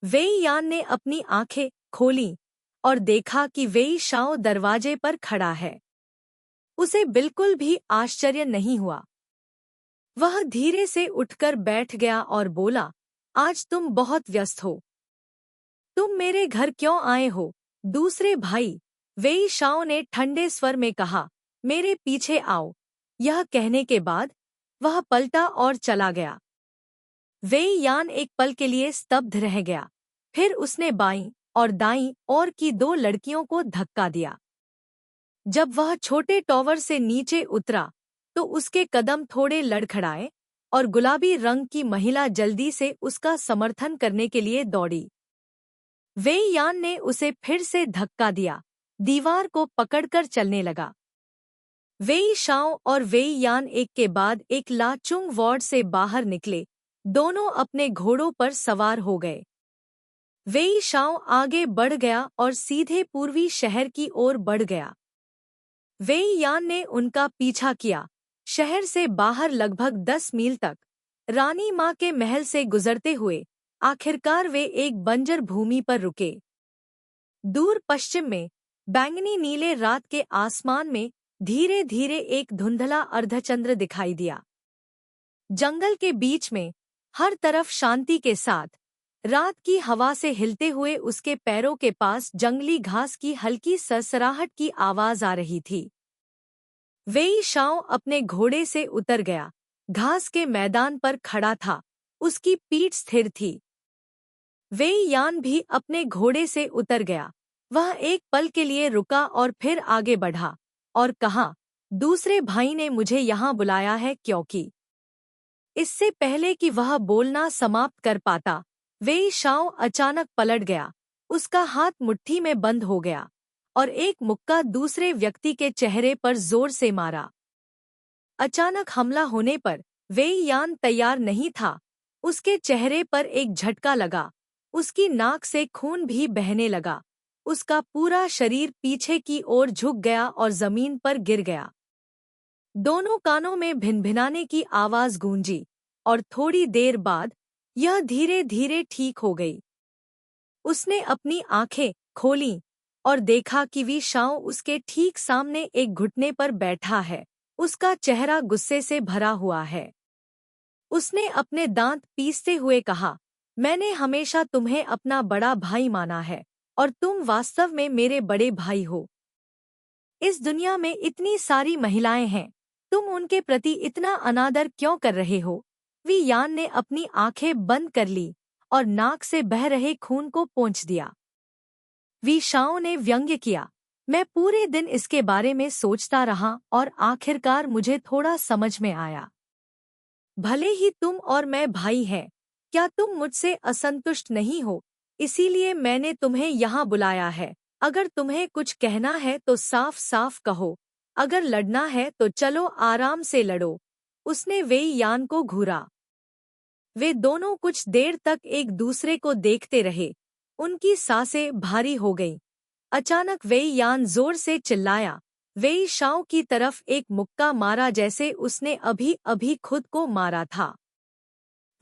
वेई यान ने अपनी आंखें खोलीं और देखा कि वेई शाओ दरवाजे पर खड़ा है। उसे बिल्कुल भी आश्चर्य नहीं हुआ। वह धीरे से उठकर बैठ गया और बोला, आज तुम बहुत व्यस्त हो। तुम मेरे घर क्यों आए हो? दूसरे भाई वेई शाओ ने ठंडे स्वर में कहा, मेरे पीछे आओ। यह कहने के बाद वह पलटा और चला गया। वेई यान एक पल के लिए स्तब्ध रह गया। फिर उसने बाईं और दाईं ओर की दो लड़कियों को धक्का दिया। जब वह छोटे टॉवर से नीचे उतरा तो उसके कदम थोड़े लड़खड़ाए और गुलाबी रंग की महिला जल्दी से उसका समर्थन करने के लिए दौड़ी। वेई यान ने उसे फिर से धक्का दिया, दीवार को पकड़कर चलने लगा। वेई शाओ और वेई यान एक के बाद एक लाचुंग वार्ड से बाहर निकले। दोनों अपने घोड़ों पर सवार हो गए। वेई शाओ आगे बढ़ गया और सीधे पूर्वी शहर की ओर बढ़ गया। वेई यान ने उनका पीछा किया। शहर से बाहर लगभग 10 मील तक रानी माँ के महल से गुजरते हुए आखिरकार वे एक बंजर भूमि पर रुके। दूर पश्चिम में बैंगनी नीले रात के आसमान में धीरे धीरे एक धुंधला अर्धचंद्र दिखाई दिया। जंगल के बीच में हर तरफ शांति के साथ रात की हवा से हिलते हुए उसके पैरों के पास जंगली घास की हल्की सरसराहट की आवाज आ रही थी। वेई शाओ अपने घोड़े से उतर गया। घास के मैदान पर खड़ा था, उसकी पीठ स्थिर थी। वेई यान भी अपने घोड़े से उतर गया। वह एक पल के लिए रुका और फिर आगे बढ़ा और कहा, दूसरे भाई ने मुझे यहाँ बुलाया है क्योंकि। इससे पहले कि वह बोलना समाप्त कर पाता, वेई शाओ अचानक पलट गया। उसका हाथ मुट्ठी में बंद हो गया और एक मुक्का दूसरे व्यक्ति के चेहरे पर जोर से मारा। अचानक हमला होने पर वेई यान तैयार नहीं था। उसके चेहरे पर एक झटका लगा। उसकी नाक से खून भी बहने लगा। उसका पूरा शरीर पीछे की ओर झुक गया और जमीन पर गिर गया। दोनों कानों में भिनभिनाने की आवाज गूंजी और थोड़ी देर बाद यह धीरे धीरे ठीक हो गई। उसने अपनी आंखें खोलीं और देखा कि वी शाओ उसके ठीक सामने एक घुटने पर बैठा है। उसका चेहरा गुस्से से भरा हुआ है। उसने अपने दांत पीसते हुए कहा, मैंने हमेशा तुम्हें अपना बड़ा भाई माना है और तुम वास्तव में मेरे बड़े भाई हो। इस दुनिया में इतनी सारी महिलाएं हैं, तुम उनके प्रति इतना अनादर क्यों कर रहे हो? वी यान ने अपनी आंखें बंद कर ली और नाक से बह रहे खून को पोंछ दिया। वी शाओ ने व्यंग्य किया, मैं पूरे दिन इसके बारे में सोचता रहा और आखिरकार मुझे थोड़ा समझ में आया। भले ही तुम और मैं भाई हैं, क्या तुम मुझसे असंतुष्ट नहीं हो? इसीलिए मैंने तुम्हें यहाँ बुलाया है। अगर तुम्हें कुछ कहना है तो साफ साफ कहो। अगर लड़ना है तो चलो आराम से लड़ो। उसने वेई यान को घूरा। वे दोनों कुछ देर तक एक दूसरे को देखते रहे। उनकी सांसें भारी हो गईं। अचानक वेई यान जोर से चिल्लाया। वेई शाओ की तरफ एक मुक्का मारा जैसे उसने अभी अभी खुद को मारा था।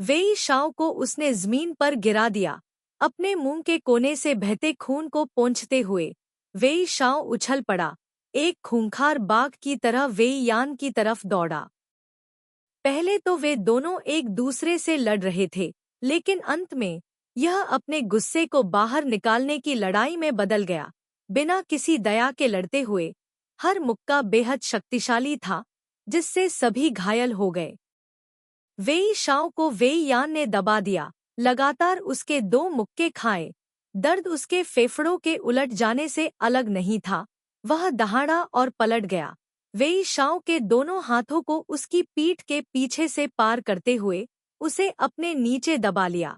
वेई शाओ को उसने जमीन पर गिरा दिया। अपने मुंह के कोने से बहते खून को पोंछते हुए वेई शाओ उछल पड़ा। एक खूंखार बाघ की तरह वेई यान की तरफ दौड़ा। पहले तो वे दोनों एक दूसरे से लड़ रहे थे, लेकिन अंत में यह अपने गुस्से को बाहर निकालने की लड़ाई में बदल गया। बिना किसी दया के लड़ते हुए हर मुक्का बेहद शक्तिशाली था, जिससे सभी घायल हो गए। वेई शाओ को वेई यान ने दबा दिया। लगातार उसके 2 मुक्के खाए। दर्द उसके फेफड़ों के उलट जाने से अलग नहीं था। वह दहाड़ा और पलट गया। वेई शाओ के दोनों हाथों को उसकी पीठ के पीछे से पार करते हुए उसे अपने नीचे दबा लिया।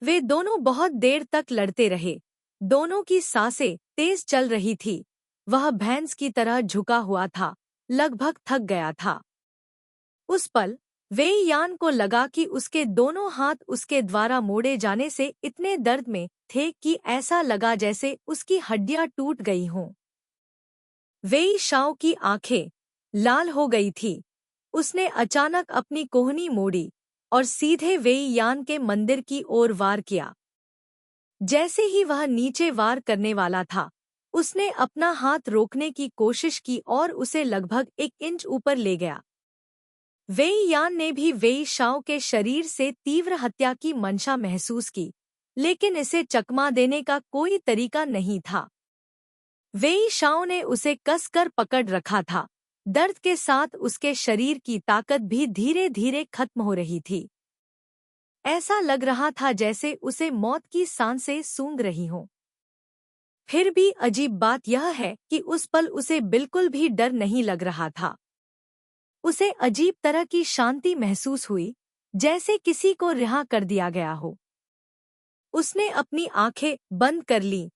वे दोनों बहुत देर तक लड़ते रहे। दोनों की सांसें तेज चल रही थी। वह भैंस की तरह झुका हुआ था, लगभग थक गया था। उस पल वेई यान को लगा कि उसके दोनों हाथ उसके द्वारा मोड़े जाने से इतने दर्द में थे कि ऐसा लगा जैसे उसकी हड्डियां टूट गई हों। वेई शाओ की आंखें लाल हो गई थी। उसने अचानक अपनी कोहनी मोड़ी और सीधे वेई यान के मंदिर की ओर वार किया। जैसे ही वह नीचे वार करने वाला था, उसने अपना हाथ रोकने की कोशिश की और उसे लगभग 1 इंच ऊपर ले गया। वेई यान ने भी वेई शाओ के शरीर से तीव्र हत्या की मंशा महसूस की, लेकिन इसे चकमा देने का कोई तरीका नहीं था। वेई शाओ ने उसे कसकर पकड़ रखा था। दर्द के साथ उसके शरीर की ताकत भी धीरे धीरे खत्म हो रही थी। ऐसा लग रहा था जैसे उसे मौत की सांसें सूंघ रही हों। फिर भी अजीब बात यह है कि उस पल उसे बिल्कुल भी डर नहीं लग रहा था। उसे अजीब तरह की शांति महसूस हुई, जैसे किसी को रिहा कर दिया गया हो। उसने अपनी आंखें बंद कर लीं,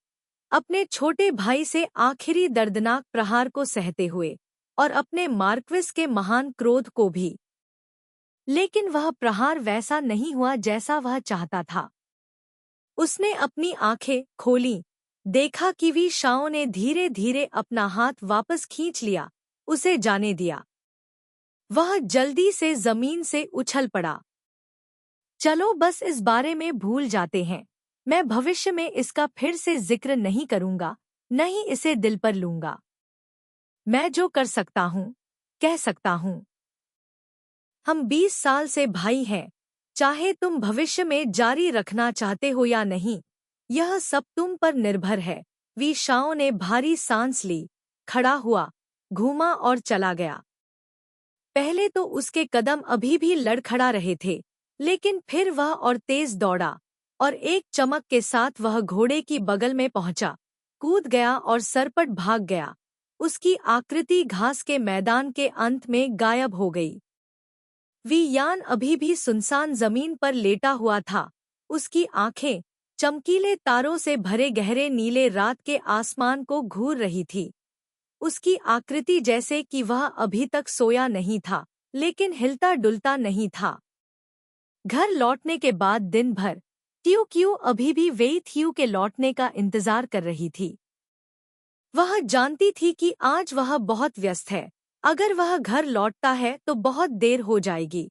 अपने छोटे भाई से आखिरी दर्दनाक प्रहार को सहते हुए, और अपने मार्क्विस के महान क्रोध को भी। लेकिन वह प्रहार वैसा नहीं हुआ जैसा वह चाहता था। उसने अपनी आंखें खोलीं, देखा कि वी शाओ ने धीरे धीरे अपना हाथ वापस खींच लिया, उसे जाने दिया। वह जल्दी से जमीन से उछल पड़ा। चलो बस इस बारे में भूल जाते हैं। मैं भविष्य में इसका फिर से जिक्र नहीं करूंगा, न ही इसे दिल पर लूंगा। मैं जो कर सकता हूँ, कह सकता हूँ। हम 20 साल से भाई हैं, चाहे तुम भविष्य में जारी रखना चाहते हो या नहीं, यह सब तुम पर निर्भर है। वी शाओ ने भारी सांस ली, खड़ा हुआ, घूमा और चला गया। पहले तो उसके कदम अभी भी लड़खड़ा रहे थे, लेकिन फिर वह और तेज दौड़ा, और एक चमक के साथ वह घोड़े की बगल में पहुंचा, कूद गया और सरपट भाग गया। उसकी आकृति घास के मैदान के अंत में गायब हो गई। वी यान अभी भी सुनसान जमीन पर लेटा हुआ था। उसकी आंखें चमकीले तारों से भरे गहरे नीले रात के आसमान को घूर रही थी। उसकी आकृति जैसे कि वह अभी तक सोया नहीं था, लेकिन हिलता डुलता नहीं था। घर लौटने के बाद दिन भर ट्यू क्यू अभी भी वेई थ्यू के लौटने का इंतजार कर रही थी। वह जानती थी कि आज वह बहुत व्यस्त है। अगर वह घर लौटता है तो बहुत देर हो जाएगी।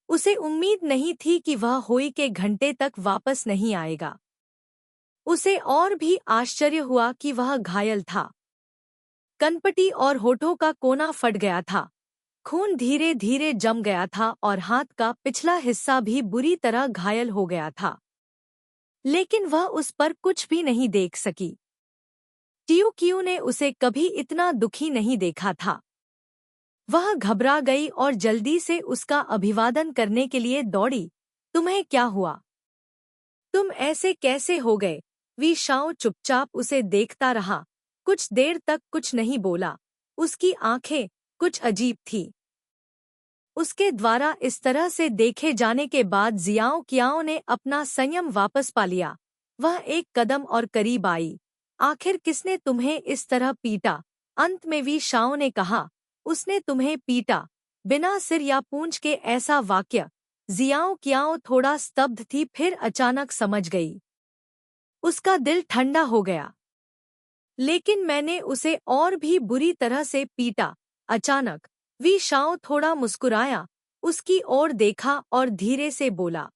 उसे उम्मीद नहीं थी कि वह होई के घंटे तक वापस नहीं आएगा। उसे और भी आश्चर्य हुआ कि वह घायल था। कनपटी और होठों का कोना फट गया था। खून धीरे धीरे जम गया था और हाथ का पिछला हिस्सा भी बुरी तरह घायल हो गया था। लेकिन वह उस पर कुछ भी नहीं देख सकी। ट्यू क्यू ने उसे कभी इतना दुखी नहीं देखा था। वह घबरा गई और जल्दी से उसका अभिवादन करने के लिए दौड़ी। तुम्हें क्या हुआ? तुम ऐसे कैसे हो गए? वी शाओ चुपचाप उसे देखता रहा। कुछ देर तक कुछ नहीं बोला। उसकी आंखें कुछ अजीब थी। उसके द्वारा इस तरह से देखे जाने के बाद जियाओ कियाओ ने अपना संयम वापस पा लिया। वह एक कदम और करीब आई। आखिर किसने तुम्हें इस तरह पीटा? अंत में वी शाओ ने कहा, उसने तुम्हें पीटा, बिना सिर या पूंछ के। ऐसा वाक्य। जियाओ कियाओ थोड़ा स्तब्ध थी, फिर अचानक समझ गई। उसका दिल ठंडा हो गया। लेकिन मैंने उसे और भी बुरी तरह से पीटा। अचानक वी शाओ थोड़ा मुस्कुराया, उसकी ओर देखा और धीरे से बोला,